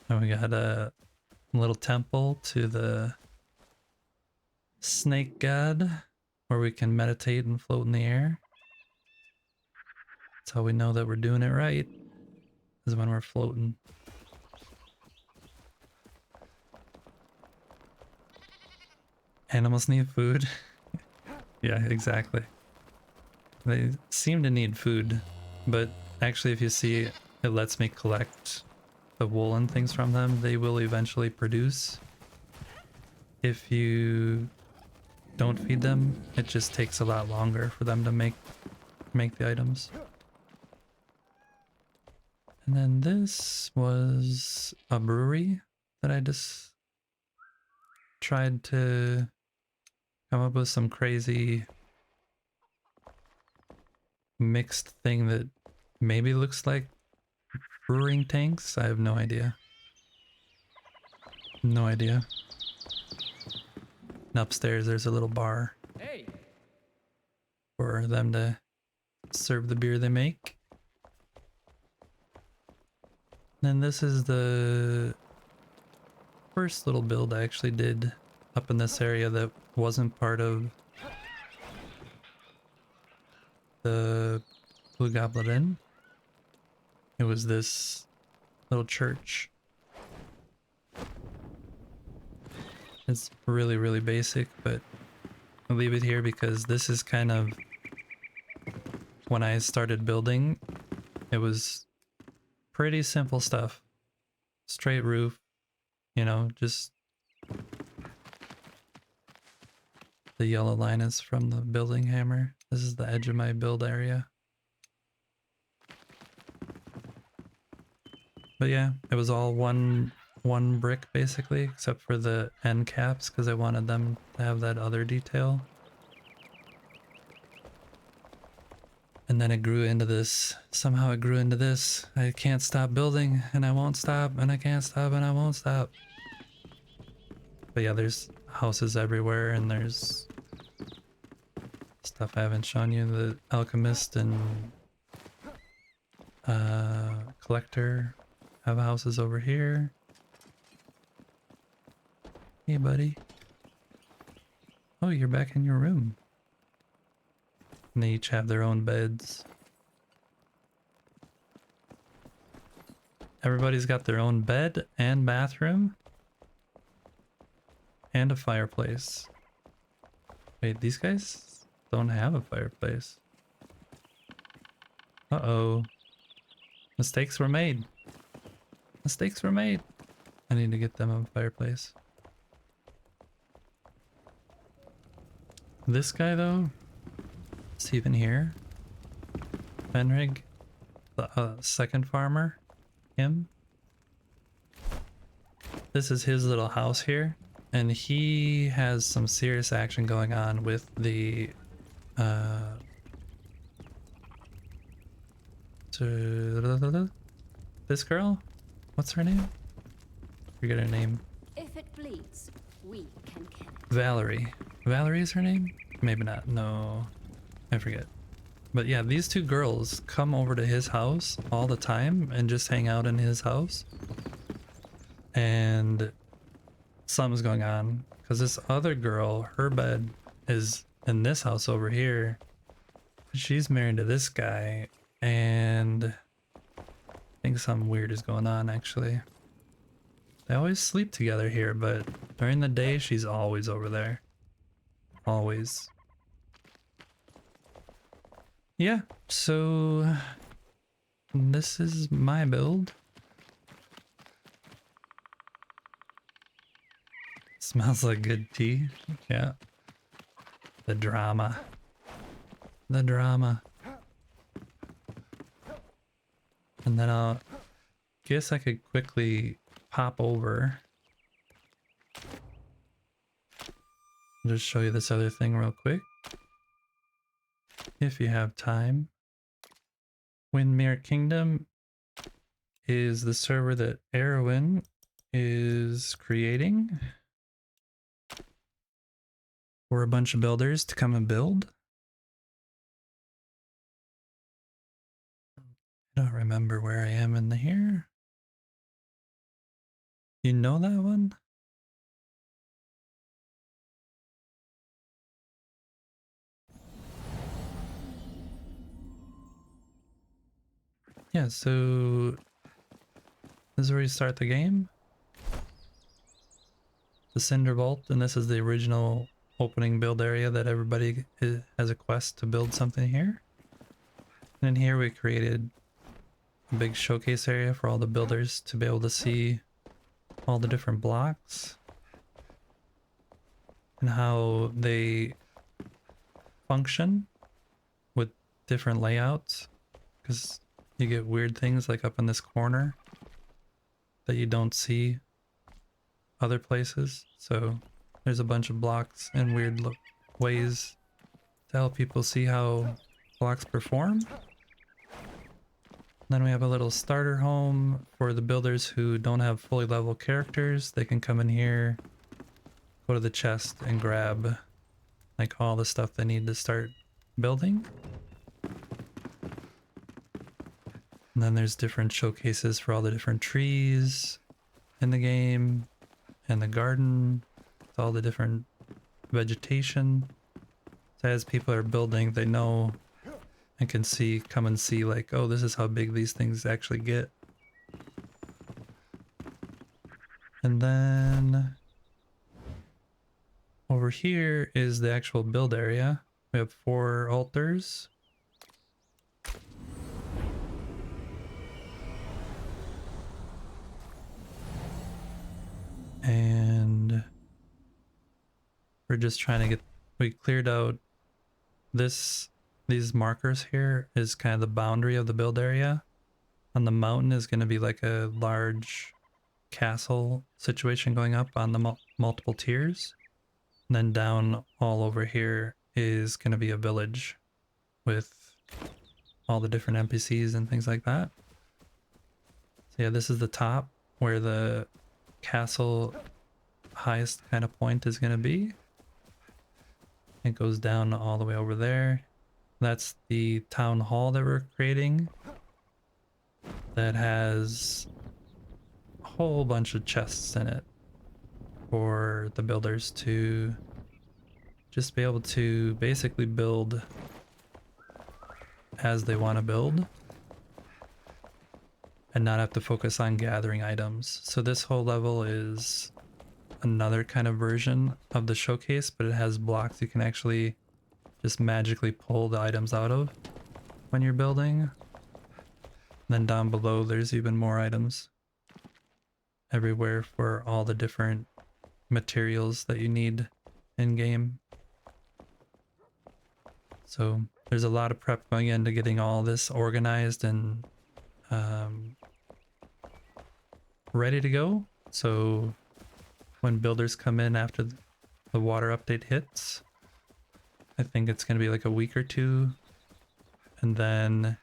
And we got a little temple to the snake god where we can meditate and float in the air. That's how we know that we're doing it right, is when we're floating. Animals need food. Yeah, exactly. They seem to need food, but actually if you see, it lets me collect the wool and things from them. They will eventually produce. If you don't feed them, it just takes a lot longer for them to make the items. And then this was a brewery that I just tried to come up with some crazy mixed thing that maybe looks like brewing tanks. I have no idea. No idea. And upstairs there's a little bar for them to serve the beer they make. And then this is the first little build I actually did up in this area that wasn't part of the Blue Goblet Inn. It was this little church. It's really, really basic, but I'll leave it here because this is kind of when I started building, it was pretty simple stuff. Straight roof, you know, just the yellow line is from the building hammer. This is the edge of my build area. But yeah, it was all one brick basically, except for the end caps because I wanted them to have that other detail. And then it grew into this. Somehow it grew into this. I can't stop building and I won't stop and I can't stop and I won't stop. But yeah, there's houses everywhere and there's stuff I haven't shown you. The alchemist and collector have houses over here. Hey buddy. Oh, you're back in your room. And they each have their own beds. Everybody's got their own bed and bathroom. And a fireplace. Wait, these guys don't have a fireplace. Uh-oh. Mistakes were made. Mistakes were made. I need to get them a fireplace. This guy though, is he even here? Fenrig? the second farmer, him. This is his little house here, and he has some serious action going on with the this girl. What's her name? Forget her name. If it bleeds, we can kill it. Valerie. Valerie is her name? Maybe not. No, I forget. But yeah, these two girls come over to his house all the time and just hang out in his house. And something's going on because this other girl, her bed is in this house over here. She's married to this guy, and I think something weird is going on actually. They always sleep together here, but during the day she's always over there. Always. Yeah, so this is my build. Smells like good tea. Yeah. The drama. The drama. And then I'll guess I could quickly pop over. Just show you this other thing real quick. If you have time. Windmere Kingdom is the server that Erwin is creating for a bunch of builders to come and build. I don't remember where I am in here. You know that one? Yeah, so this is where you start the game. The Cinder Vault, and this is the original opening build area that everybody has a quest to build something here. And in here we created a big showcase area for all the builders to be able to see all the different blocks and how they function with different layouts, because you get weird things like up in this corner that you don't see other places. So there's a bunch of blocks and weird ways to help people see how blocks perform. Then we have a little starter home for the builders who don't have fully level characters. They can come in here, go to the chest and grab like all the stuff they need to start building. And then there's different showcases for all the different trees in the game and the garden with all the different vegetation. So as people are building, they know and can see, come and see like, oh, this is how big these things actually get. And then over here is the actual build area. We have 4 altars. And we're just trying to get, we cleared out these markers here is kind of the boundary of the build area. On the mountain is going to be like a large castle situation going up on the multiple tiers. And then down all over here is going to be a village with all the different NPCs and things like that. So yeah, this is the top where the castle highest kind of point is going to be. It goes down all the way over there. That's the town hall that we're creating that has a whole bunch of chests in it for the builders to just be able to basically build as they want to build and not have to focus on gathering items. So this whole level is another kind of version of the showcase, but it has blocks you can actually just magically pull the items out of when you're building. And then down below there's even more items everywhere for all the different materials that you need in game. So there's a lot of prep going into getting all this organized and um, ready to go. So when builders come in after the water update hits, I think it's going to be like a week or two. And then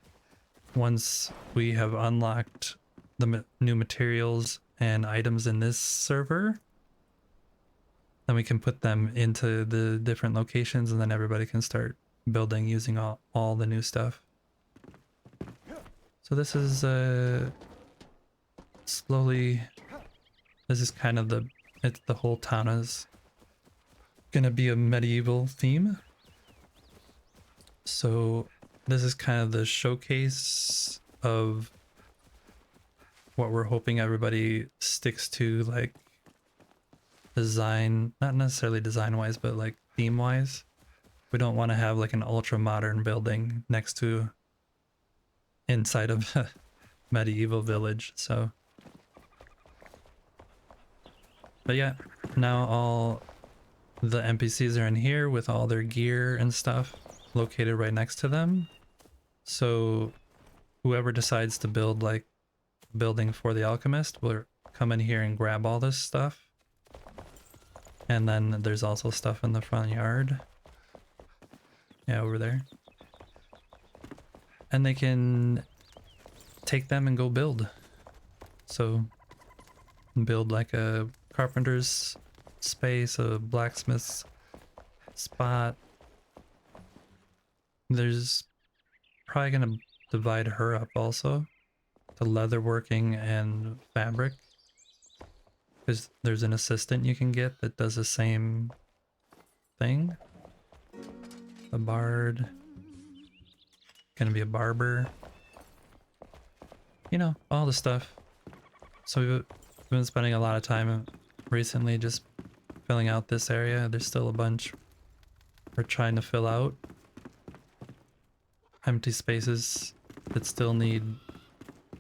once we have unlocked the new materials and items in this server, then we can put them into the different locations, and then everybody can start building using all the new stuff. So this is slowly, this is kind of the whole town is gonna be a medieval theme. So this is kind of the showcase of what we're hoping everybody sticks to, like design, not necessarily design wise, but like theme wise. We don't want to have like an ultra modern building next to inside of a medieval village. So, but yeah, now all the NPCs are in here with all their gear and stuff located right next to them. So whoever decides to build like building for the alchemist will come in here and grab all this stuff. And then there's also stuff in the front yard. Yeah, over there. And they can take them and go build. So build like a carpenter's space, a blacksmith's spot. There's probably gonna divide her up also to leatherworking and fabric, because there's an assistant you can get that does the same thing. A bard, gonna be a barber, you know, all the stuff. So we've been spending a lot of time recently just filling out this area. There's still a bunch we're trying to fill out. Empty spaces that still need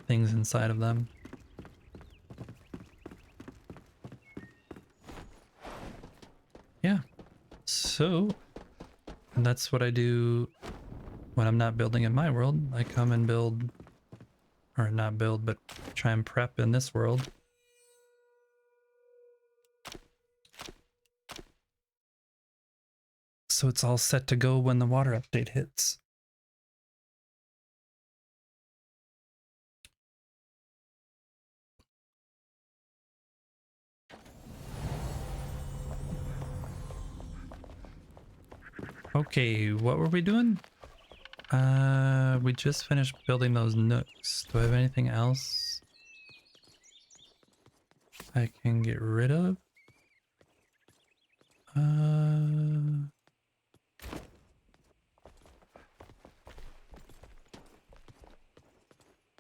things inside of them. Yeah, so that's what I do when I'm not building in my world. I come and build, or not build, but try and prep in this world. So it's all set to go when the water update hits. Okay, what were we doing? We just finished building those nooks. Do I have anything else I can get rid of?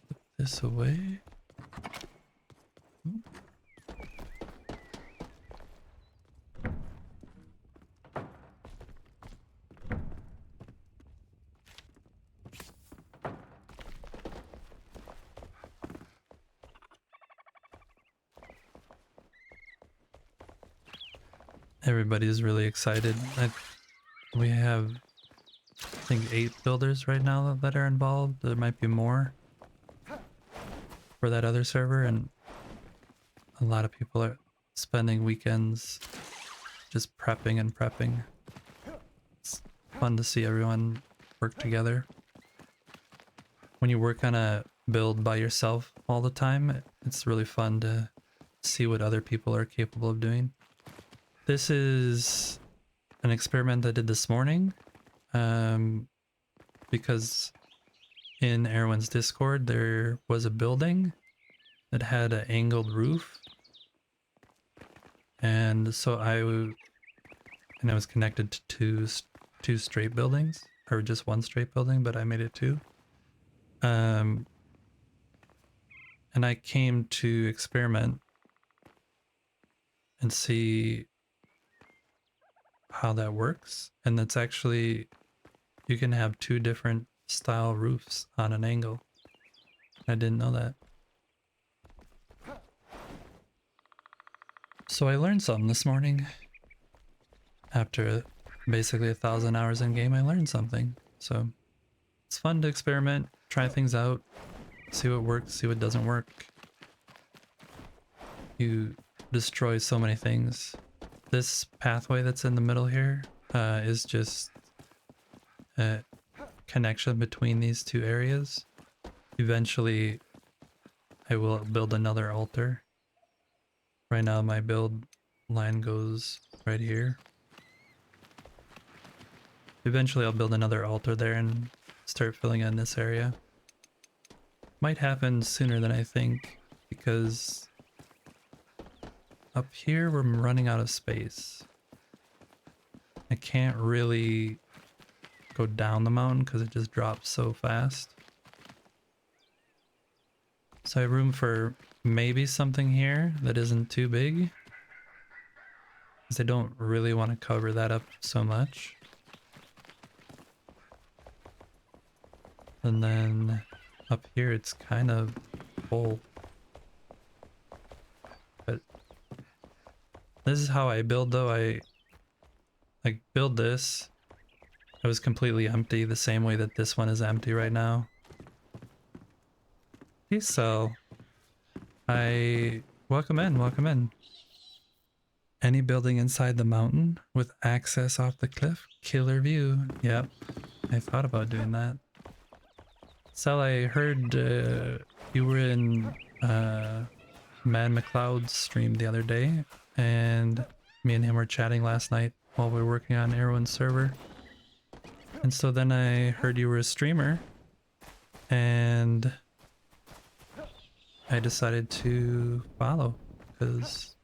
Put this away. Everybody's really excited. We have, I think, 8 builders right now that are involved. There might be more for that other server, and a lot of people are spending weekends just prepping and prepping. It's fun to see everyone work together. When you work on a build by yourself all the time, it's really fun to see what other people are capable of doing. This is an experiment I did this morning, because in Erwin's Discord there was a building that had an angled roof, and so I was connected to two straight buildings, or just one straight building, but I made it 2. And I came to experiment and see how that works. And that's actually, you can have 2 different style roofs on an angle. I didn't know that. So I learned something this morning. After basically 1,000 hours in game, I learned something. So it's fun to experiment, try things out, see what works, see what doesn't work. You destroy so many things. This pathway that's in the middle here is just a connection between these two areas. Eventually, I will build another altar. Right now, my build line goes right here. Eventually, I'll build another altar there and start filling in this area. Might happen sooner than I think, because up here we're running out of space. I can't really go down the mountain because it just drops so fast. So I have room for maybe something here that isn't too big, because I don't really want to cover that up so much. And then up here it's kind of full. But this is how I build though. I like build this. It was completely empty, the same way that this one is empty right now. Okay, so welcome in, welcome in. Any building inside the mountain with access off the cliff, killer view. Yep, I thought about doing that. Sal, I heard you were in Man McLeod's stream the other day, and me and him were chatting last night while we were working on Erwin's server. And so then I heard you were a streamer, and I decided to follow because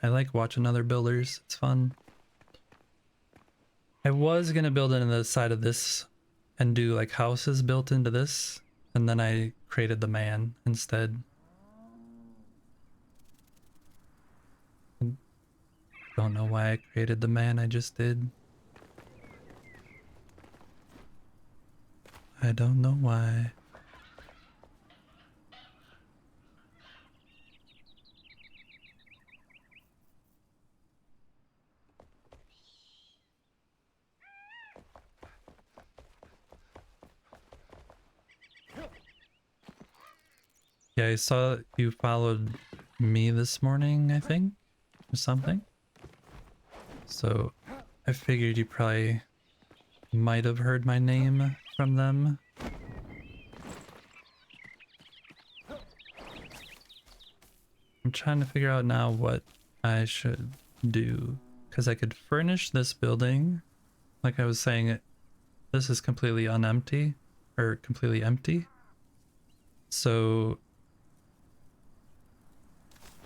I like watching other builders. It's fun. I was gonna build into the side of this and do like houses built into this, and then I created the man instead. Don't know why I created the man, I just did. I don't know why. Yeah, I saw you followed me this morning, I think, or something. So I figured you probably might have heard my name from them. I'm trying to figure out now what I should do, because I could furnish this building. Like I was saying, this is completely unempty, or completely empty. So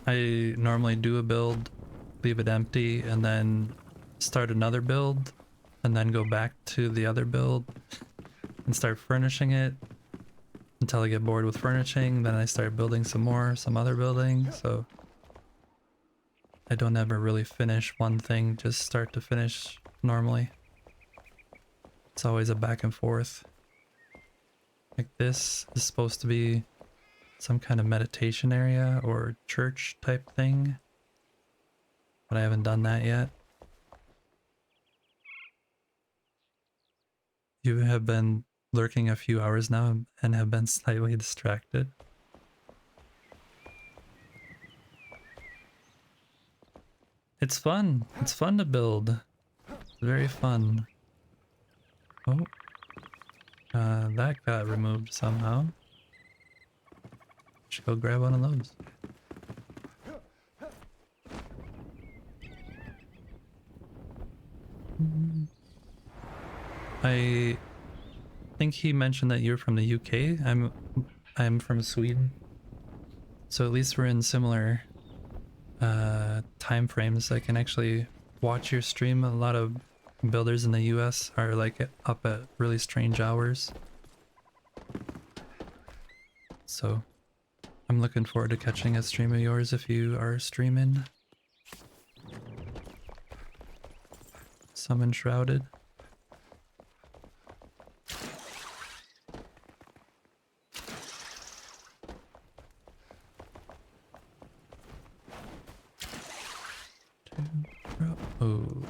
I normally do a build, leave it empty, and then start another build, and then go back to the other build and start furnishing it until I get bored with furnishing. Then I start building some other building. So I don't ever really finish one thing, just start to finish normally. It's always a back and forth. Like this is supposed to be some kind of meditation area or church type thing, but I haven't done that yet. You have been lurking a few hours now and have been slightly distracted. It's fun. It's fun to build. It's very fun. Oh. That got removed somehow. Should go grab one of those. I think he mentioned that you're from the UK. I'm from Sweden. So at least we're in similar time frames. I can actually watch your stream. A lot of builders in the US are like up at really strange hours. So I'm looking forward to catching a stream of yours if you are streaming. Summon Shrouded. Oh.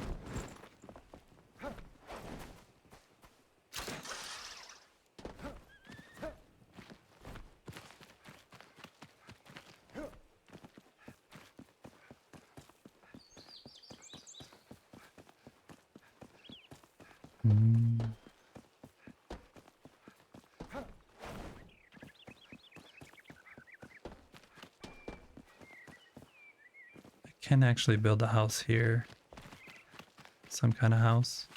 Mm. I can actually build a house here. Some kind of house.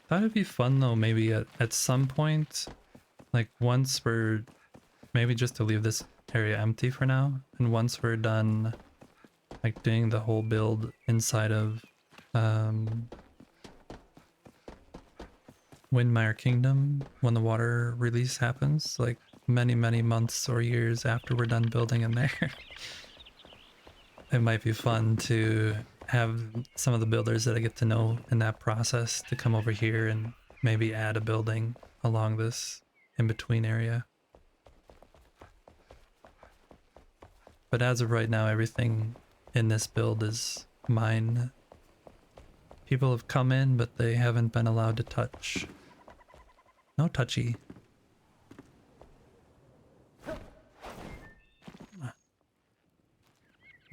Thought it'd be fun though, maybe at some point, like once we're, maybe just to leave this area empty for now, and once we're done like doing the whole build inside of Windmire Kingdom, when the water release happens, like many months or years after we're done building in there, it might be fun to have some of the builders that I get to know in that process to come over here and maybe add a building along this in-between area. But as of right now, everything in this build is mine. People have come in, but they haven't been allowed to touch. No touchy.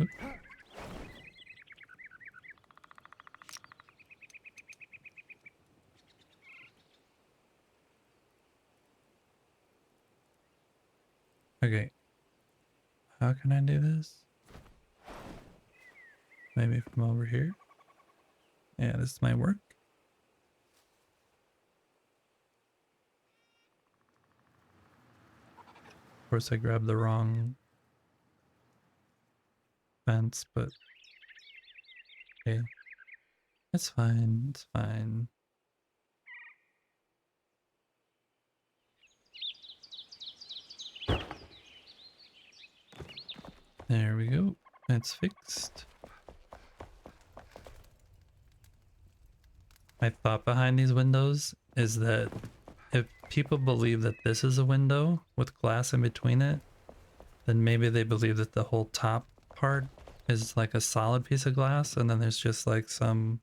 Oop. Okay. How can I do this? Maybe from over here? Yeah, this might work. Of course, I grabbed the wrong fence, but okay. It's fine. It's fine. There we go. It's fixed. My thought behind these windows is that if people believe that this is a window with glass in between it, then maybe they believe that the whole top part is like a solid piece of glass, and then there's just like some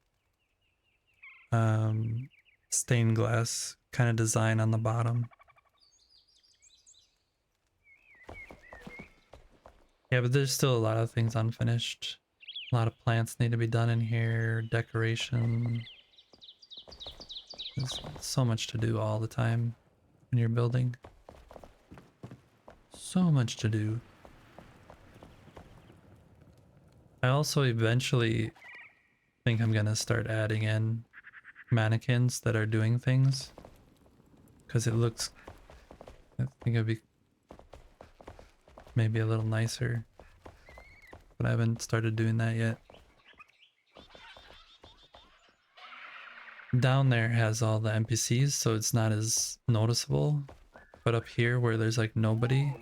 stained glass kind of design on the bottom. Yeah, but there's still a lot of things unfinished. A lot of plants need to be done in here, decoration. There's so much to do all the time when you're building. So much to do. I also eventually think I'm gonna start adding in mannequins that are doing things, because it looks, I think it'd be maybe a little nicer, but I haven't started doing that yet. Down there has all the NPCs, so it's not as noticeable, but up here where there's like nobody,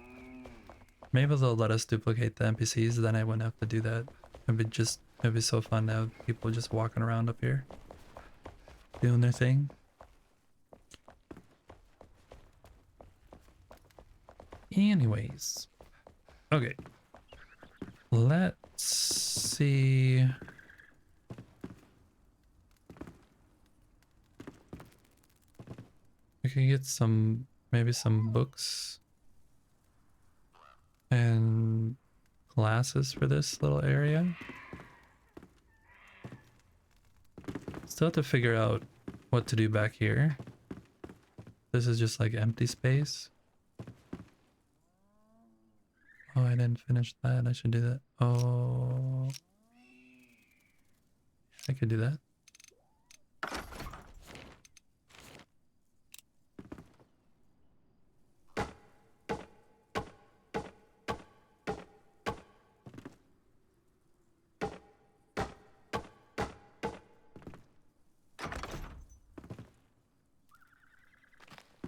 maybe they'll let us duplicate the NPCs, then I wouldn't have to do that. It'd be so fun to have people just walking around up here doing their thing. Anyways, okay, let's see. We can get maybe some books and glasses for this little area. Still have to figure out what to do back here. This is just like empty space. Oh, I didn't finish that. I should do that. Oh, I could do that.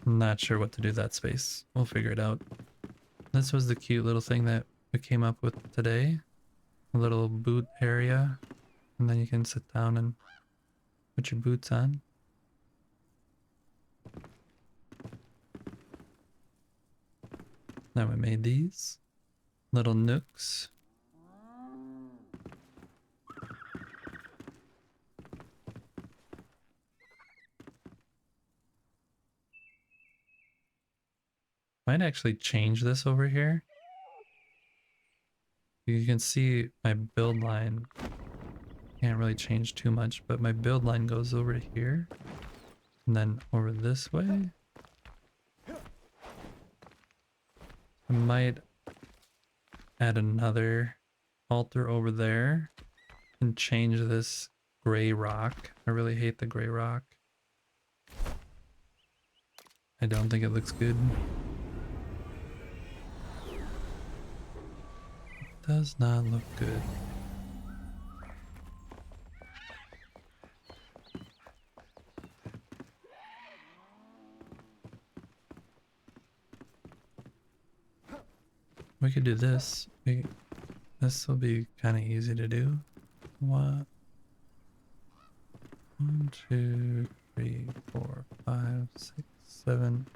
Not sure what to do that space. We'll figure it out. This was the cute little thing that we came up with today. A little boot area. And then you can sit down and put your boots on. Now we made these little nooks. Might actually change this over here. You can see my build line. Can't really change too much, but my build line goes over to here. And then over this way. I might add another altar over there and change this gray rock. I really hate the gray rock. I don't think it looks good. It does not look good. We could do this. This will be kind of easy to do. What? 1, 2, 3, 4, 5, 6, 7.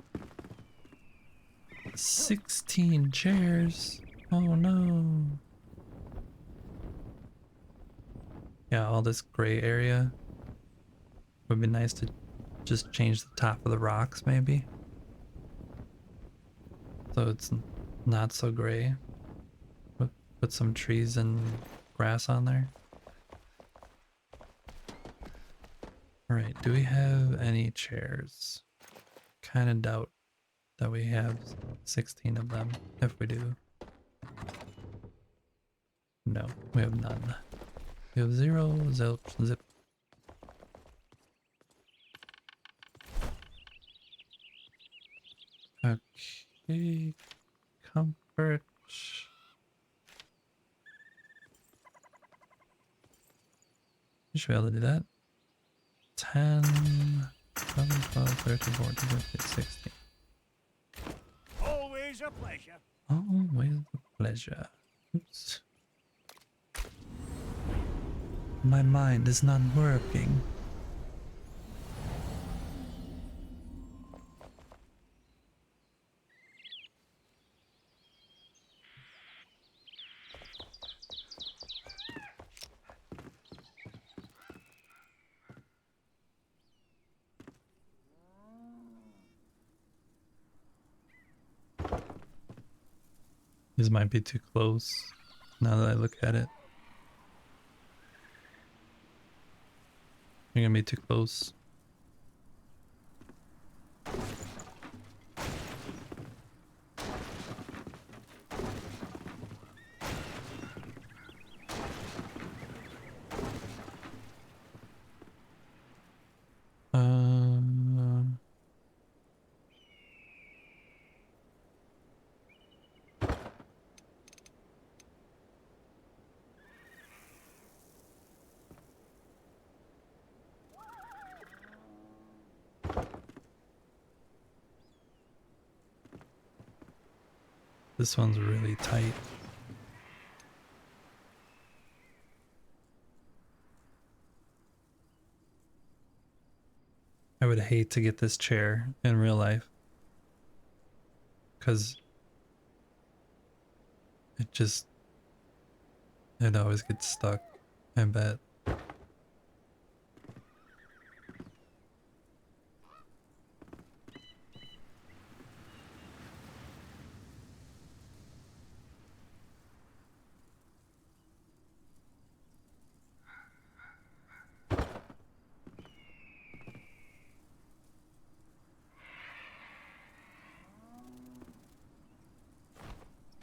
16 chairs. Oh no. Yeah, all this gray area. Would be nice to just change the top of the rocks maybe. So it's not so gray. Put some trees and grass on there. Alright, do we have any chairs? Kinda doubt that we have 16 of them, if we do. No, we have none. We have 0, zilch, zip. Okay, comfort. You should be able to do that. 10, 11, 12, 13, 14, 15, 16. Always a pleasure. Always a pleasure. Oops. My mind is not working. These might be too close now that I look at it. You're gonna be too close. This one's really tight. I would hate to get this chair in real life, because it always gets stuck, I bet.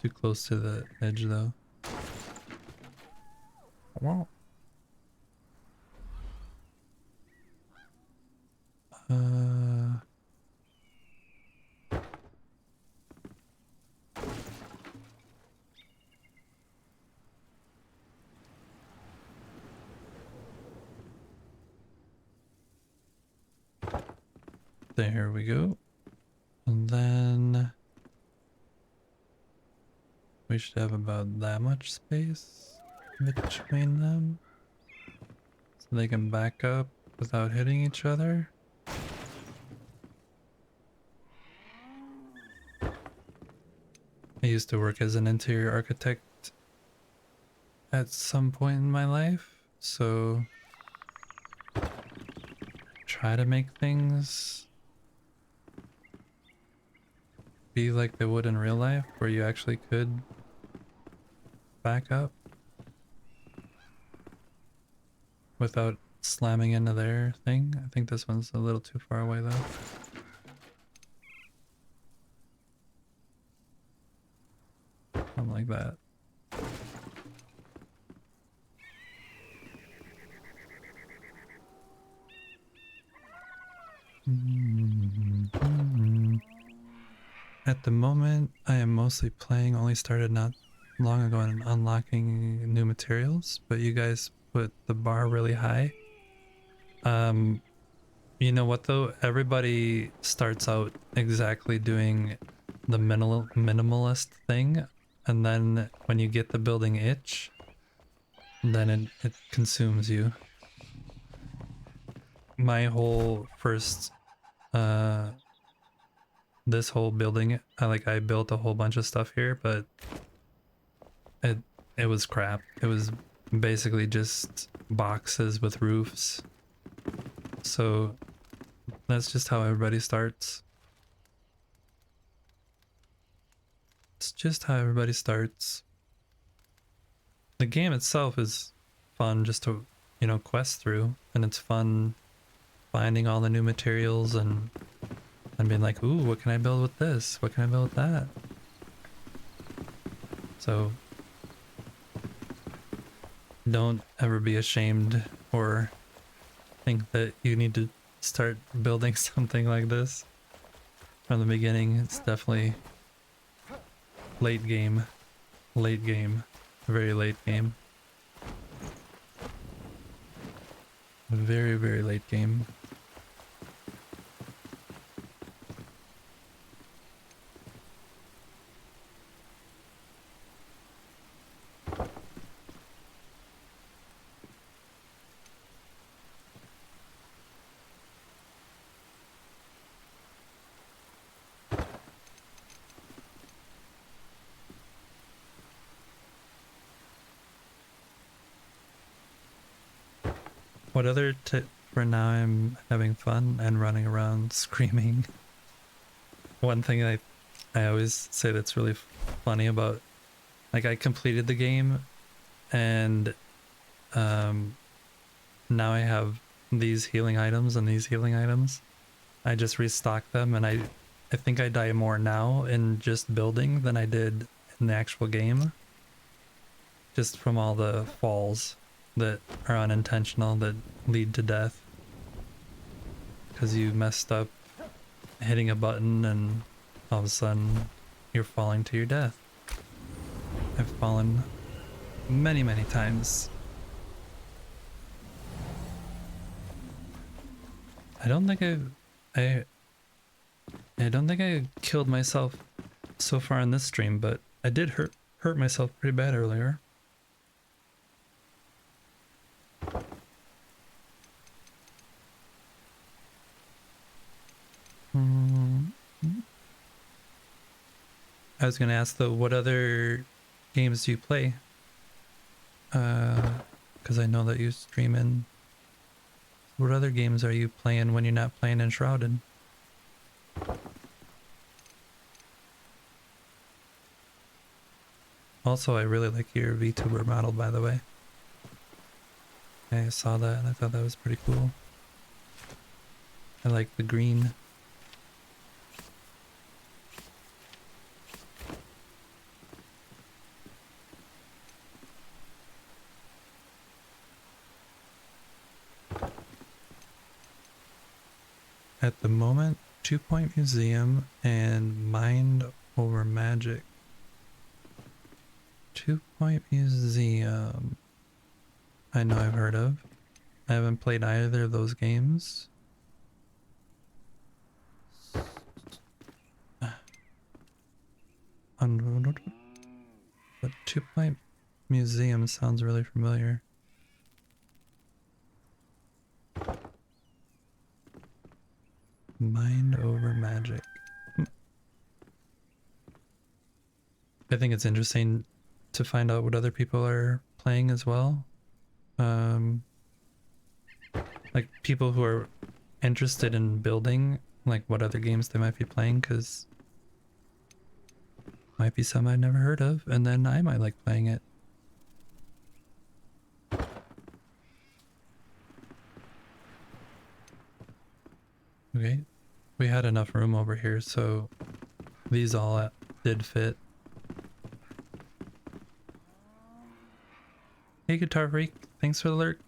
Too close to the edge though. Wow. There we go. And then we should have about that much space between them, so they can back up without hitting each other. I used to work as an interior architect at some point in my life, so try to make things be like they would in real life, where you actually could back up without slamming into their thing. I think this one's a little too far away though. Something like that. At the moment, I am mostly playing, only started not long ago and unlocking new materials, but you guys put the bar really high. You know what though? Everybody starts out exactly doing the minimalist thing, and then when you get the building itch, then it consumes you. My whole first this whole building, I built a whole bunch of stuff here, but it it was crap. It was basically just boxes with roofs. So that's just how everybody starts. It's just how everybody starts. The game itself is fun just to, you know, quest through, and it's fun finding all the new materials and being like, ooh, what can I build with this? What can I build with that? So don't ever be ashamed or think that you need to start building something like this from the beginning. It's definitely late game, very late game, very, very late game. What other tip for now? I'm having fun and running around screaming. One thing I always say that's really funny about, like, I completed the game and now I have these healing items and these healing items. I just restock them, and I think I die more now in just building than I did in the actual game. Just from all the falls that are unintentional that lead to death. Because you messed up hitting a button and all of a sudden you're falling to your death. I've fallen many, many times. I don't think I don't think I killed myself so far in this stream, but I did hurt myself pretty bad earlier. I was gonna ask though, what other games do you play? Because I know that you stream in. What other games are you playing when you're not playing Enshrouded? Also, I really like your VTuber model, by the way. I saw that and I thought that was pretty cool. I like the green. At the moment, 2-Point Museum and Mind Over Magic. 2-Point Museum. I know I've heard of. I haven't played either of those games. But 2-Point Museum sounds really familiar. Mind over magic. I think it's interesting to find out what other people are playing as well. Like people who are interested in building, like what other games they might be playing, because might be some I've never heard of, and then I might like playing it. Okay. We had enough room over here, so these all did fit. Hey, Guitar Freak. Thanks for the lurk.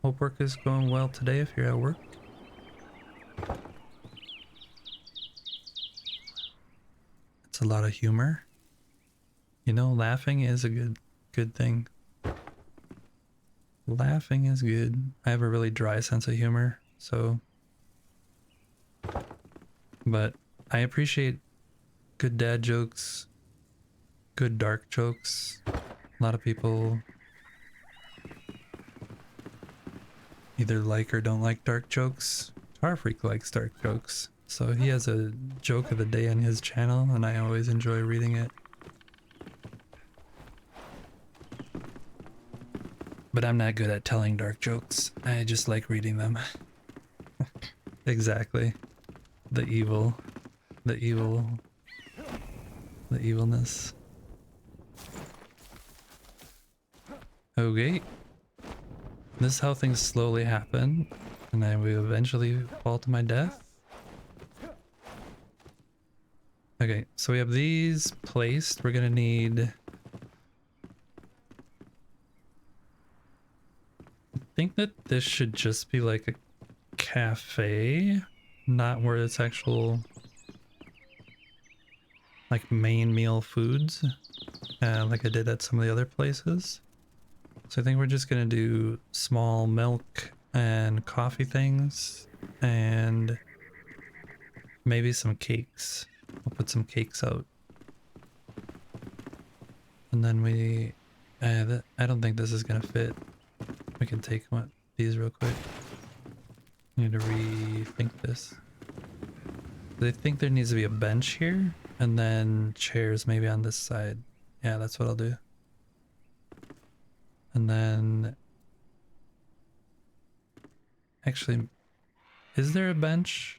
Hope work is going well today if you're at work. It's a lot of humor. You know, laughing is a good thing. Laughing is good. I have a really dry sense of humor, so... But I appreciate good dad jokes, good dark jokes. A lot of people either like or don't like dark jokes. Guitar Freak likes dark jokes, so he has a joke of the day on his channel, and I always enjoy reading it. But I'm not good at telling dark jokes. I just like reading them. Exactly. The evil. The evil. The evilness. Okay. This is how things slowly happen, and I will eventually fall to my death. Okay, so we have these placed. We're gonna need... I think that this should just be like a cafe, not where it's actual like main meal foods, like I did at some of the other places. So I think we're just gonna do small milk and coffee things, and maybe some cakes. I'll put some cakes out. And then we... I don't think this is gonna fit. We can take these real quick. Need to rethink this. I think there needs to be a bench here, and then chairs maybe on this side. Yeah, that's what I'll do. And then... Actually, is there a bench?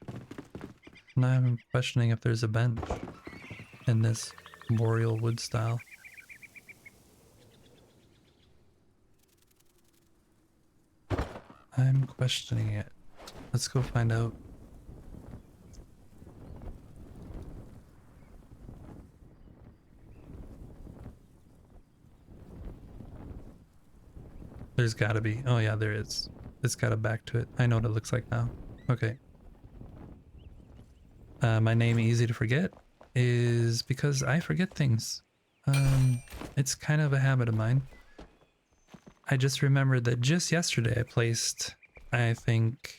Now I'm questioning if there's a bench in this boreal wood style. I'm questioning it. Let's go find out. There's gotta be. Oh yeah, there is. It's got a back to it. I know what it looks like now. Okay. My name, easy to forget, is because I forget things. It's kind of a habit of mine. I just remembered that just yesterday I placed, I think,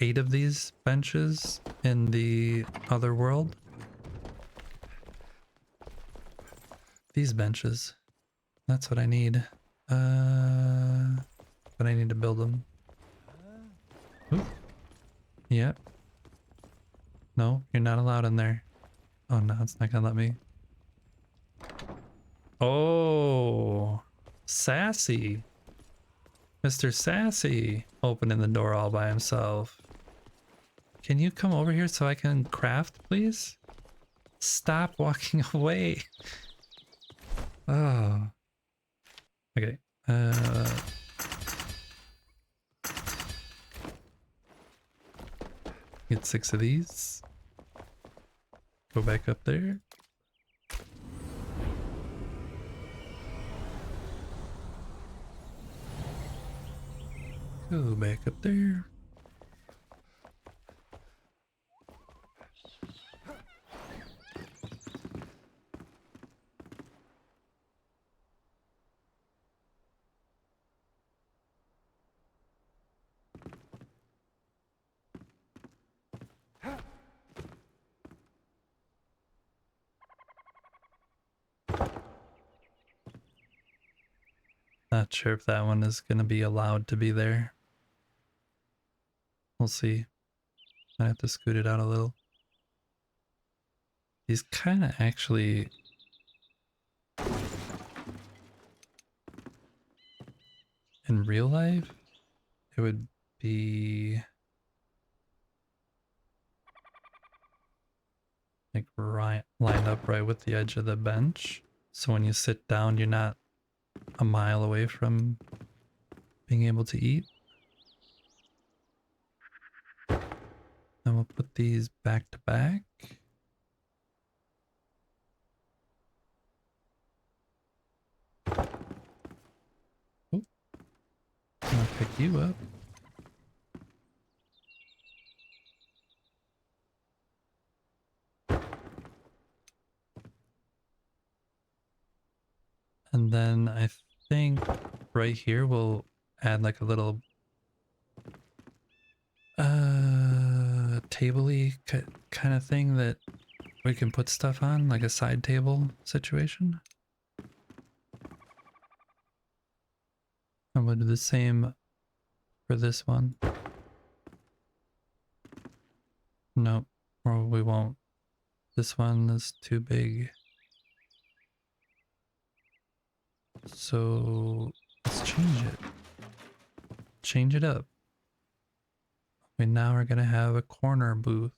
8 of these benches in the other world. These benches. That's what I need. But I need to build them. Oop. Yep. No, you're not allowed in there. Oh no, it's not gonna let me. Oh, sassy. Mr. Sassy opening the door all by himself. Can you come over here so I can craft, please? Stop walking away. Oh. Okay. Get 6 of these. Go back up there. Go back up there. Not sure if that one is going to be allowed to be there. We'll see. I have to scoot it out a little. He's kind of actually... In real life, it would be... like right, lined up right with the edge of the bench. So when you sit down, you're not a mile away from being able to eat. Then we'll put these back to back. Oh, I'll pick you up. And then I think right here we'll add like a little table-y kind of thing that we can put stuff on, like a side table situation. And we'll do the same for this one. Nope, or we won't. This one is too big. So let's change it. Change it up. We now are gonna have a corner booth.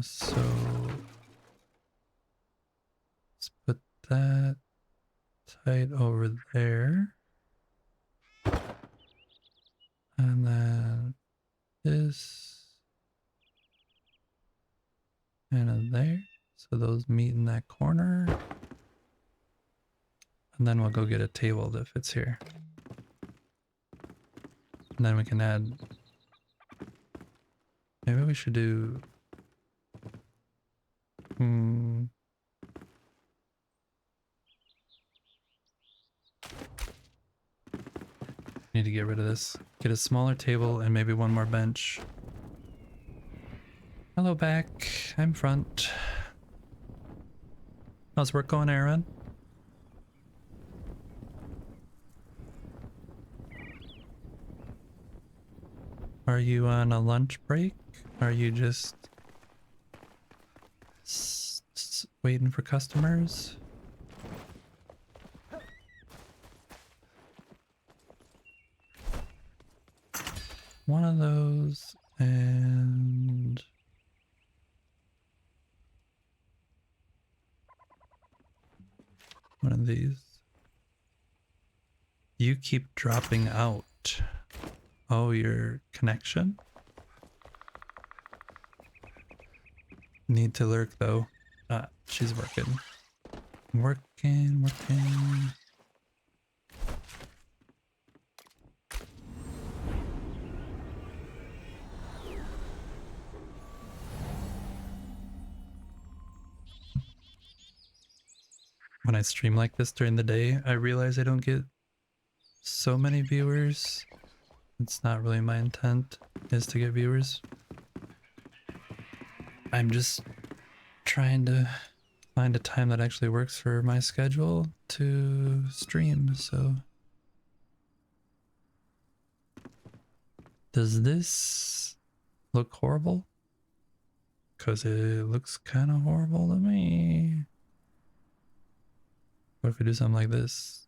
So let's put that tight over there. And then this and there. So those meet in that corner. And then we'll go get a table that fits here. And then we can add, maybe we should do, need to get rid of this. Get a smaller table and maybe one more bench. Hello back, I'm front. How's work going, Aaron? Are you on a lunch break? Are you just waiting for customers? One of those and one of these. You keep dropping out. Oh, your connection? Need to lurk though. Ah, she's working. Working. When I stream like this during the day, I realize I don't get so many viewers. It's not really my intent, is to get viewers. I'm just trying to find a time that actually works for my schedule to stream, so. Does this look horrible? Because it looks kind of horrible to me. What if we do something like this?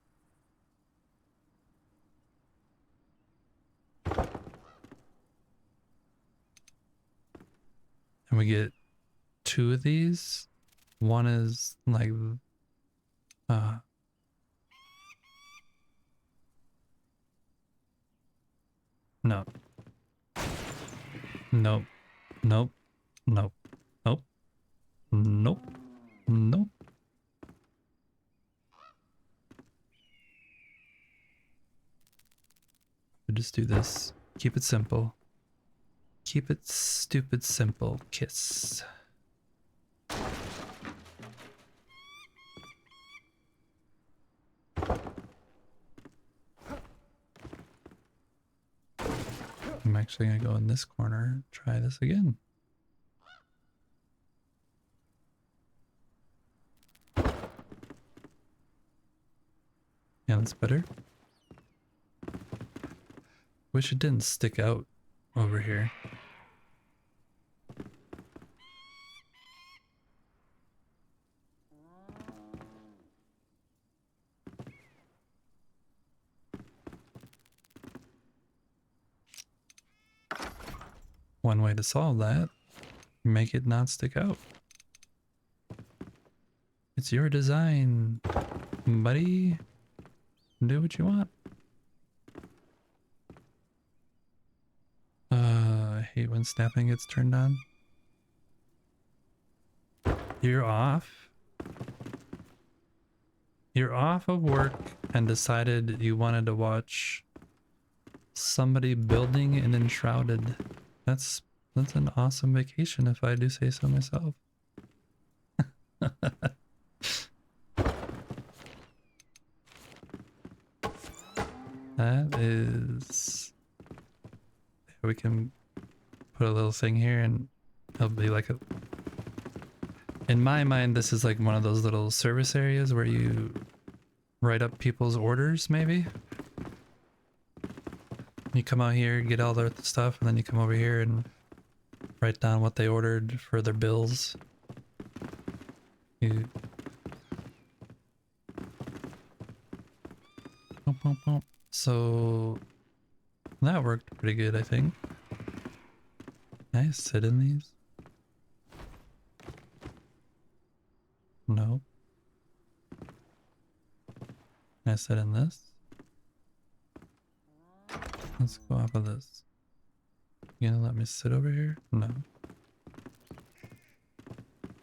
And we get two of these. One is like, no. Nope. Nope. Nope. Nope. Nope. Nope. We just do this. Keep it simple. Keep it stupid simple. Kiss. I'm actually gonna go in this corner, try this again. Yeah, that's better. Wish it didn't stick out over here. One way to solve that, make it not stick out. It's your design, buddy. Do what you want. hate when snapping gets turned on. You're off? You're off of work and decided you wanted to watch somebody building an enshrouded. That's an awesome vacation if I do say so myself. That is... We can put a little thing here and it'll be like a... In my mind, this is like one of those little service areas where you write up people's orders, maybe? You come out here, get all the stuff, and then you come over here and write down what they ordered for their bills. You... So that worked pretty good, I think. Can I sit in these? No. Can I sit in this? Let's go off of this. You gonna let me sit over here? No.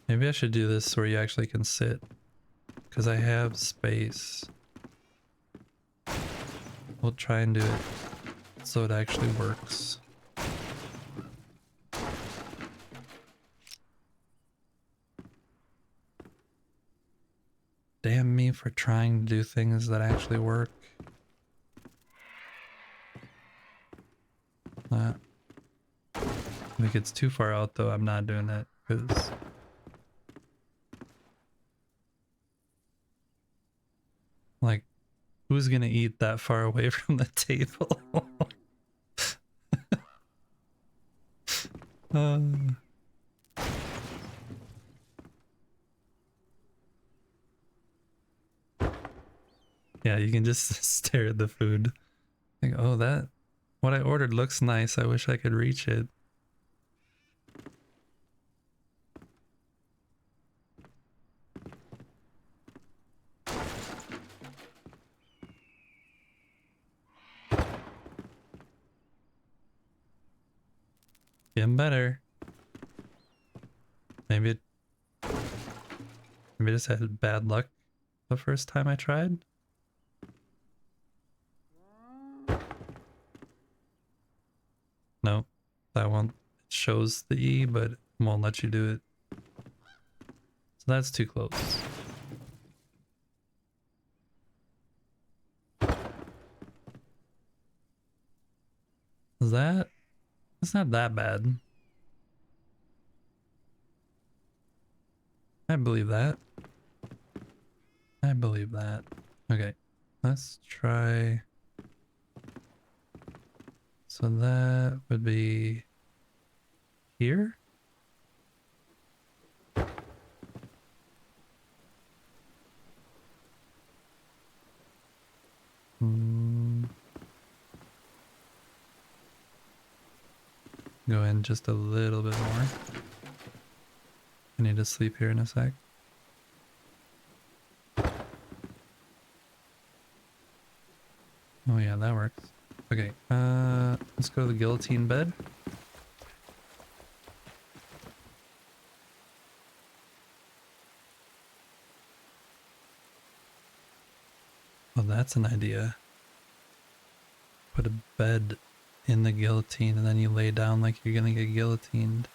Maybe I should do this where you actually can sit. Because I have space. We'll try and do it so it actually works. Damn me for trying to do things that actually work. If it gets too far out though, I'm not doing that because like who's gonna eat that far away from the table? Yeah, you can just stare at the food. Like, oh, that what I ordered looks nice. I wish I could reach it. Getting better. Maybe it just had bad luck the first time I tried. No, that one shows the E, but won't let you do it. So that's too close. Is that? It's not that bad. I believe that. I believe that. Okay, let's try. So that would be here. Go in just a little bit more. I need to sleep here in a sec. Oh yeah, that works. Okay, let's go to the guillotine bed. Oh, that's an idea. Put a bed in the guillotine and then you lay down like you're gonna get guillotined.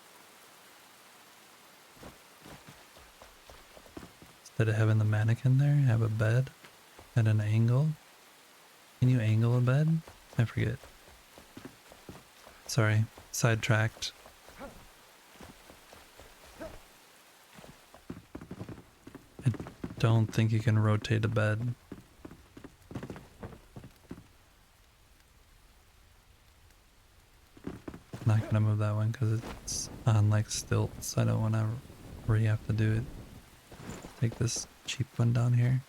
Instead of having the mannequin there, have a bed at an angle. Can you angle a bed? I forget. Sorry, sidetracked. I don't think you can rotate a bed. Not gonna move that one because it's on like stilts. I don't want to have to do it. Take this cheap one down here.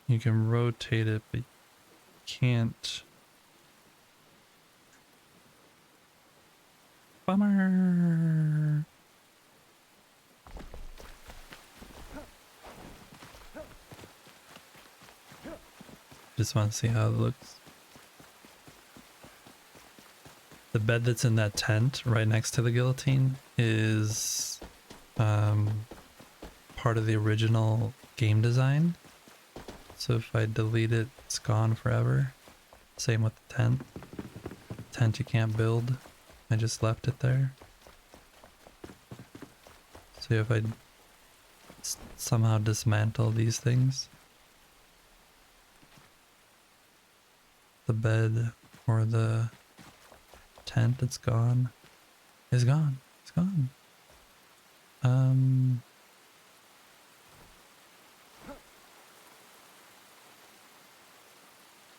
You can rotate it, but you can't. Bummer. Just want to see how it looks. The bed that's in that tent right next to the guillotine is part of the original game design. So if I delete it, it's gone forever. Same with the tent. Tent you can't build. I just left it there. So if I somehow dismantle these things, the bed or the tent that's gone is gone. It's gone.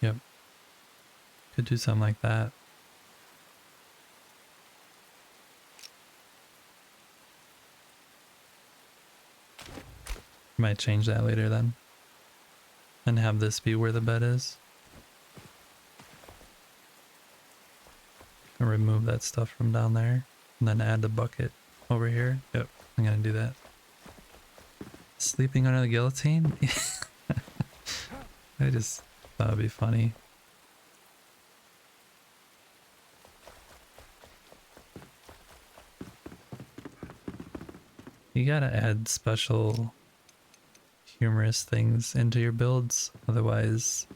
Yep. Could do something like that. Might change that later then. And have this be where the bed is. And remove that stuff from down there. And then add the bucket over here. Yep, I'm gonna do that. Sleeping under the guillotine? I just thought it'd be funny. You gotta add special humorous things into your builds, otherwise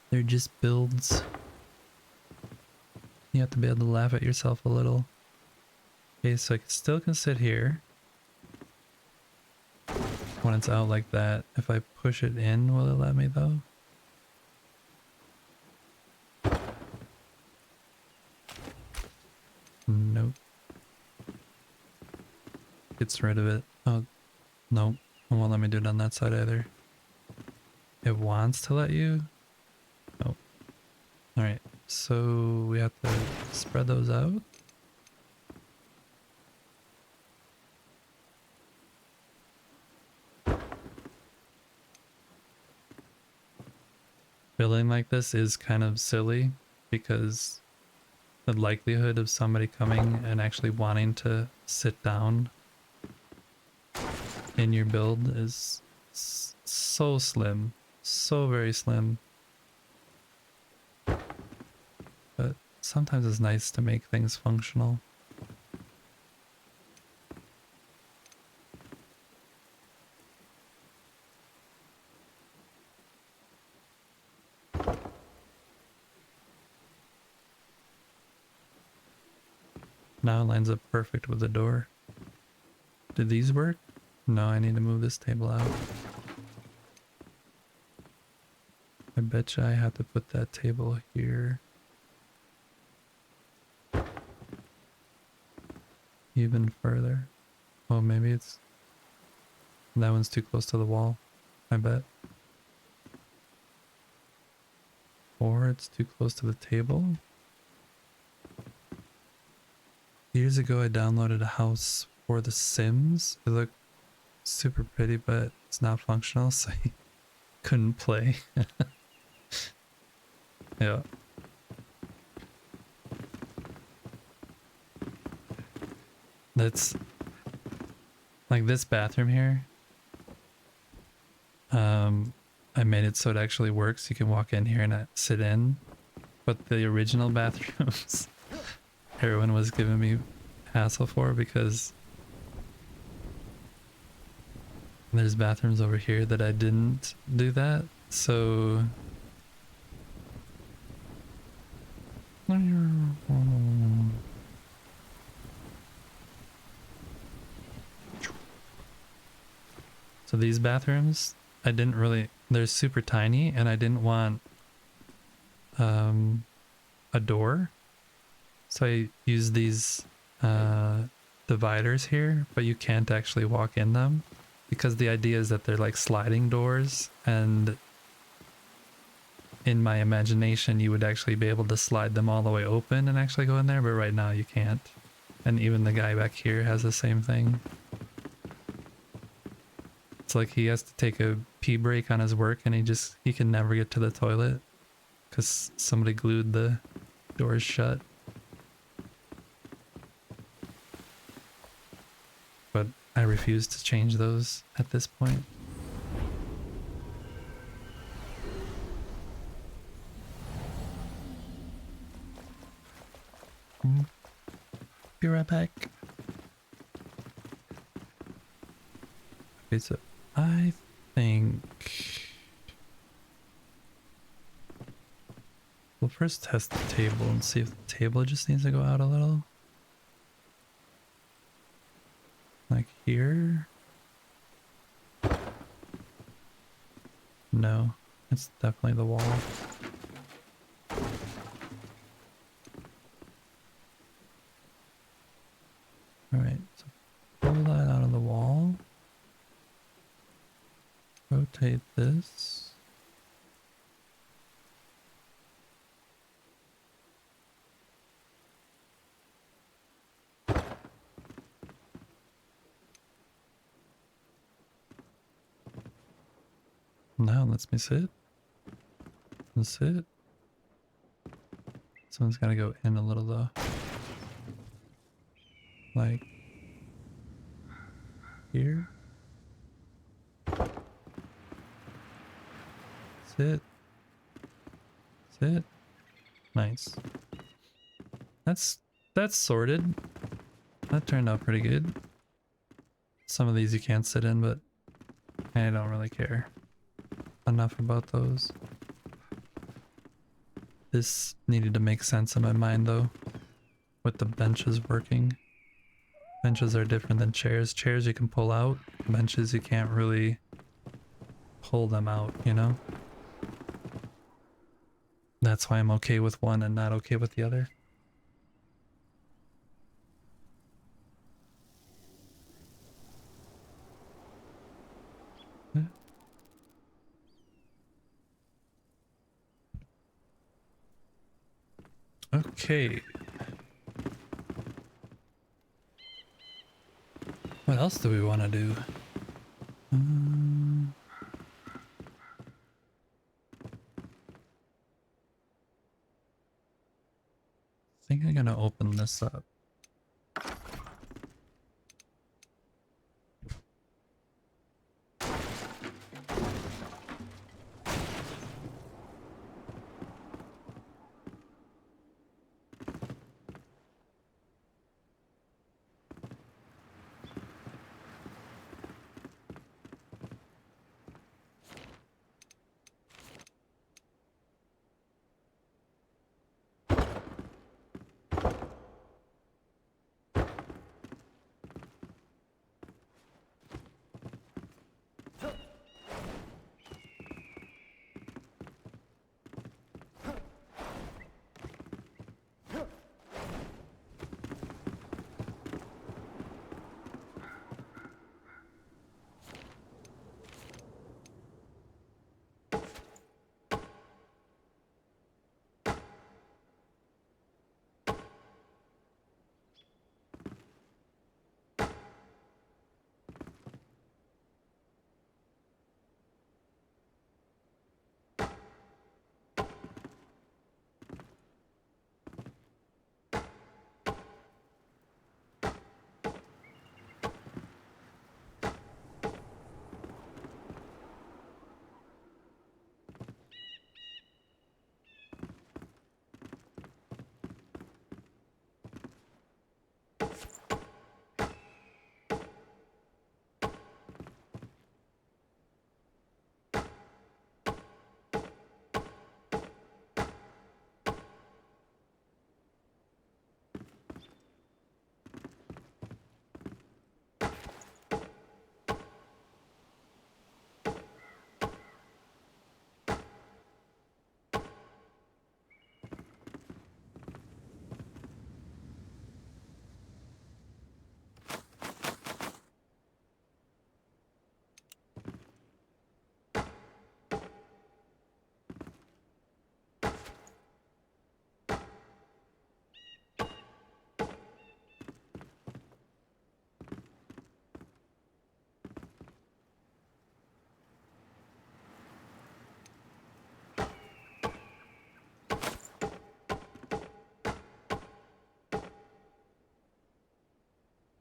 they're just builds. You have to be able to laugh at yourself a little. Okay, so I still can sit here when it's out like that. If I push it in, will it let me though? Nope. Gets rid of it. Oh, nope. It won't let me do it on that side either. It wants to let you? Nope. Alright, so we have to spread those out. Building like this is kind of silly because the likelihood of somebody coming and actually wanting to sit down in your build is so slim, so very slim. But sometimes it's nice to make things functional. Now it lines up perfect with the door. Did these work? No, I need to move this table out. I betcha I have to put that table here. Even further. Oh, maybe it's... that one's too close to the wall, I bet. Or it's too close to the table. Years ago I downloaded a house for The Sims. It looked super pretty, but it's not functional, so I couldn't play. Yeah. That's like this bathroom here. I made it so it actually works. You can walk in here and sit in. But the original bathrooms, everyone was giving me hassle for because there's bathrooms over here that I didn't do that. So these bathrooms, I didn't really, they're super tiny and I didn't want a door. So I used these dividers here, but you can't actually walk in them because the idea is that they're like sliding doors, and in my imagination you would actually be able to slide them all the way open and actually go in there, but right now you can't. And even the guy back here has the same thing. It's like he has to take a pee break on his work and he can never get to the toilet because somebody glued the doors shut. But I refuse to change those at this point. Be right back. Okay, so I think we'll first test the table and see if the table just needs to go out a little. Like here. No, it's definitely the wall. Alright, so pull that out of the wall. Rotate this. Now lets me sit. And sit. Someone's gotta go in a little though. Like here. Sit. Sit. Nice. That's sorted. That turned out pretty good. Some of these you can't sit in, but I don't really care enough about those. This needed to make sense in my mind though, with the benches working. Benches are different than chairs. Chairs you can pull out, benches you can't really pull them out, you know? That's why I'm okay with one and not okay with the other. Yeah. Okay. What else do we want to do? I think I'm gonna open this up.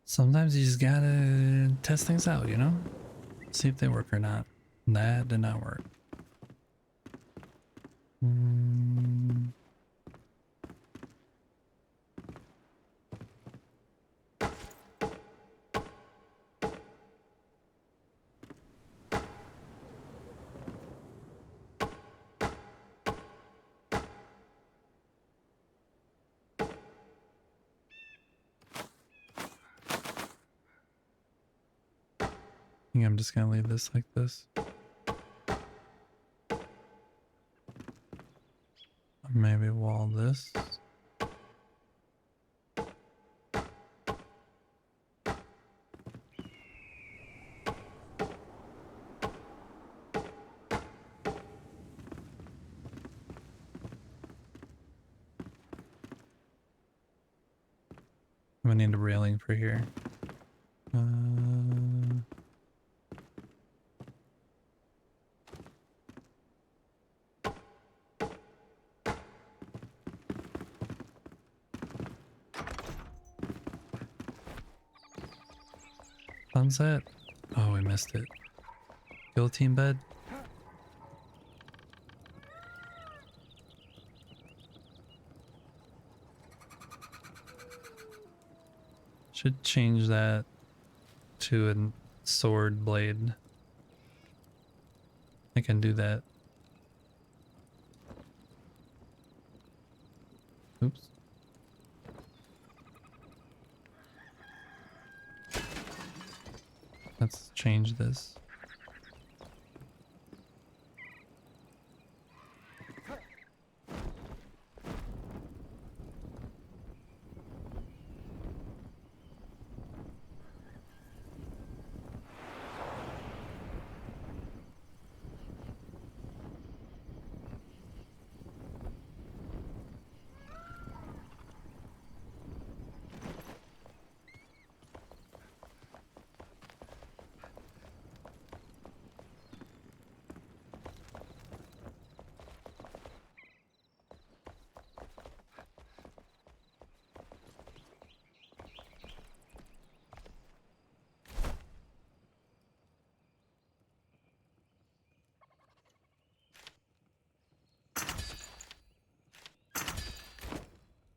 Sometimes you just gotta test things out, you know? See if they work or not. That did not work. think I'm just gonna leave this like this. Or maybe wall this. We need a railing for here. Sunset? Oh, we missed it. Guillotine bed? Should change that to a sword blade. I can do that. Oops. Let's change this.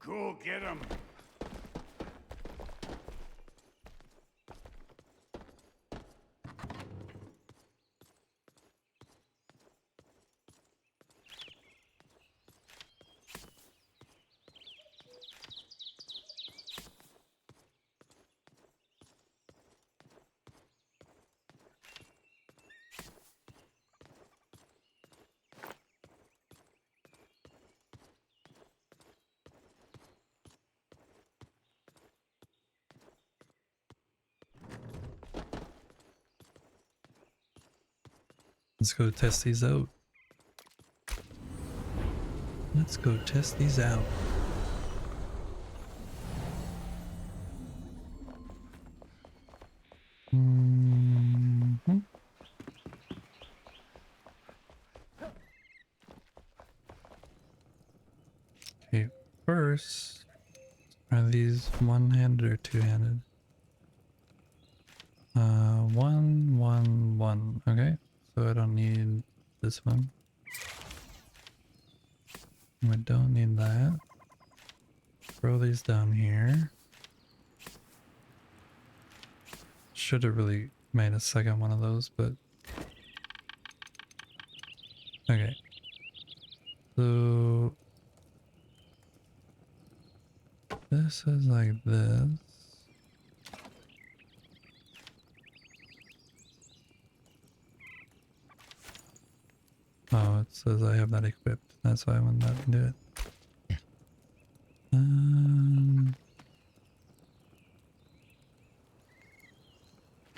Go get him! Let's go test these out. Let's go test these out. Mhm. Okay, first, are these one-handed or two-handed? One. Okay, so I don't need this one. We don't need that. Throw these down here. Should have really made a second one of those, but okay. So this is like this. Oh, it says I have that equipped. That's why I went that and do it.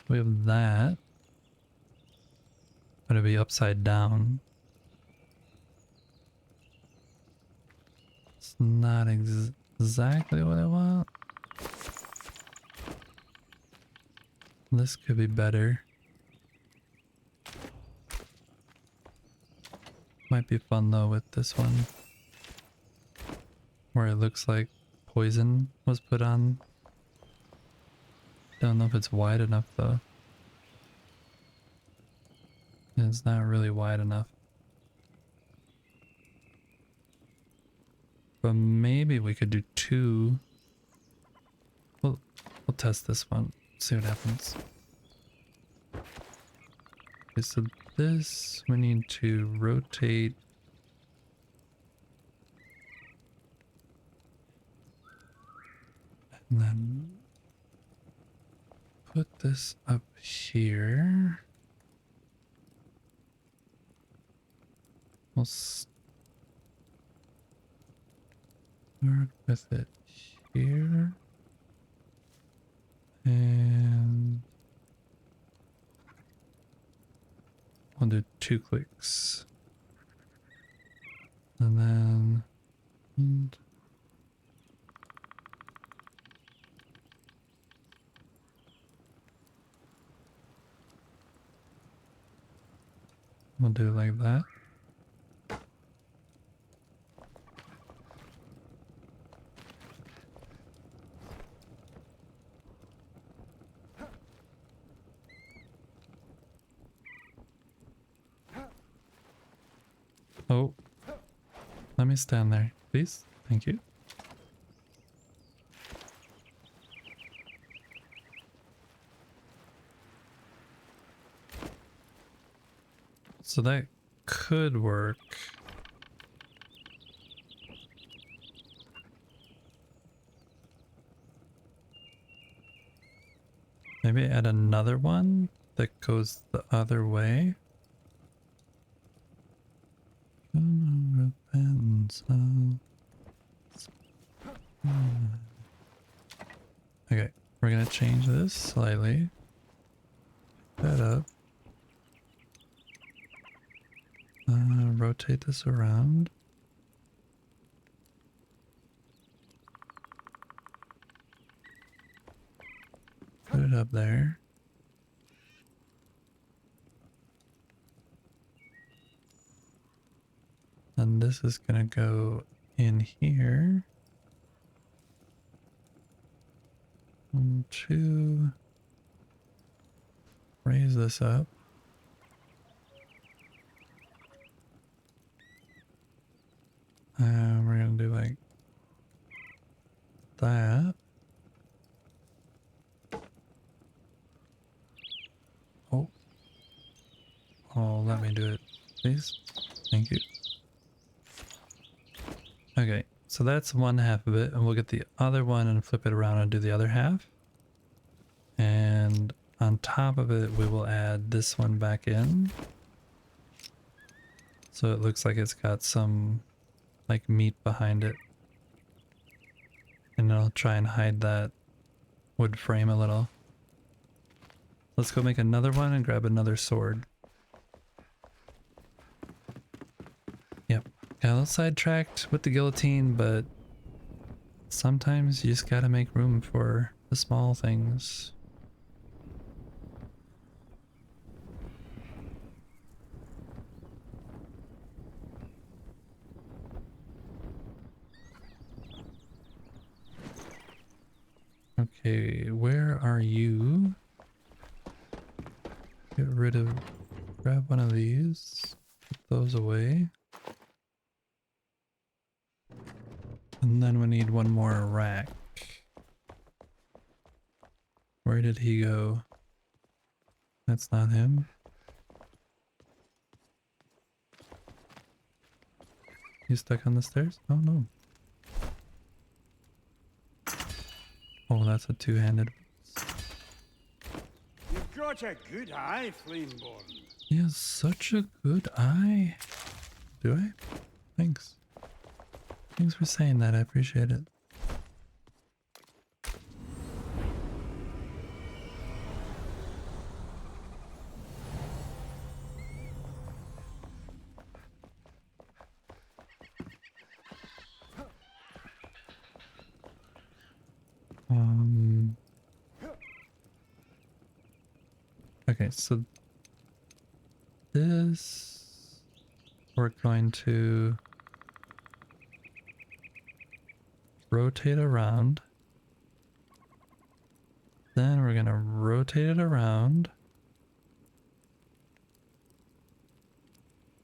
We have that. But it'd be upside down. It's not exactly what I want. This could be better. Might be fun though with this one. Where it looks like poison was put on. Don't know if it's wide enough though. It's not really wide enough. But maybe we could do two. We'll test this one. See what happens. Okay, so this we need to rotate. And then put this up here. We'll start with it here. And we'll do 2 clicks. And then we'll do it like that. Oh, let me stand there, please. Thank you. So that could work. Maybe add another one that goes the other way. Okay, we're gonna change this slightly. That up. Rotate this around. Put it up there. And this is gonna go in here. 1, 2. Raise this up. We're gonna do like that. Oh. Oh, let me do it, please. Thank you. Okay, so that's one half of it, and we'll get the other one and flip it around and do the other half. And on top of it, we will add this one back in. So it looks like it's got some like meat behind it. And I'll try and hide that wood frame a little. Let's go make another one and grab another sword. Yep, got a little sidetracked with the guillotine, but sometimes you just gotta make room for the small things. Okay, where are you? Get rid of, grab one of these, put those away. And then we need one more rack. Where did he go? That's not him. He's stuck on the stairs? Oh no. Oh, that's a two-handed. You've got a good eye, Flameborn. He has such a good eye. Do I? Thanks. Thanks for saying that, I appreciate it. Okay, so this we're going to rotate around. Then we're going to rotate it around.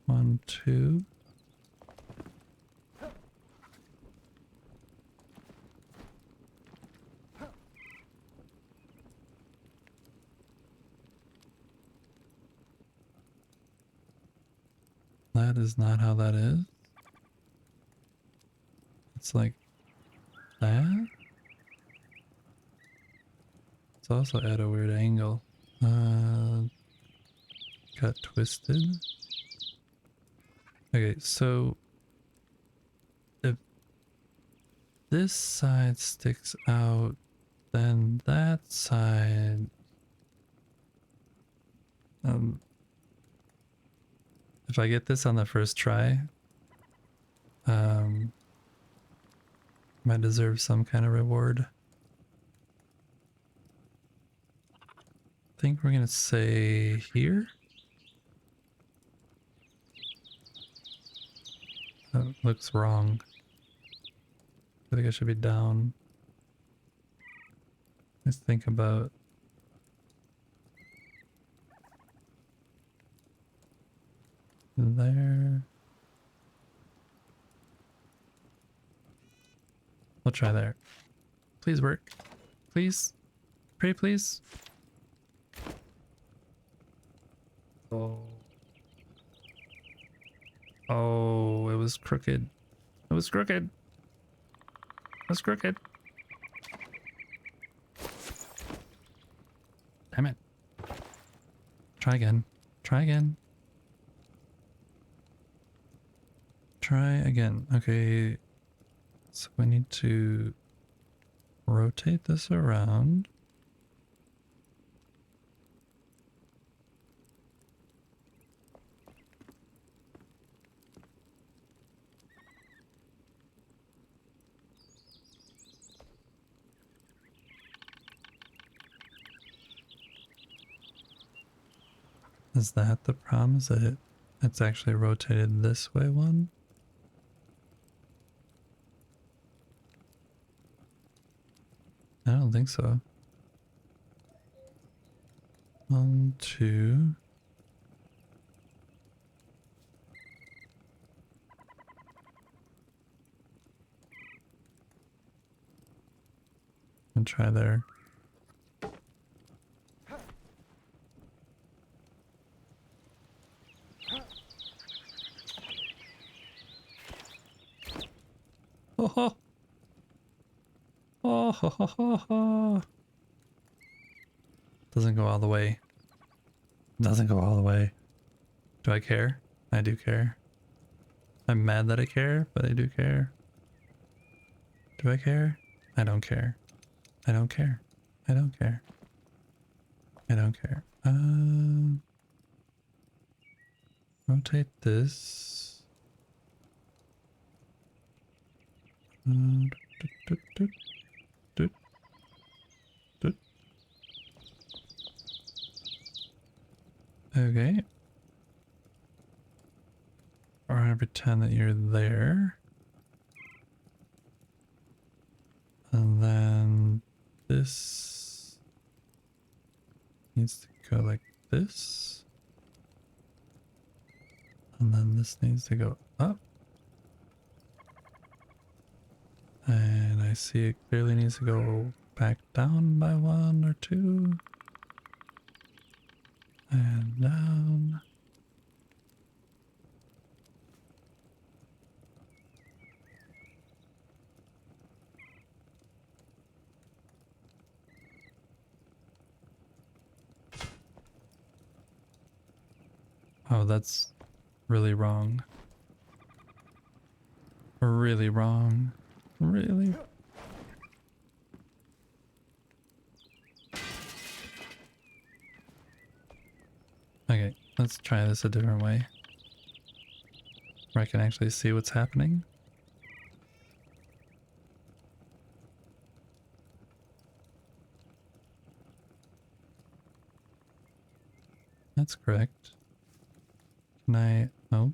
1, 2. That is not how that is. It's like that. It's also at a weird angle. Got twisted. Okay, so if this side sticks out, then that side, if I get this on the first try, might deserve some kind of reward. I think we're gonna say here. That looks wrong. I think I should be down. Let's think about there. We'll try there. Please work. Please. Pray, please. Oh. Oh, it was crooked. It was crooked. It was crooked. Damn it. Try again. Try again. Try again. Okay. So we need to rotate this around. Is that the problem? Is that it's actually rotated this way one? I don't think so. 1, 2. And try there. Oh ho! Oh ho ho ho ho! Doesn't go all the way. Doesn't go all the way. Do I care? I do care. I'm mad that I care, but I do care. Do I care? I don't care. I don't care. I don't care. I don't care. Rotate this. Okay. Or I'm gonna pretend that you're there. And then this needs to go like this. And then this needs to go up. And I see it clearly needs to go back down by 1 or 2. And down. Oh, that's really wrong. Really wrong. Really? Okay, let's try this a different way. Where I can actually see what's happening. That's correct. Can I... Oh.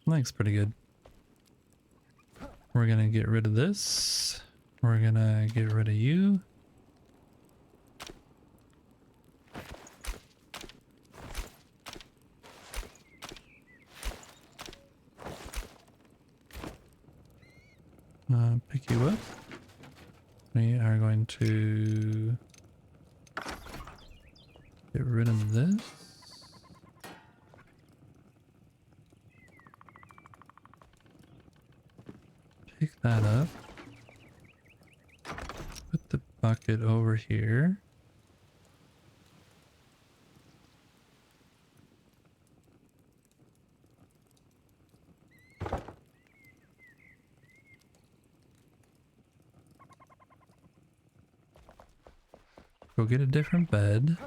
Looks pretty good. We're gonna get rid of this. We're gonna get rid of you. Pick you up. We are going to get rid of this. Pick that up. Put the bucket over here. Go get a different bed.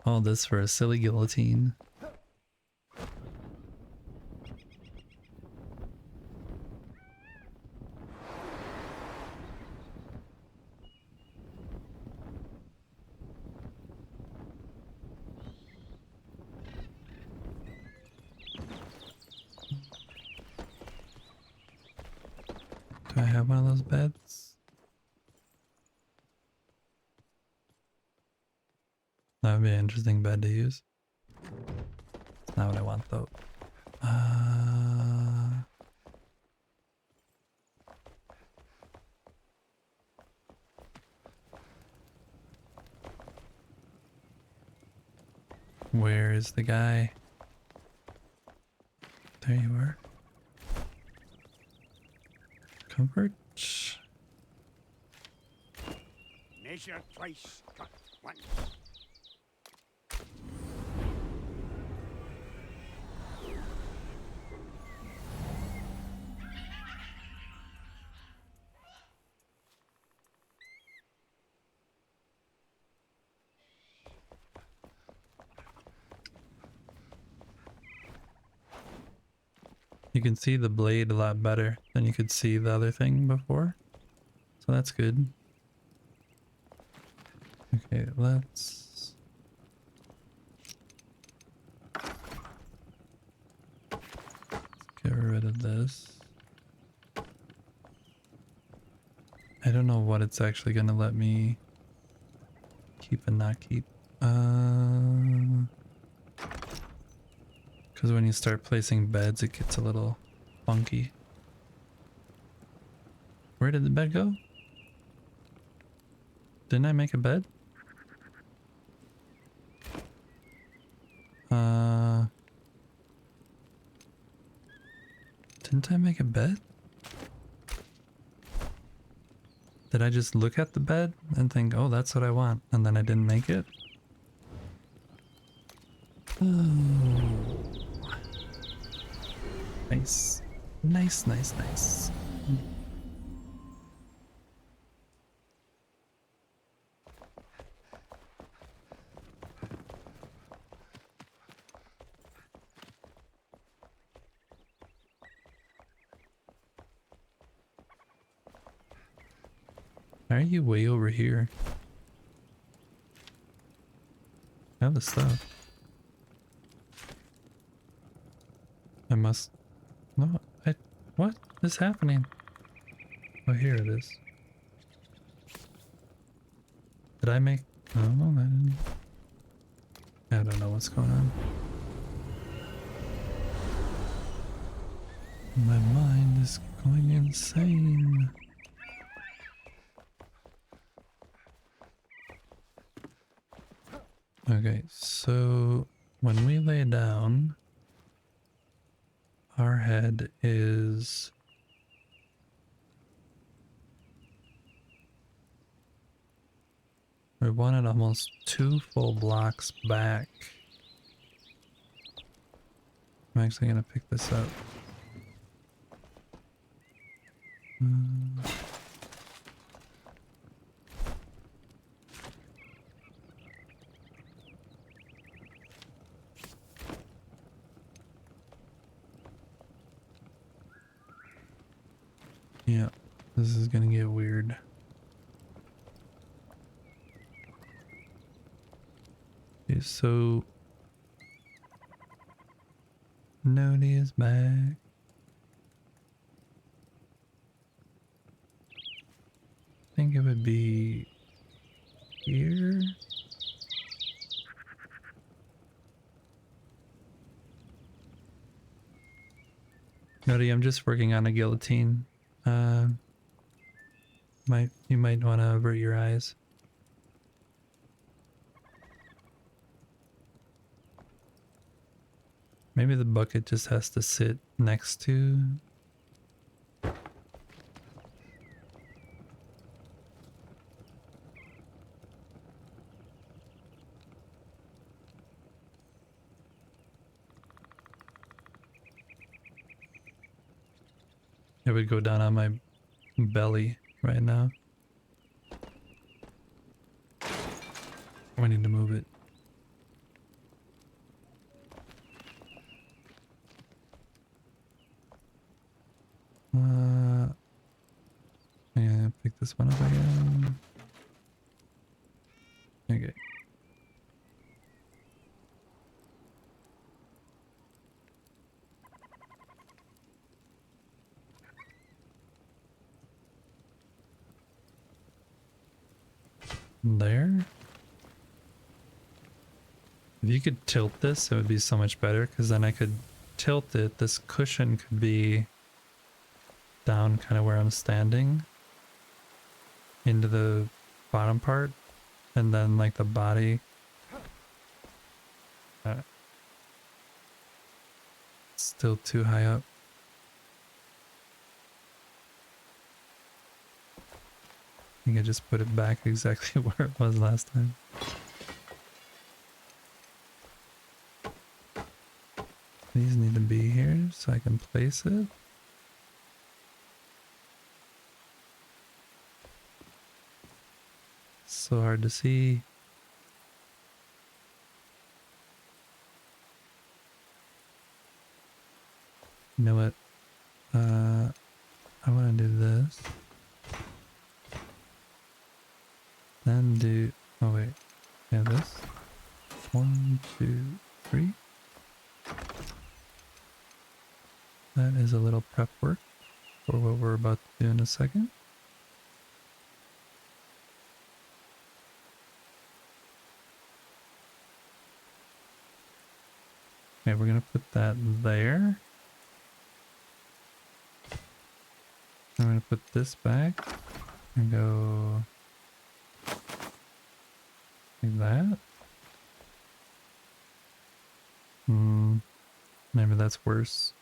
All this for a silly guillotine. Do I have one of those beds? That would be an interesting bed to use. It's not what I want though. Where is the guy? There you are. Comfort. Measure twice, cut once. You can see the blade a lot better than you could see the other thing before. So that's good. Okay, let's get rid of this. I don't know what it's actually gonna let me keep and not keep. Because when you start placing beds, it gets a little funky. Where did the bed go? Didn't I make a bed? Didn't I make a bed? Did I just look at the bed and think, oh, that's what I want, and then I didn't make it? Oh. Nice. Nice, nice, nice. Why are you way over here? I have the stuff. I must... No, what is happening? Oh, here it is. Did I make... No, I didn't. I don't know what's going on. My mind is going insane. Okay, so when we lay down, our head is... We wanted almost 2 full blocks back. I'm actually gonna pick this up. Yeah, this is gonna get weird. Okay, so Nody is back. I think it would be here. Nody, I'm just working on a guillotine. Uh, you might want to avert your eyes. Maybe the bucket just has to sit next to. It would go down on my belly right now. I need to move it. Yeah, pick this one up again. Okay. There. If you could tilt this, it would be so much better, because then I could tilt it. This cushion could be down kind of where I'm standing into the bottom part, and then like the body still too high up. I think I just put it back exactly where it was last time. These need to be here so I can place it. So hard to see. You know what? I want to do this. Then do, oh wait, yeah, this. 1, 2, 3. That is a little prep work for what we're about to do in a second. Okay, we're gonna put that there. I'm gonna put this back and go like that. Maybe that's worse.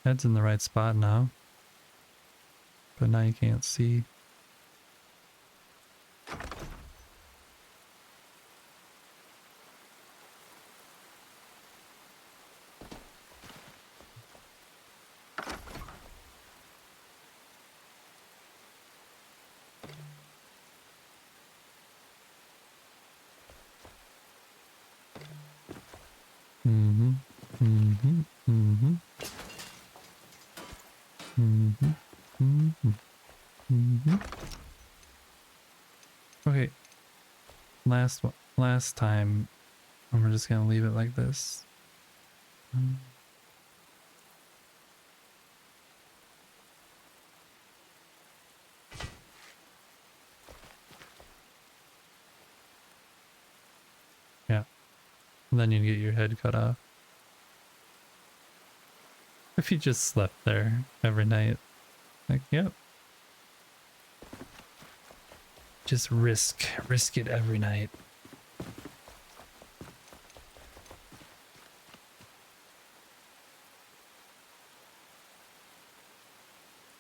Head's in the right spot now, but now you can't see. Okay, last time, and we're just gonna leave it like this. Yeah, and then you get your head cut off. If you just slept there every night, like, yep. Just risk it every night.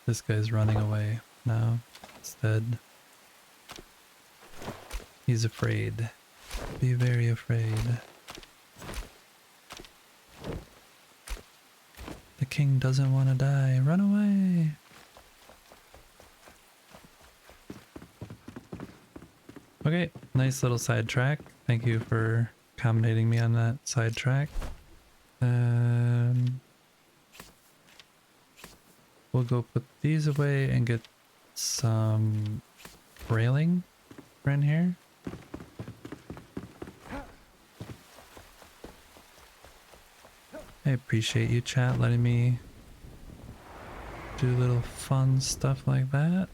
This guy's running away now instead. He's afraid. Be very afraid. The king doesn't want to die. Run away. Okay, nice little side track. Thank you for accommodating me on that side track. We'll go put these away and get some railing right in here. I appreciate you, chat, letting me do little fun stuff like that.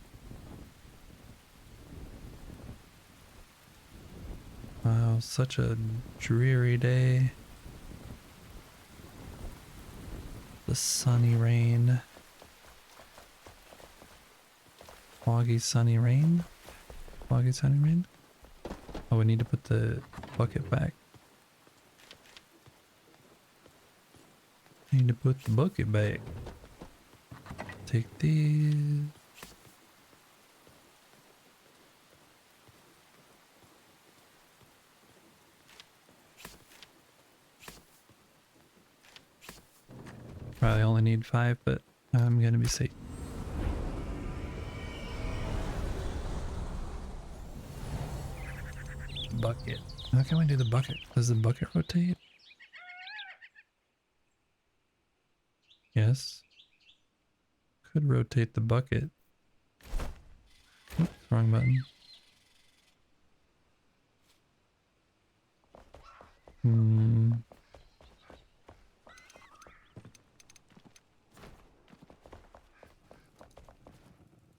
Wow, such a dreary day. the sunny rain. Foggy sunny rain? Foggy sunny rain? Oh, we need to put the bucket back. Need to put the bucket back. Take these. Probably only need 5, but I'm gonna be safe. Bucket. How can we do the bucket? Does the bucket rotate? Yes. Could rotate the bucket. Oops, wrong button. Hmm.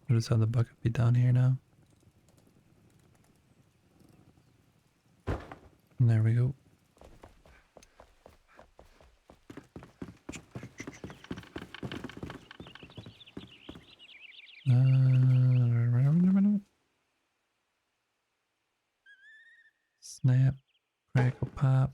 Notice how the bucket be down here now. And there we go. Snap, crackle, pop.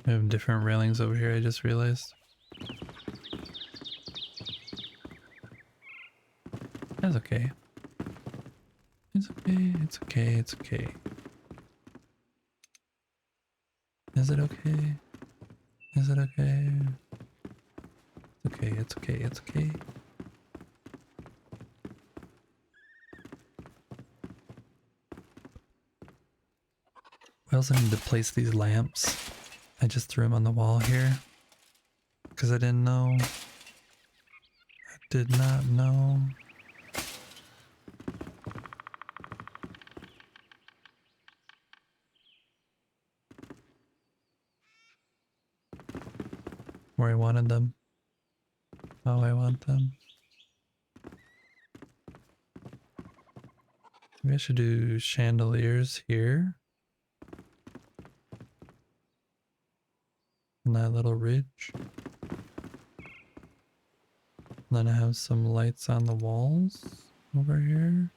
We have different railings over here, I just realized. That's okay. It's okay, it's okay, it's okay. Is it okay? Is it okay? It's okay, it's okay, it's okay. We also need to place these lamps. I just threw them on the wall here. Because I didn't know. I did not know. Where I wanted them. How I want them. Maybe I should do chandeliers here. On that little ridge. Then I have some lights on the walls over here.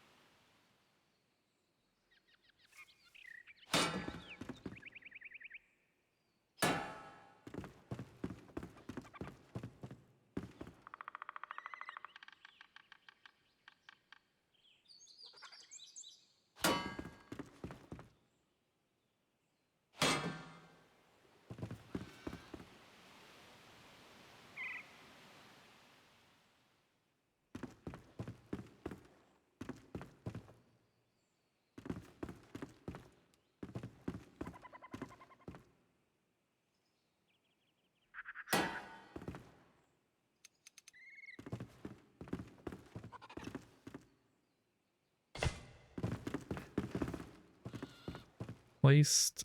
Placed.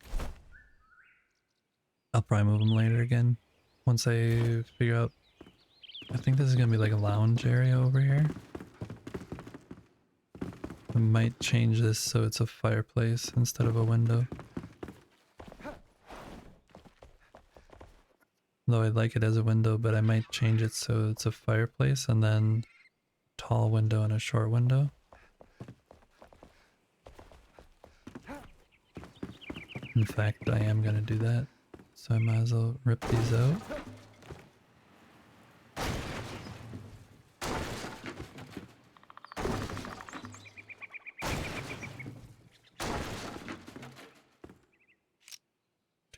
I'll probably move them later again. Once I figure out. I think this is gonna be like a lounge area over here. I might change this so it's a fireplace instead of a window. Though I like it as a window, but I might change it so it's a fireplace and then tall window and a short window. In fact, I am gonna do that. So I might as well rip these out.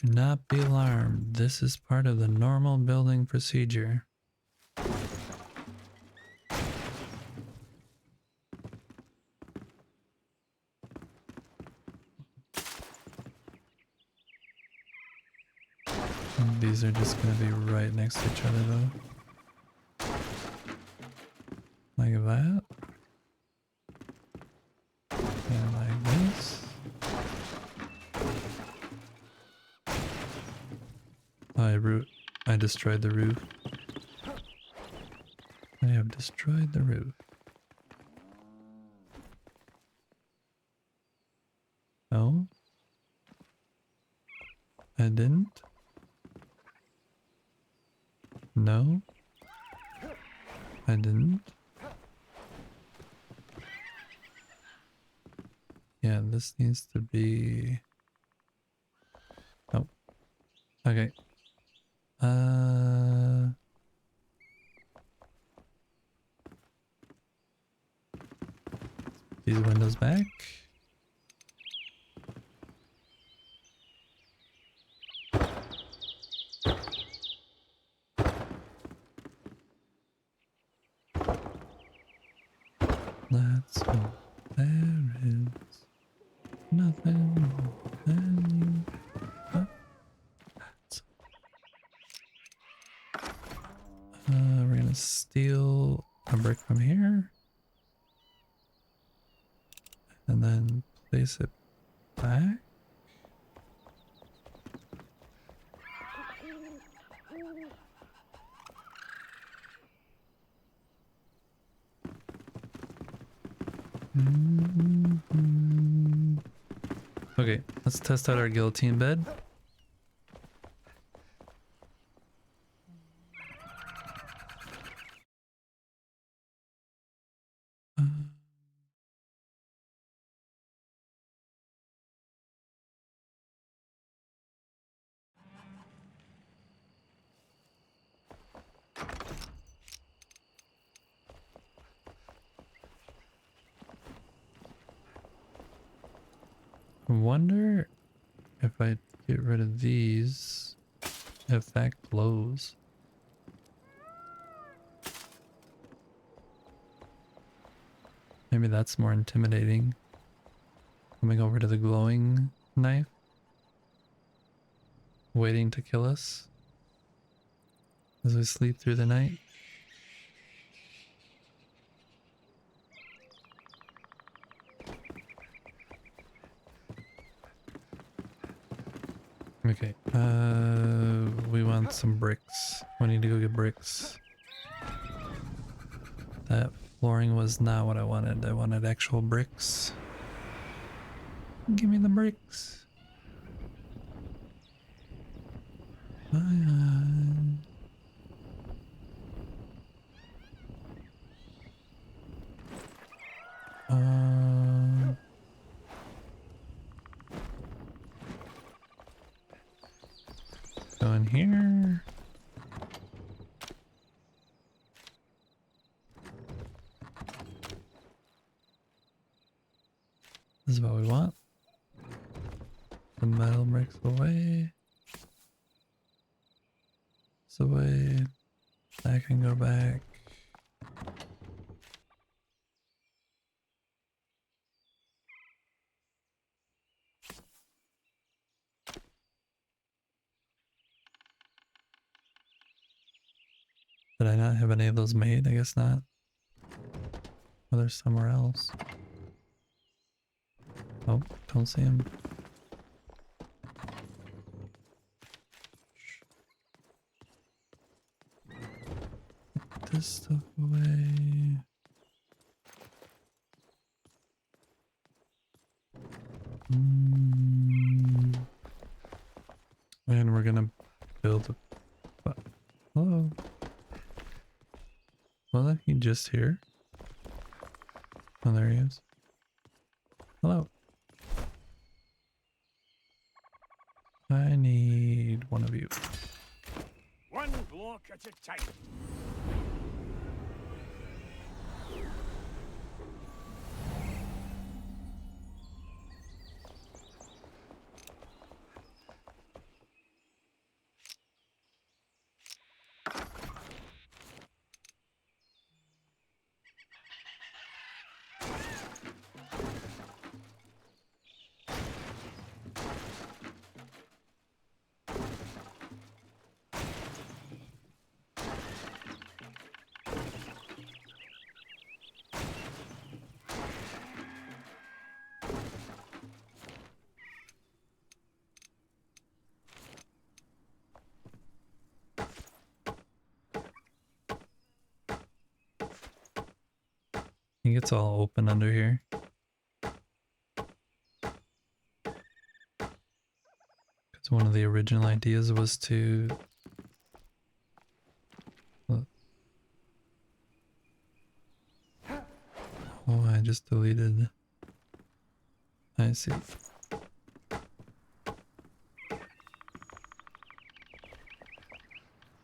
Do not be alarmed. This is part of the normal building procedure. And these are just going to be right next to each other though. Like that. I destroyed the roof. I have destroyed the roof. No. I didn't. No. I didn't. Yeah, this needs to be... Oh. Okay. These windows back. That's all there is. Nothing more than you. Oh, that's... we're gonna steal a brick from here. And then place it back. Okay, let's test out our guillotine bed. I wonder if I get rid of these, if that glows. Maybe that's more intimidating. Coming over to the glowing knife. Waiting to kill us as we sleep through the night. Okay, we want some bricks. We need to go get bricks. That flooring was not what I wanted. I wanted actual bricks. Give me the bricks. Go in here. This is what we want. The metal bricks away. This away. That can go back. Did I not have any of those made? I guess not. Well, there's somewhere else. Oh, don't see him. Put this stuff away. And we're gonna build a... Hello? Wasn't he just here? Oh, there he is. Hello. I need one of you. One block at a time. think it's all open under here. Because one of the original ideas was to... Oh, I just deleted... I see.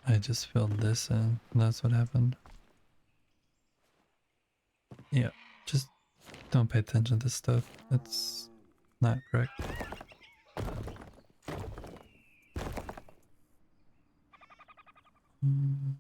I just filled this in. That's what happened. Yeah, just don't pay attention to this stuff. It's not correct. Mm.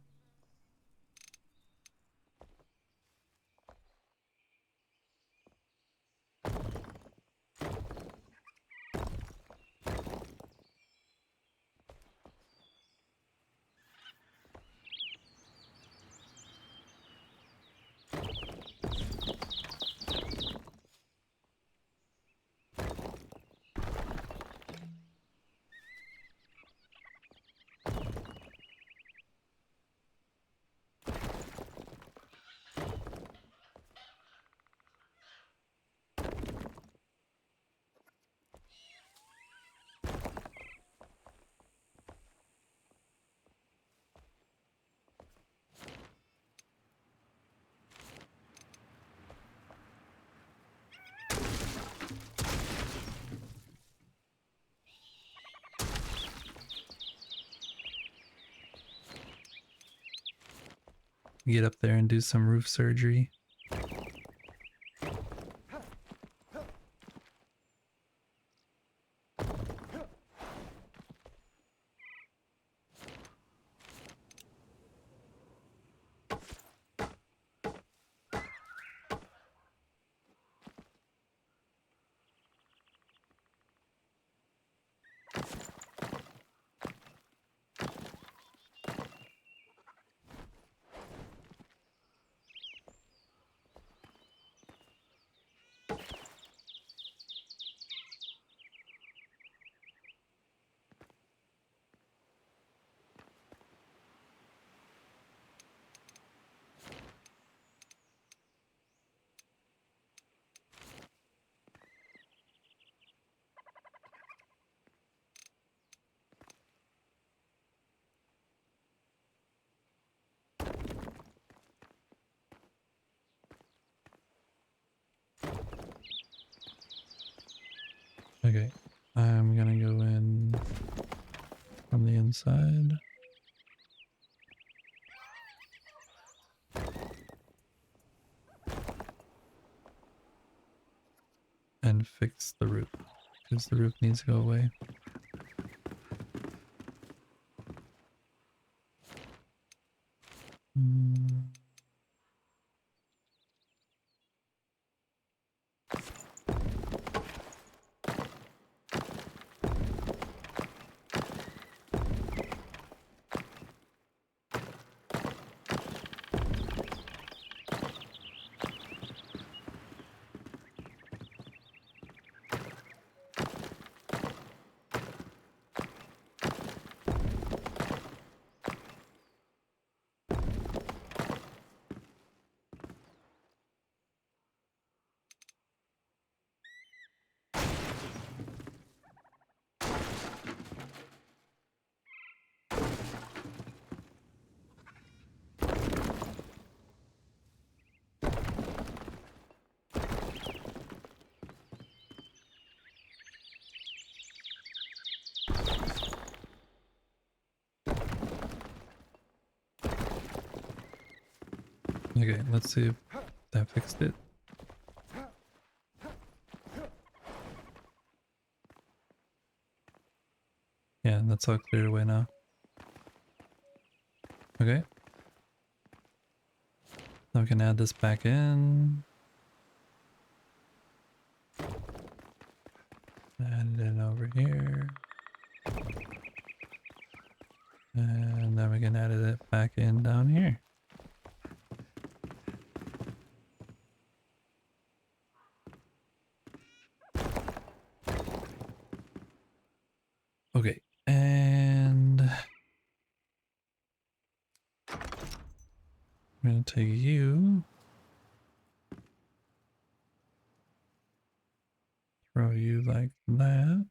Get up there and do some roof surgery. Okay, I'm gonna go in from the inside. And fix the roof, because the roof needs to go away. Mm. Okay, let's see if that fixed it. Yeah, that's all cleared away now. Okay. Now we can add this back in. Add it in over here. And then we can add it back in down here. Okay, and I'm gonna take you you like that.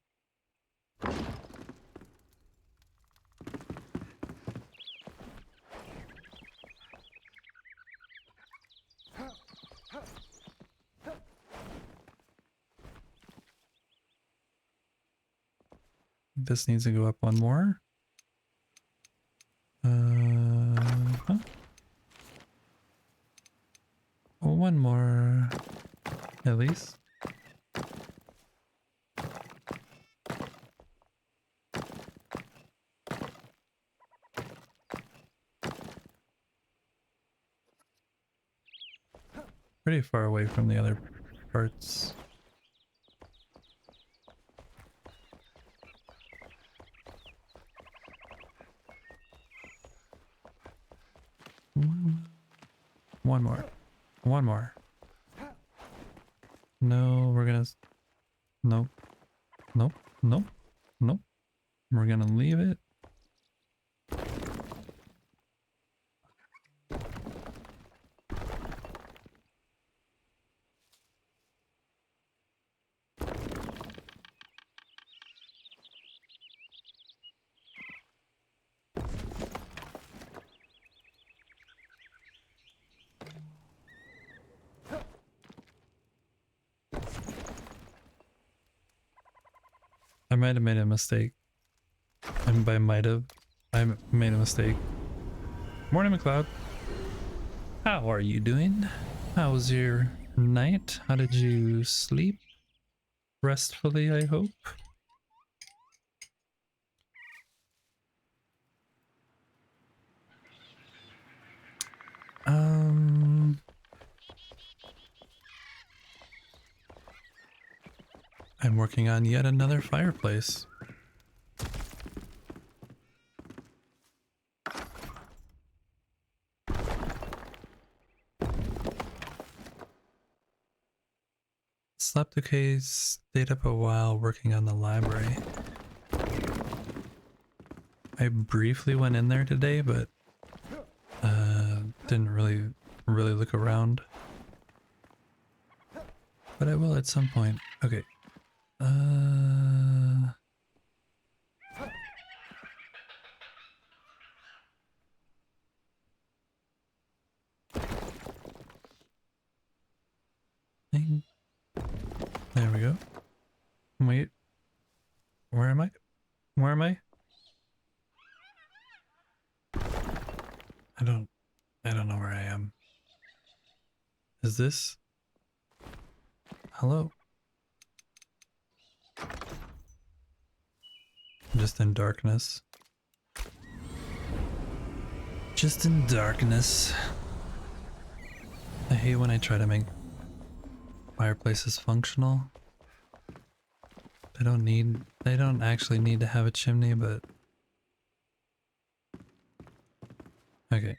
This needs to go up one more. Huh? One more, at least. Pretty far away from the other parts. One more. One more. No, we're gonna... Nope. Nope. Nope. Nope. We're gonna leave it. I might have made a mistake. And by might have, I made a mistake. Morning, McLeod. How are you doing? How was your night? How did you sleep? Restfully, I hope. I'm working on yet another fireplace. Slept okay, stayed up a while working on the library. I briefly went in there today, but didn't really look around. But I will at some point. Okay. Thing. There we go. Wait. Where am I? Where am I? I don't know where I am. Is this? Hello? Just in darkness. Just in darkness. I hate when I try to make fireplaces functional. They don't actually need to have a chimney, but... Okay.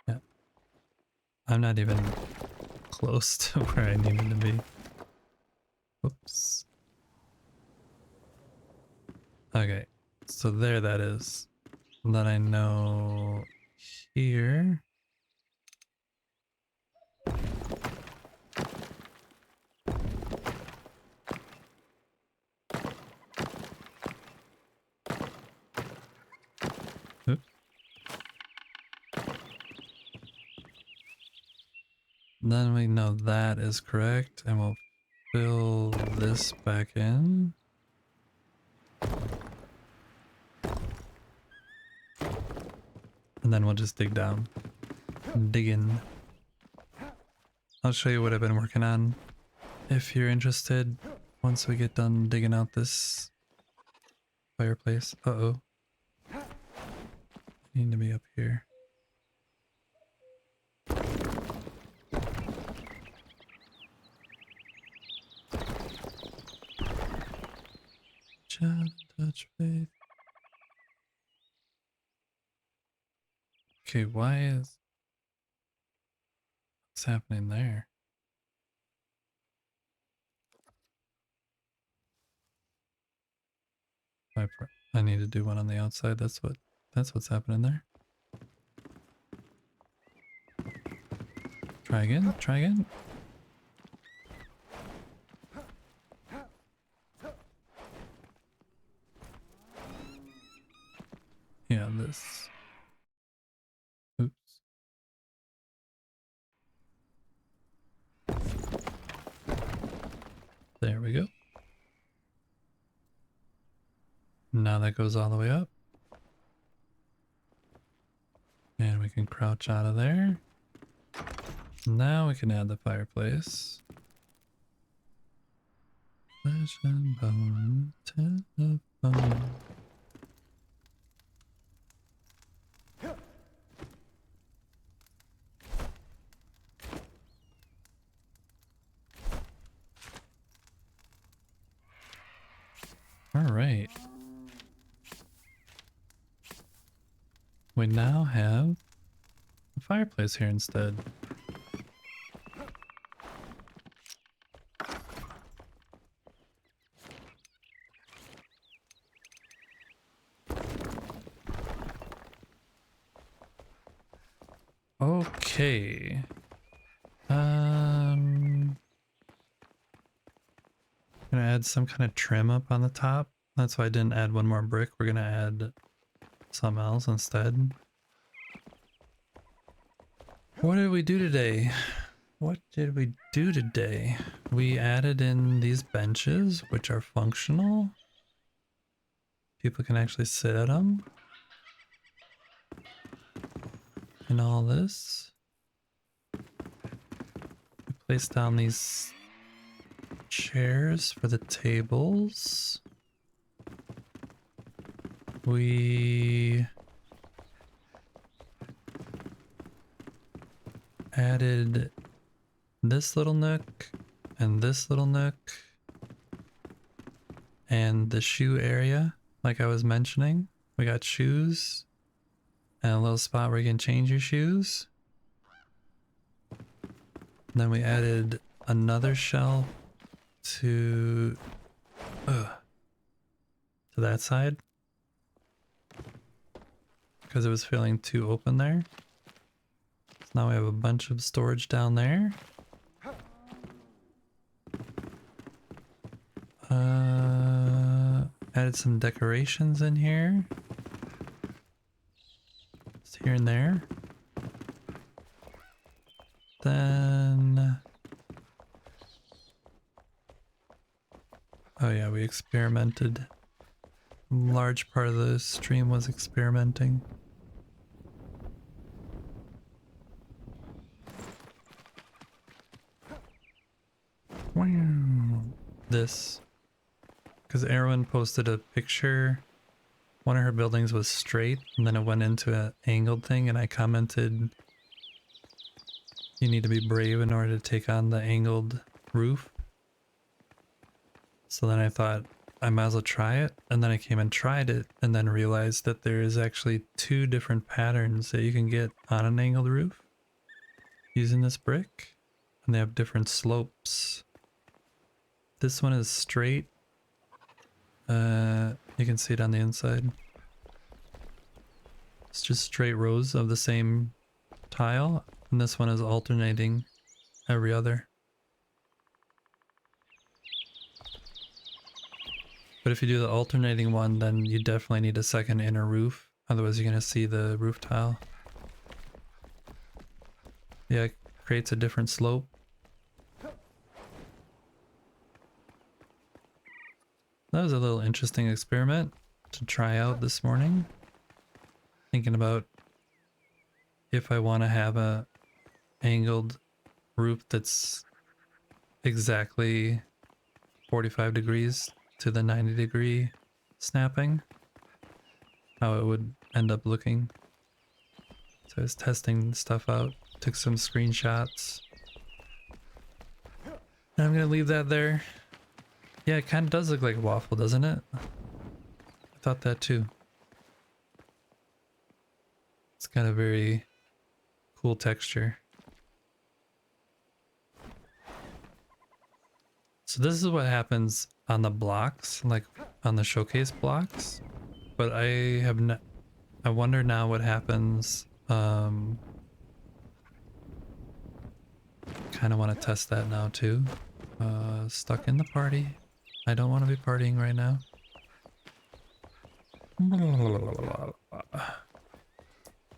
Yeah. I'm not even close to where I needed to be. Oops. Okay. So there that is. Then I know here. Oops. Then we know that is correct, and we'll fill this back in. And then we'll just dig down. Dig in. I'll show you what I've been working on if you're interested once we get done digging out this fireplace. Uh-oh. Need to be up here. Child, touch faith. Okay, what's happening there? My I need to do one on the outside. That's what's happening there. Try again, try again. Yeah, this. Oops. There we go. Now that goes all the way up. And we can crouch out of there. Now we can add the fireplace. Flesh and bone, telephone. All right. We now have a fireplace here instead. Okay. Gonna add some kind of trim up on the top. That's why I didn't add one more brick. We're gonna add something else instead. What did we do today? What did we do today? We added in these benches, which are functional. People can actually sit at them. And all this. We placed down these chairs for the tables. We added this little nook and this little nook and the shoe area, like I was mentioning. We got shoes and a little spot where you can change your shoes. And then we added another shelf to that side because it was feeling too open there. So now we have a bunch of storage down there. Added some decorations in here. Just here and there. Then... oh yeah, we experimented. A large part of the stream was experimenting. This. Because Erwin posted a picture. One of her buildings was straight, and then it went into an angled thing, and I commented, you need to be brave in order to take on the angled roof. So then I thought, I might as well try it, and then I came and tried it, and then realized that there is actually 2 different patterns that you can get on an angled roof using this brick, and they have different slopes. This one is straight. You can see it on the inside. It's just straight rows of the same tile, and this one is alternating every other. But if you do the alternating one, then you definitely need a second inner roof. Otherwise you're going to see the roof tile. Yeah, it creates a different slope. That was a little interesting experiment to try out this morning. Thinking about if I want to have a angled roof that's exactly 45 degrees to the 90-degree snapping, how it would end up looking. So I was testing stuff out, took some screenshots. And I'm gonna leave that there. Yeah, it kind of does look like a waffle, doesn't it? I thought that too. It's got a very cool texture. So this is what happens on the blocks, like on the showcase blocks. but I have not. I wonder now what happens. Kind of want to test that now too. Stuck in the party. I don't want to be partying right now.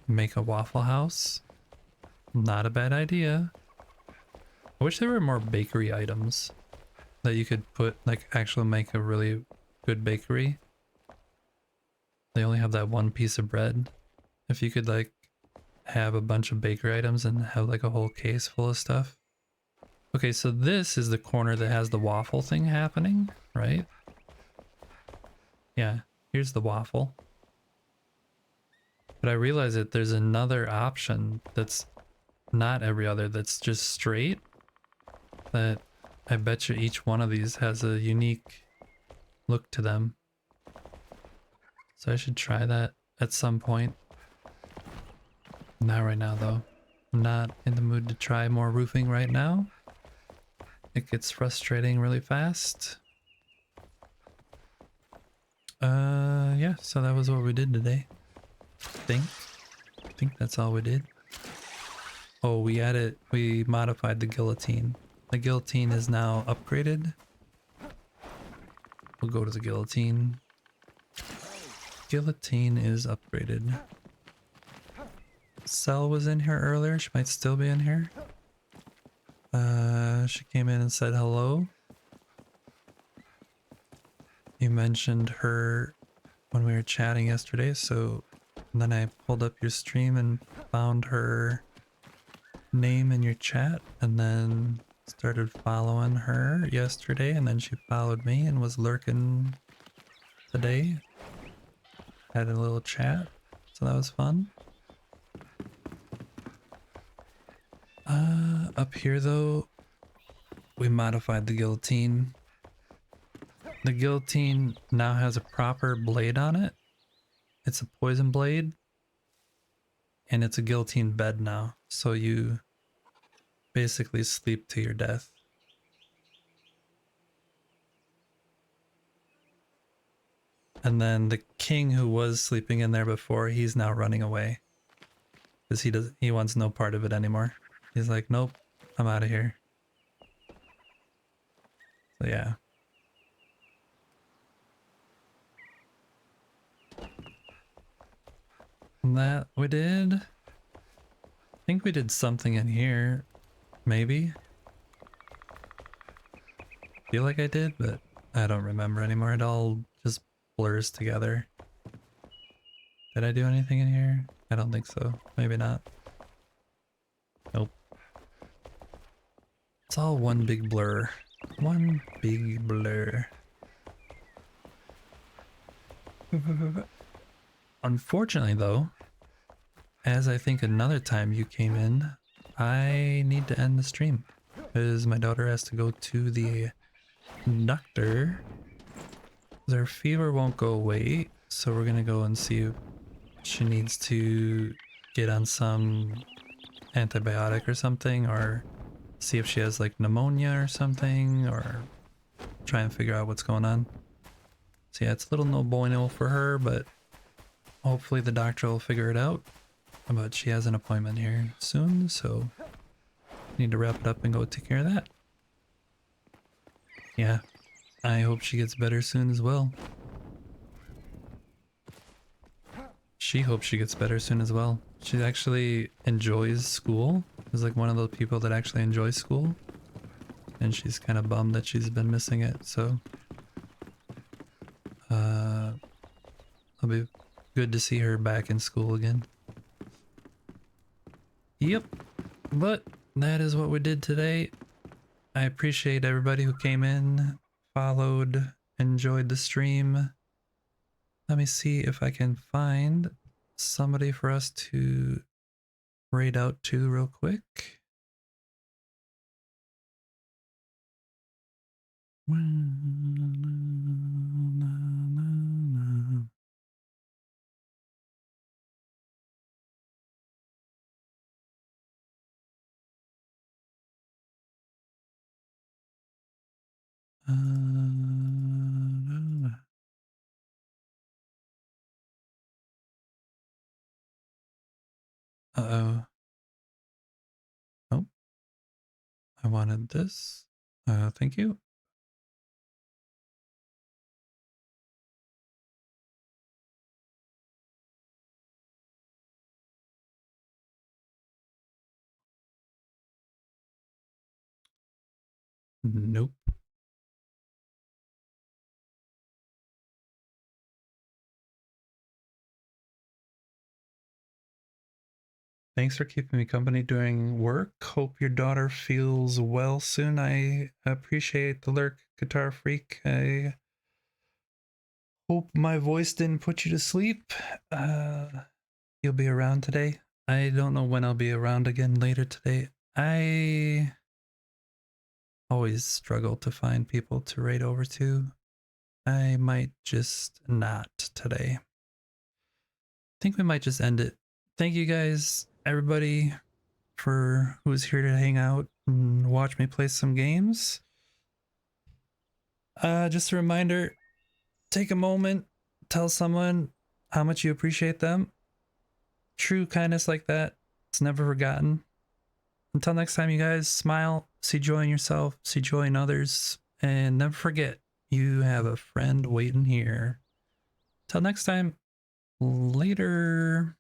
Make a Waffle House. Not a bad idea. I wish there were more bakery items that you could put, like actually make a really good bakery. They only have that one piece of bread. If you could like have a bunch of bakery items and have like a whole case full of stuff. Okay, so this is the corner that has the waffle thing happening, right? Yeah, here's the waffle. But I realize that there's another option that's not every other, that's just straight. That I bet you each one of these has a unique look to them. So I should try that at some point. Not right now though. I'm not in the mood to try more roofing right now. It gets frustrating really fast. Yeah, so that was what we did today. I think that's all we did. Oh, we modified the guillotine. The guillotine is now upgraded. We'll go to the guillotine. Guillotine is upgraded. Cell was in here earlier. She might still be in here. She came in and said hello. You mentioned her when we were chatting yesterday, so then I pulled up your stream and found her name in your chat and then started following her yesterday, and then she followed me and was lurking today. Had a little chat, so that was fun. Up here though, we modified the guillotine. The guillotine now has a proper blade on it. It's a poison blade. And it's a guillotine bed now. So you basically sleep to your death. And then the king who was sleeping in there before, he's now running away. Because he wants no part of it anymore. He's like, nope, I'm out of here. So yeah. And that we did. I think we did something in here. Maybe. Feel like I did, but I don't remember anymore. It all just blurs together. Did I do anything in here? I don't think so. Maybe not. Nope. It's all one big blur. One big blur. Unfortunately though, as I think another time you came in, I need to end the stream. Because my daughter has to go to the doctor. Her fever won't go away, so we're gonna go and see if she needs to get on some antibiotic or something, or see if she has like pneumonia or something, or try and figure out what's going on. So yeah, it's a little no bueno for her, but hopefully the doctor will figure it out. But she has an appointment here soon, so need to wrap it up and go take care of that. Yeah, I hope she gets better soon as well. She hopes she gets better soon as well. She actually enjoys school. Is like one of those people that actually enjoys school. And she's kind of bummed that she's been missing it, so it'll be good to see her back in school again. Yep, but that is what we did today. I appreciate everybody who came in, followed, enjoyed the stream. Let me see if I can find somebody for us to raid out to real quick. Uh-oh. Oh. I wanted this. Thank you. Nope. Thanks for keeping me company during work. Hope your daughter feels well soon. I appreciate the lurk, Guitar Freak. I hope my voice didn't put you to sleep. You'll be around today. I don't know when I'll be around again later today. I always struggle to find people to raid over to. I might just not today. I think we might just end it. Thank you guys, everybody, for who's here to hang out and watch me play some games. Just a reminder, take a moment, tell someone how much you appreciate them. True kindness like that, it's never forgotten. Until next time, you guys, smile, see joy in yourself, see joy in others, and never forget, you have a friend waiting here. Till next time, later.